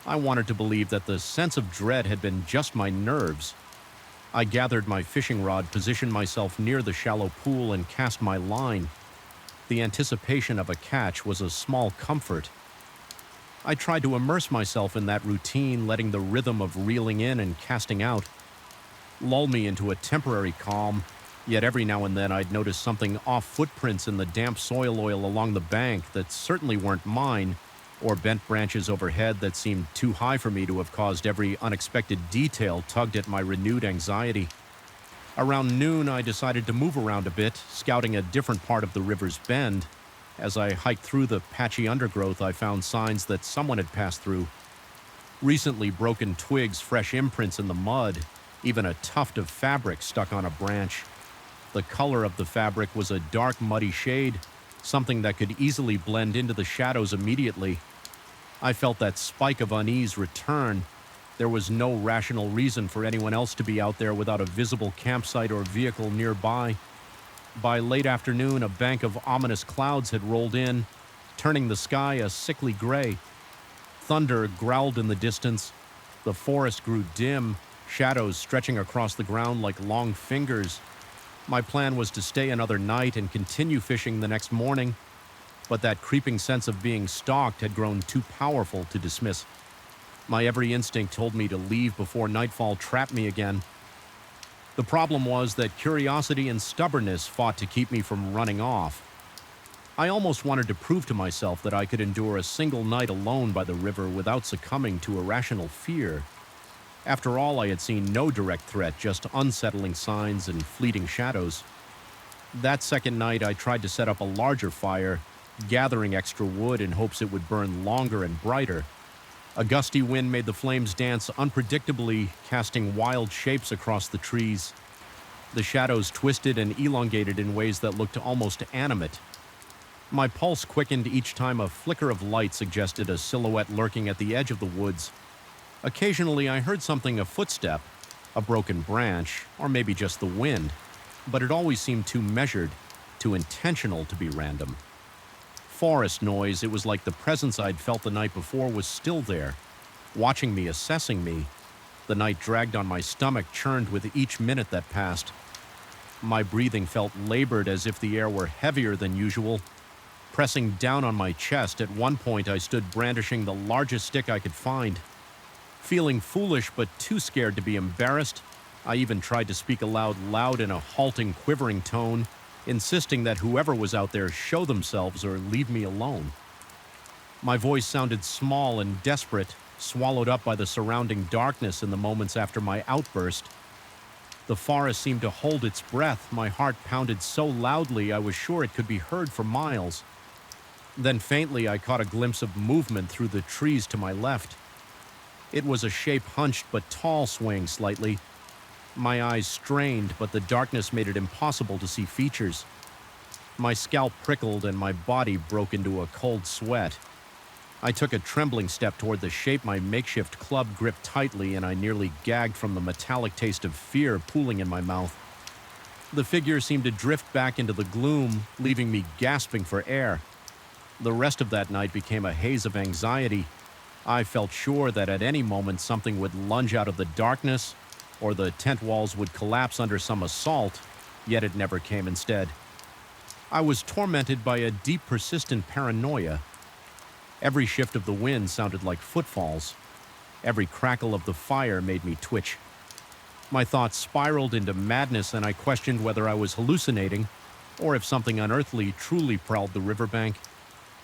I wanted to believe that the sense of dread had been just my nerves. I gathered my fishing rod, positioned myself near the shallow pool, and cast my line. The anticipation of a catch was a small comfort. I tried to immerse myself in that routine, letting the rhythm of reeling in and casting out lull me into a temporary calm. Yet every now and then I'd notice something off, footprints in the damp soil oil along the bank that certainly weren't mine, or bent branches overhead that seemed too high for me to have caused every unexpected detail tugged at my renewed anxiety. Around noon, I decided to move around a bit, scouting a different part of the river's bend. As I hiked through the patchy undergrowth, I found signs that someone had passed through. Recently broken twigs, fresh imprints in the mud, even a tuft of fabric stuck on a branch. The color of the fabric was a dark, muddy shade, something that could easily blend into the shadows immediately. I felt that spike of unease return. There was no rational reason for anyone else to be out there without a visible campsite or vehicle nearby. By late afternoon, a bank of ominous clouds had rolled in, turning the sky a sickly gray. Thunder growled in the distance. The forest grew dim, shadows stretching across the ground like long fingers. My plan was to stay another night and continue fishing the next morning, but that creeping sense of being stalked had grown too powerful to dismiss. My every instinct told me to leave before nightfall trapped me again. The problem was that curiosity and stubbornness fought to keep me from running off. I almost wanted to prove to myself that I could endure a single night alone by the river without succumbing to irrational fear. After all, I had seen no direct threat, just unsettling signs and fleeting shadows. That second night, I tried to set up a larger fire, gathering extra wood in hopes it would burn longer and brighter. A gusty wind made the flames dance unpredictably, casting wild shapes across the trees. The shadows twisted and elongated in ways that looked almost animate. My pulse quickened each time a flicker of light suggested a silhouette lurking at the edge of the woods. Occasionally, I heard something, a footstep, a broken branch, or maybe just the wind, but it always seemed too measured, too intentional to be random. Forest noise, it was like the presence I'd felt the night before was still there, watching me, assessing me. The night dragged on my stomach, churned with each minute that passed. My breathing felt labored, as if the air were heavier than usual. Pressing down on my chest, at one point I stood brandishing the largest stick I could find. Feeling foolish but too scared to be embarrassed, I even tried to speak aloud loud in a halting, quivering tone, insisting that whoever was out there show themselves or leave me alone. My voice sounded small and desperate, swallowed up by the surrounding darkness in the moments after my outburst. The forest seemed to hold its breath. My heart pounded so loudly I was sure it could be heard for miles. Then faintly I caught a glimpse of movement through the trees to my left. It was a shape hunched but tall, swaying slightly. My eyes strained, but the darkness made it impossible to see features. My scalp prickled and my body broke into a cold sweat. I took a trembling step toward the shape. My makeshift club gripped tightly, and I nearly gagged from the metallic taste of fear pooling in my mouth. The figure seemed to drift back into the gloom, leaving me gasping for air. The rest of that night became a haze of anxiety. I felt sure that at any moment something would lunge out of the darkness, or the tent walls would collapse under some assault, yet it never came instead. I was tormented by a deep, persistent paranoia. Every shift of the wind sounded like footfalls. Every crackle of the fire made me twitch. My thoughts spiraled into madness, and I questioned whether I was hallucinating, or if something unearthly truly prowled the riverbank.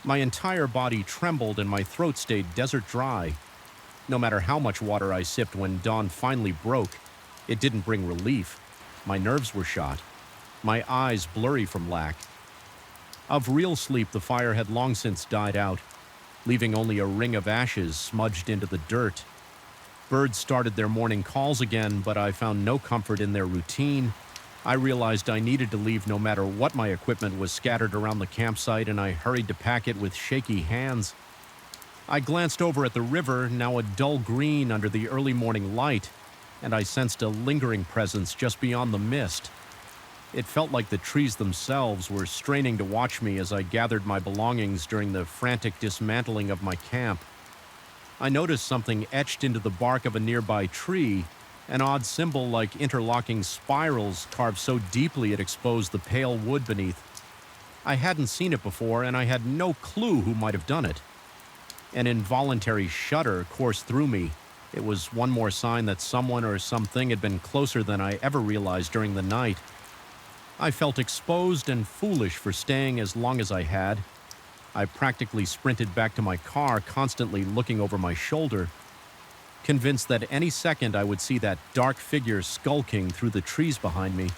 My entire body trembled and my throat stayed desert dry. No matter how much water I sipped when dawn finally broke, it didn't bring relief. My nerves were shot, my eyes blurry from lack. Of real sleep, the fire had long since died out, leaving only a ring of ashes smudged into the dirt. Birds started their morning calls again, but I found no comfort in their routine. I realized I needed to leave no matter what. My equipment was scattered around the campsite, and I hurried to pack it with shaky hands. I glanced over at the river, now a dull green under the early morning light, and I sensed a lingering presence just beyond the mist. It felt like the trees themselves were straining to watch me as I gathered my belongings during the frantic dismantling of my camp. I noticed something etched into the bark of a nearby tree, an odd symbol like interlocking spirals carved so deeply it exposed the pale wood beneath. I hadn't seen it before, and I had no clue who might have done it. An involuntary shudder coursed through me. It was one more sign that someone or something had been closer than I ever realized during the night. I felt exposed and foolish for staying as long as I had. I practically sprinted back to my car, constantly looking over my shoulder, convinced that any second I would see that dark figure skulking through the trees behind me.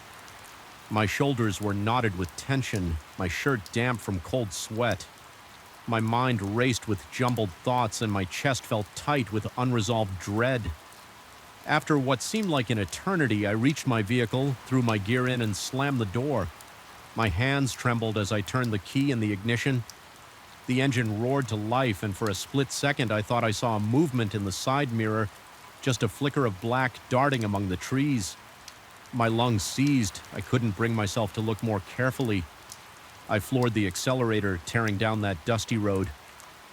My shoulders were knotted with tension, my shirt damp from cold sweat. My mind raced with jumbled thoughts, and my chest felt tight with unresolved dread. After what seemed like an eternity, I reached my vehicle, threw my gear in, and slammed the door. My hands trembled as I turned the key in the ignition. The engine roared to life, and for a split second I thought I saw a movement in the side mirror, just a flicker of black darting among the trees. My lungs seized. I couldn't bring myself to look more carefully. I floored the accelerator, tearing down that dusty road,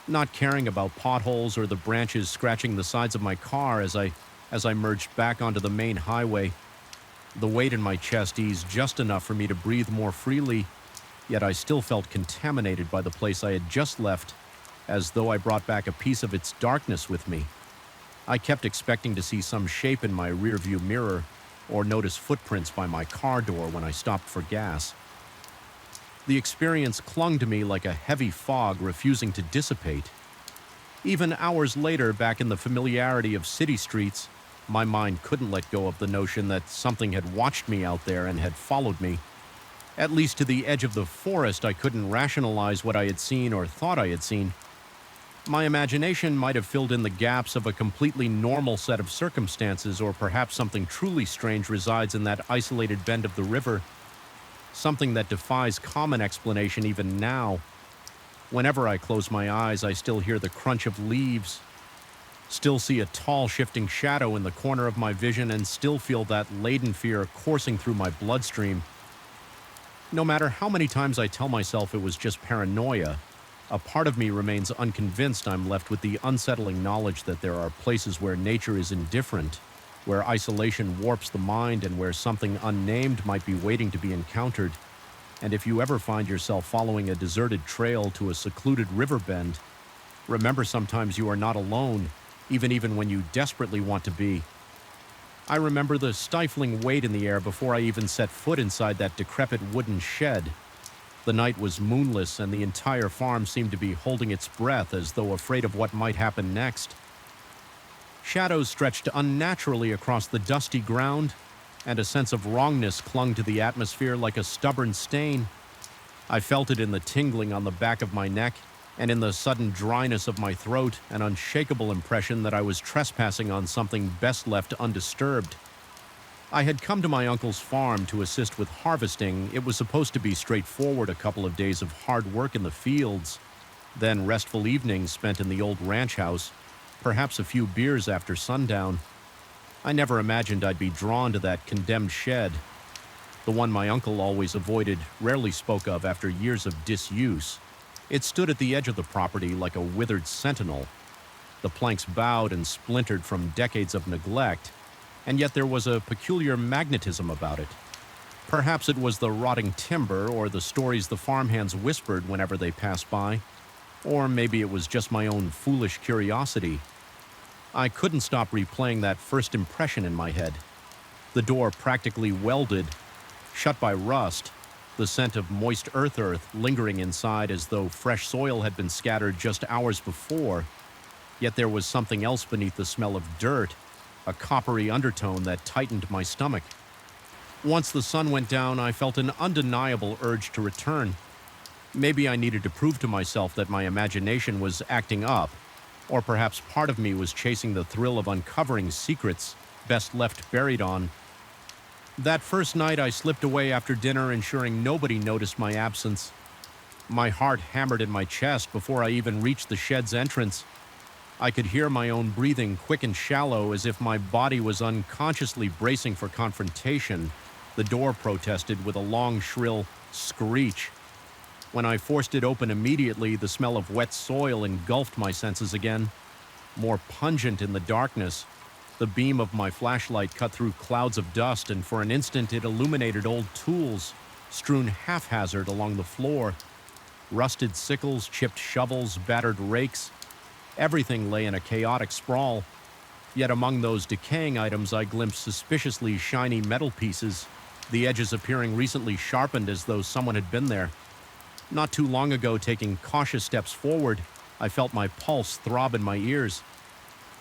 not caring about potholes or the branches scratching the sides of my car as I merged back onto the main highway. The weight in my chest eased just enough for me to breathe more freely, yet I still felt contaminated by the place I had just left, as though I brought back a piece of its darkness with me. I kept expecting to see some shape in my rearview mirror, or notice footprints by my car door when I stopped for gas. The experience clung to me like a heavy fog refusing to dissipate. Even hours later, back in the familiarity of city streets, my mind couldn't let go of the notion that something had watched me out there and had followed me. At least to the edge of the forest, I couldn't rationalize what I had seen or thought I had seen. My imagination might have filled in the gaps of a completely normal set of circumstances, or perhaps something truly strange resides in that isolated bend of the river, something that defies common explanation even now. Whenever I close my eyes, I still hear the crunch of leaves, still see a tall shifting shadow in the corner of my vision, and still feel that laden fear coursing through my bloodstream. No matter how many times I tell myself it was just paranoia, a part of me remains unconvinced. I'm left with the unsettling knowledge that there are places where nature is indifferent, where isolation warps the mind, and where something unnamed might be waiting to be encountered. And if you ever find yourself following a deserted trail to a secluded river bend, remember sometimes you are not alone, even when you desperately want to be. I remember the stifling weight in the air before I even set foot inside that decrepit wooden shed. The night was moonless, and the entire farm seemed to be holding its breath as though afraid of what might happen next. Shadows stretched unnaturally across the dusty ground, and a sense of wrongness clung to the atmosphere like a stubborn stain. I felt it in the tingling on the back of my neck, and in the sudden dryness of my throat, an unshakable impression that I was trespassing on something best left undisturbed. I had come to my uncle's farm to assist with harvesting. It was supposed to be straightforward, a couple of days of hard work in the fields, then restful evenings spent in the old ranch house, perhaps a few beers after sundown. I never imagined I'd be drawn to that condemned shed, the one my uncle always avoided, rarely spoke of after years of disuse. It stood at the edge of the property like a withered sentinel. The planks bowed and splintered from decades of neglect, and yet there was a peculiar magnetism about it. Perhaps it was the rotting timber or the stories the farmhands whispered whenever they passed by, or maybe it was just my own foolish curiosity. I couldn't stop replaying that first impression in my head. The door practically welded, shut by rust, the scent of moist earth lingering inside as though fresh soil had been scattered just hours before. Yet there was something else beneath the smell of dirt, a coppery undertone that tightened my stomach. Once the sun went down, I felt an undeniable urge to return. Maybe I needed to prove to myself that my imagination was acting up, or perhaps part of me was chasing the thrill of uncovering secrets best left buried on. That first night, I slipped away after dinner, ensuring nobody noticed my absence. My heart hammered in my chest before I even reached the shed's entrance. I could hear my own breathing, quick and shallow, as if my body was unconsciously bracing for confrontation. The door protested with a long, shrill screech. When I forced it open immediately, the smell of wet soil engulfed my senses again. More pungent in the darkness, the beam of my flashlight cut through clouds of dust, and for an instant it illuminated old tools, strewn haphazard along the floor. Rusted sickles, chipped shovels, battered rakes. Everything lay in a chaotic sprawl. Yet among those decaying items I glimpsed suspiciously shiny metal pieces, the edges appearing recently sharpened as though someone had been there. Not too long ago, taking cautious steps forward, I felt my pulse throb in my ears.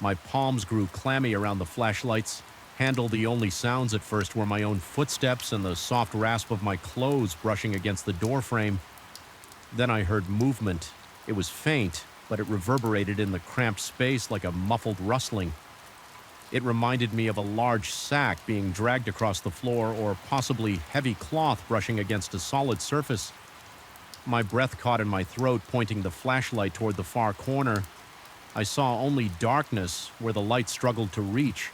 My palms grew clammy around the flashlight's handle. The only sounds at first were my own footsteps and the soft rasp of my clothes brushing against the doorframe. Then I heard movement. It was faint, but it reverberated in the cramped space like a muffled rustling. It reminded me of a large sack being dragged across the floor, or possibly heavy cloth brushing against a solid surface. My breath caught in my throat, pointing the flashlight toward the far corner. I saw only darkness where the light struggled to reach.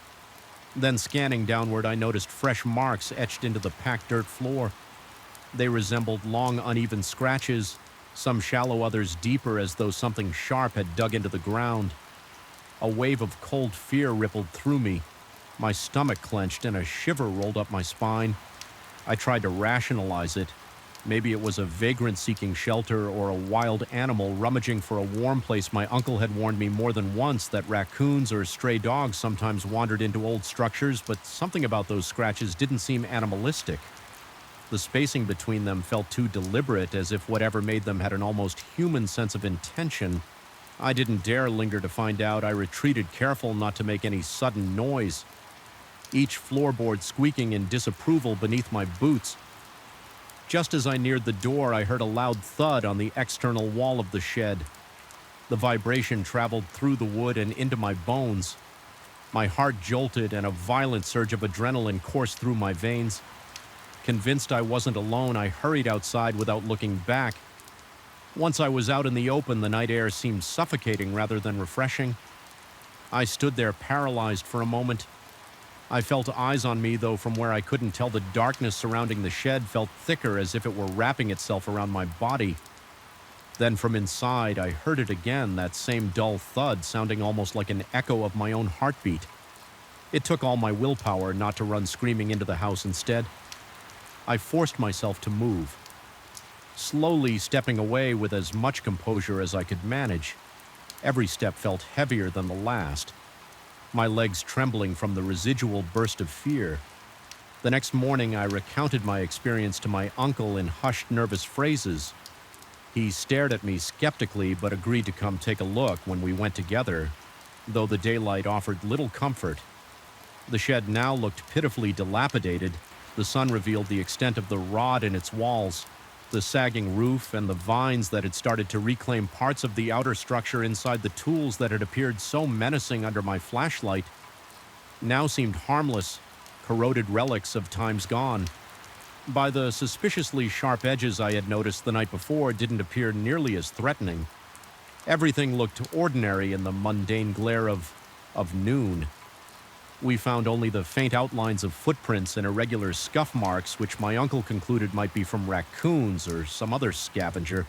Then scanning downward, I noticed fresh marks etched into the packed dirt floor. They resembled long, uneven scratches, some shallow, others deeper, as though something sharp had dug into the ground. A wave of cold fear rippled through me. My stomach clenched and a shiver rolled up my spine. I tried to rationalize it. Maybe it was a vagrant seeking shelter, or a wild animal rummaging for a warm place. My uncle had warned me more than once that raccoons or stray dogs sometimes wandered into old structures, but something about those scratches didn't seem animalistic. The spacing between them felt too deliberate, as if whatever made them had an almost human sense of intention. I didn't dare linger to find out. I retreated, careful not to make any sudden noise, each floorboard squeaking in disapproval beneath my boots. Just as I neared the door, I heard a loud thud on the external wall of the shed. The vibration traveled through the wood and into my bones. My heart jolted and a violent surge of adrenaline coursed through my veins. Convinced I wasn't alone, I hurried outside without looking back. Once I was out in the open, the night air seemed suffocating rather than refreshing. I stood there paralyzed for a moment. I felt eyes on me, though from where I couldn't tell, the darkness surrounding the shed felt thicker, as if it were wrapping itself around my body. Then from inside, I heard it again, that same dull thud, sounding almost like an echo of my own heartbeat. It took all my willpower not to run screaming into the house instead. I forced myself to move, slowly stepping away with as much composure as I could manage. Every step felt heavier than the last, my legs trembling from the residual burst of fear. The next morning, I recounted my experience to my uncle in hushed, nervous phrases. He stared at me skeptically but agreed to come take a look when we went together, though the daylight offered little comfort. The shed now looked pitifully dilapidated. The sun revealed the extent of the rot in its walls, the sagging roof, and the vines that had started to reclaim parts of the outer structure inside. The tools that had appeared so menacing under my flashlight now seemed harmless, corroded relics of times gone. By the suspiciously sharp edges I had noticed the night before didn't appear nearly as threatening. Everything looked ordinary in the mundane glare of noon. We found only the faint outlines of footprints and irregular scuff marks, which my uncle concluded might be from raccoons or some other scavenger.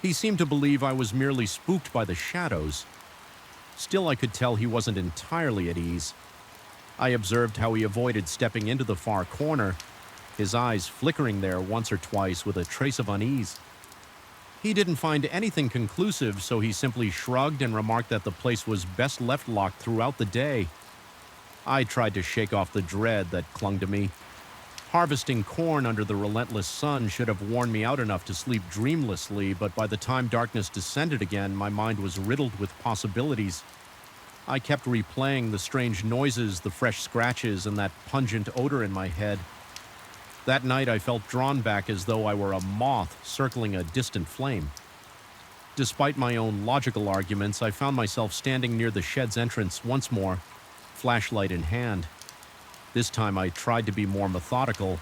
He seemed to believe I was merely spooked by the shadows. Still, I could tell he wasn't entirely at ease. I observed how he avoided stepping into the far corner, his eyes flickering there once or twice with a trace of unease. He didn't find anything conclusive, so he simply shrugged and remarked that the place was best left locked throughout the day. I tried to shake off the dread that clung to me. Harvesting corn under the relentless sun should have worn me out enough to sleep dreamlessly, but by the time darkness descended again, my mind was riddled with possibilities. I kept replaying the strange noises, the fresh scratches, and that pungent odor in my head. That night I felt drawn back as though I were a moth circling a distant flame. Despite my own logical arguments, I found myself standing near the shed's entrance once more, flashlight in hand. This time I tried to be more methodical.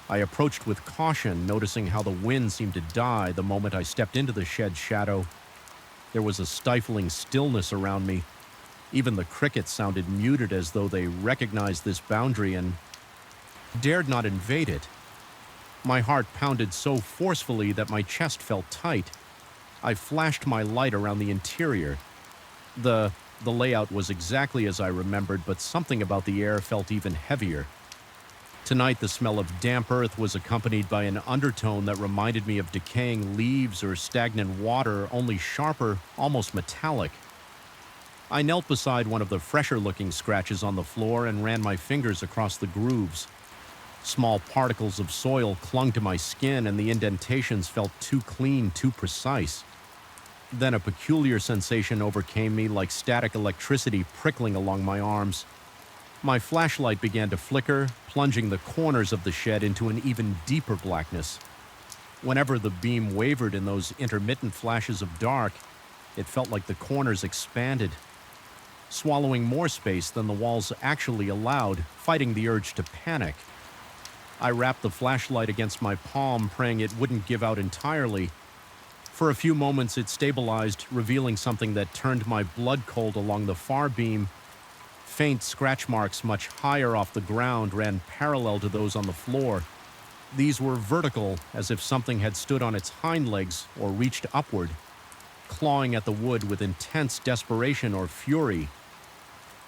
I approached with caution, noticing how the wind seemed to die the moment I stepped into the shed's shadow. There was a stifling stillness around me. Even the crickets sounded muted, as though they recognized this boundary and dared not invade it. My heart pounded so forcefully that my chest felt tight. I flashed my light around the interior. The layout was exactly as I remembered, but something about the air felt even heavier. Tonight, the smell of damp earth was accompanied by an undertone that reminded me of decaying leaves or stagnant water, only sharper, almost metallic. I knelt beside one of the fresher-looking scratches on the floor and ran my fingers across the grooves. Small particles of soil clung to my skin, and the indentations felt too clean, too precise. Then a peculiar sensation overcame me, like static electricity prickling along my arms. My flashlight began to flicker, plunging the corners of the shed into an even deeper blackness. Whenever the beam wavered in those intermittent flashes of dark, it felt like the corners expanded, swallowing more space than the walls actually allowed, fighting the urge to panic. I wrapped the flashlight against my palm, praying it wouldn't give out entirely. For a few moments it stabilized, revealing something that turned my blood cold along the far beam. Faint scratch marks much higher off the ground ran parallel to those on the floor. These were vertical, as if something had stood on its hind legs or reached upward, clawing at the wood with intense desperation or fury.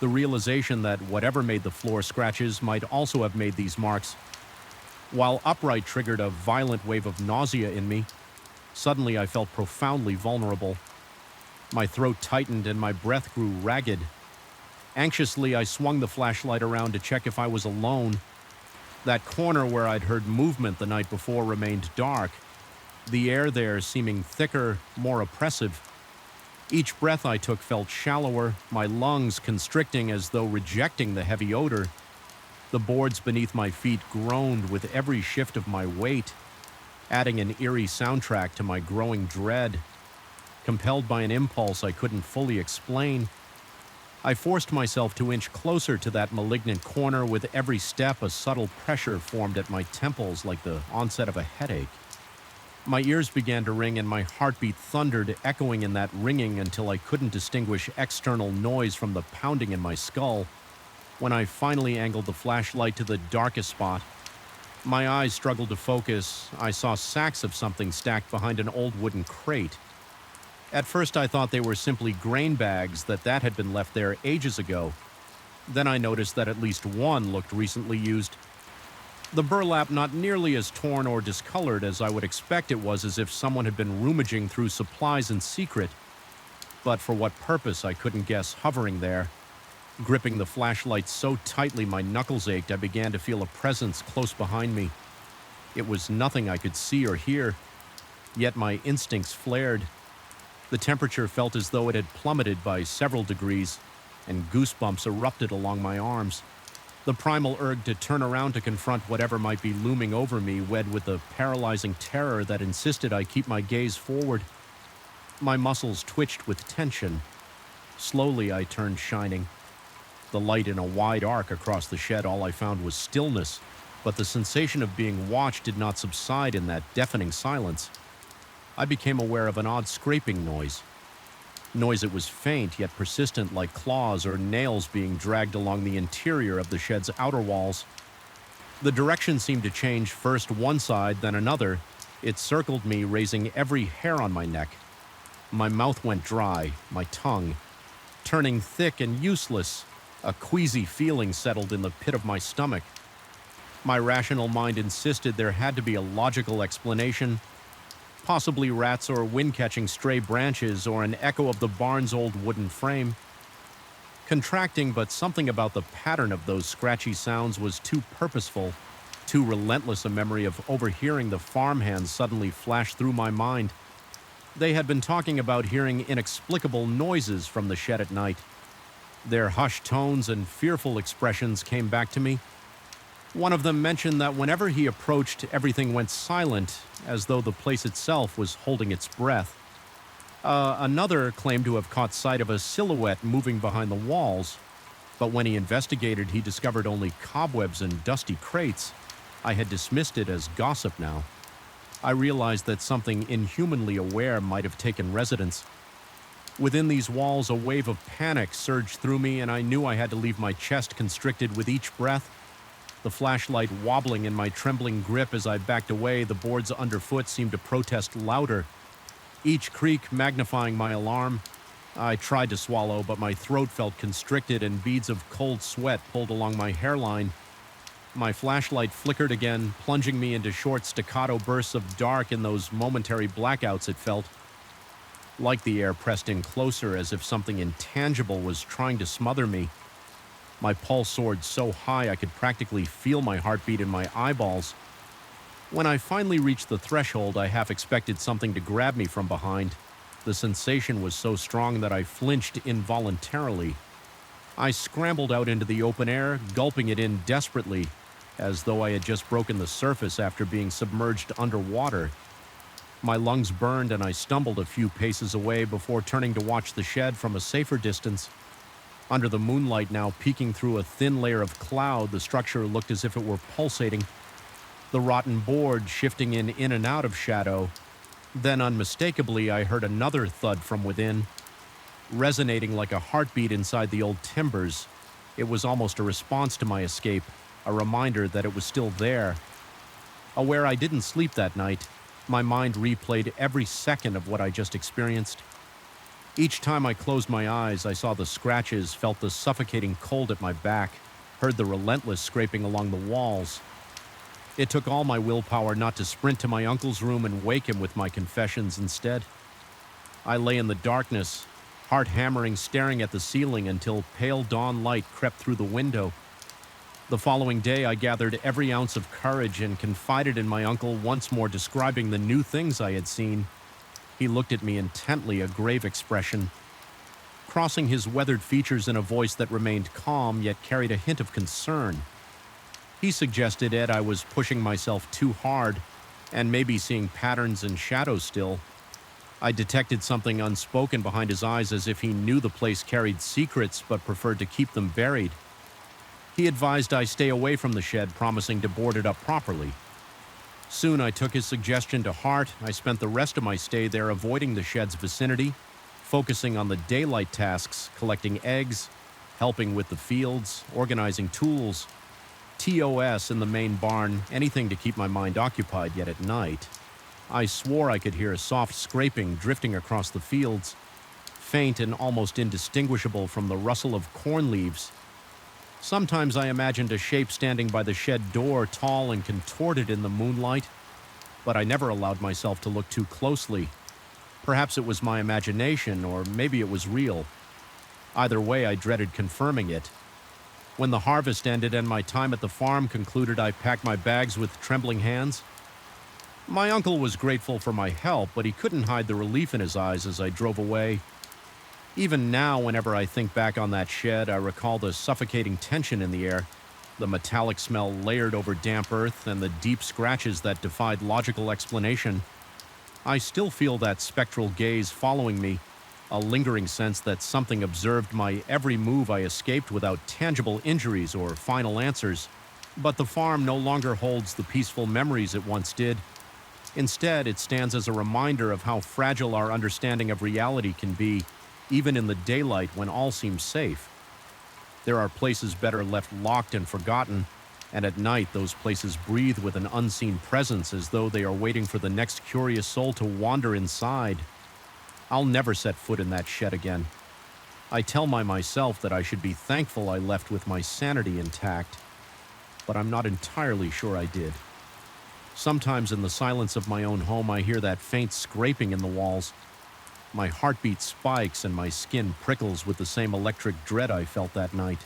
The realization that whatever made the floor scratches might also have made these marks, while upright, triggered a violent wave of nausea in me. Suddenly I felt profoundly vulnerable. My throat tightened and my breath grew ragged. Anxiously, I swung the flashlight around to check if I was alone. That corner where I'd heard movement the night before remained dark, the air there seeming thicker, more oppressive. Each breath I took felt shallower, my lungs constricting as though rejecting the heavy odor. The boards beneath my feet groaned with every shift of my weight, adding an eerie soundtrack to my growing dread. Compelled by an impulse I couldn't fully explain, I forced myself to inch closer to that malignant corner. With every step, a subtle pressure formed at my temples like the onset of a headache. My ears began to ring and my heartbeat thundered, echoing in that ringing until I couldn't distinguish external noise from the pounding in my skull. When I finally angled the flashlight to the darkest spot, my eyes struggled to focus. I saw sacks of something stacked behind an old wooden crate. At first I thought they were simply grain bags, that had been left there ages ago. Then I noticed that at least one looked recently used. The burlap not nearly as torn or discolored as I would expect. It was as if someone had been rummaging through supplies in secret. But for what purpose I couldn't guess. Hovering there, gripping the flashlight so tightly my knuckles ached, I began to feel a presence close behind me. It was nothing I could see or hear, yet my instincts flared. The temperature felt as though it had plummeted by several degrees, and goosebumps erupted along my arms. The primal urge to turn around to confront whatever might be looming over me, wed with the paralyzing terror that insisted I keep my gaze forward. My muscles twitched with tension. Slowly I turned shining. The light in a wide arc across the shed, all I found was stillness, but the sensation of being watched did not subside in that deafening silence. I became aware of an odd scraping noise. It was faint yet persistent, like claws or nails being dragged along the interior of the shed's outer walls. The direction seemed to change, first one side, then another. It circled me, raising every hair on my neck. My mouth went dry, my tongue turning thick and useless. A queasy feeling settled in the pit of my stomach. My rational mind insisted there had to be a logical explanation. Possibly rats or wind-catching stray branches or an echo of the barn's old wooden frame. Contracting, but something about the pattern of those scratchy sounds was too purposeful, too relentless. A memory of overhearing the farmhands suddenly flashed through my mind. They had been talking about hearing inexplicable noises from the shed at night. Their hushed tones and fearful expressions came back to me. One of them mentioned that whenever he approached, everything went silent, as though the place itself was holding its breath. Another claimed to have caught sight of a silhouette moving behind the walls, but when he investigated, he discovered only cobwebs and dusty crates. I had dismissed it as gossip now. I realized that something inhumanly aware might have taken residence. Within these walls, a wave of panic surged through me, and I knew I had to leave my chest constricted with each breath. The flashlight wobbling in my trembling grip as I backed away, the boards underfoot seemed to protest louder, each creak magnifying my alarm. I tried to swallow, but my throat felt constricted and beads of cold sweat pulled along my hairline. My flashlight flickered again, plunging me into short staccato bursts of dark. In those momentary blackouts, it felt like the air pressed in closer, as if something intangible was trying to smother me. My pulse soared so high I could practically feel my heartbeat in my eyeballs. When I finally reached the threshold, I half expected something to grab me from behind. The sensation was so strong that I flinched involuntarily. I scrambled out into the open air, gulping it in desperately, as though I had just broken the surface after being submerged underwater. My lungs burned and I stumbled a few paces away before turning to watch the shed from a safer distance. Under the moonlight now peeking through a thin layer of cloud, the structure looked as if it were pulsating, the rotten board shifting in and out of shadow. Then unmistakably I heard another thud from within, resonating like a heartbeat inside the old timbers. It was almost a response to my escape, a reminder that it was still there. Aware I didn't sleep that night, my mind replayed every second of what I just experienced. Each time I closed my eyes, I saw the scratches, felt the suffocating cold at my back, heard the relentless scraping along the walls. It took all my willpower not to sprint to my uncle's room and wake him with my confessions instead. I lay in the darkness, heart hammering, staring at the ceiling until pale dawn light crept through the window. The following day, I gathered every ounce of courage and confided in my uncle, once more describing the new things I had seen. He looked at me intently, a grave expression, crossing his weathered features in a voice that remained calm yet carried a hint of concern. He suggested, Ed, I was pushing myself too hard and maybe seeing patterns and shadows still. I detected something unspoken behind his eyes, as if he knew the place carried secrets but preferred to keep them buried. He advised I stay away from the shed, promising to board it up properly. Soon I took his suggestion to heart. I spent the rest of my stay there avoiding the shed's vicinity, focusing on the daylight tasks, collecting eggs, helping with the fields, organizing tools, TOS in the main barn, anything to keep my mind occupied. Yet at night, I swore I could hear a soft scraping drifting across the fields, faint and almost indistinguishable from the rustle of corn leaves. Sometimes I imagined a shape standing by the shed door, tall and contorted in the moonlight, but I never allowed myself to look too closely. Perhaps it was my imagination, or maybe it was real. Either way, I dreaded confirming it. When the harvest ended and my time at the farm concluded, I packed my bags with trembling hands. My uncle was grateful for my help, but he couldn't hide the relief in his eyes as I drove away. Even now, whenever I think back on that shed, I recall the suffocating tension in the air, the metallic smell layered over damp earth, and the deep scratches that defied logical explanation. I still feel that spectral gaze following me, a lingering sense that something observed my every move. I escaped without tangible injuries or final answers. But the farm no longer holds the peaceful memories it once did. Instead, it stands as a reminder of how fragile our understanding of reality can be, even in the daylight when all seems safe. There are places better left locked and forgotten, and at night those places breathe with an unseen presence, as though they are waiting for the next curious soul to wander inside. I'll never set foot in that shed again. I tell myself that I should be thankful I left with my sanity intact, but I'm not entirely sure I did. Sometimes in the silence of my own home, I hear that faint scraping in the walls. My heartbeat spikes and my skin prickles with the same electric dread I felt that night.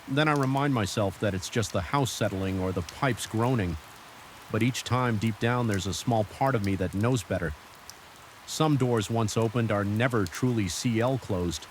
Then I remind myself that it's just the house settling or the pipes groaning, but each time deep down there's a small part of me that knows better. Some doors once opened are never truly CL closed.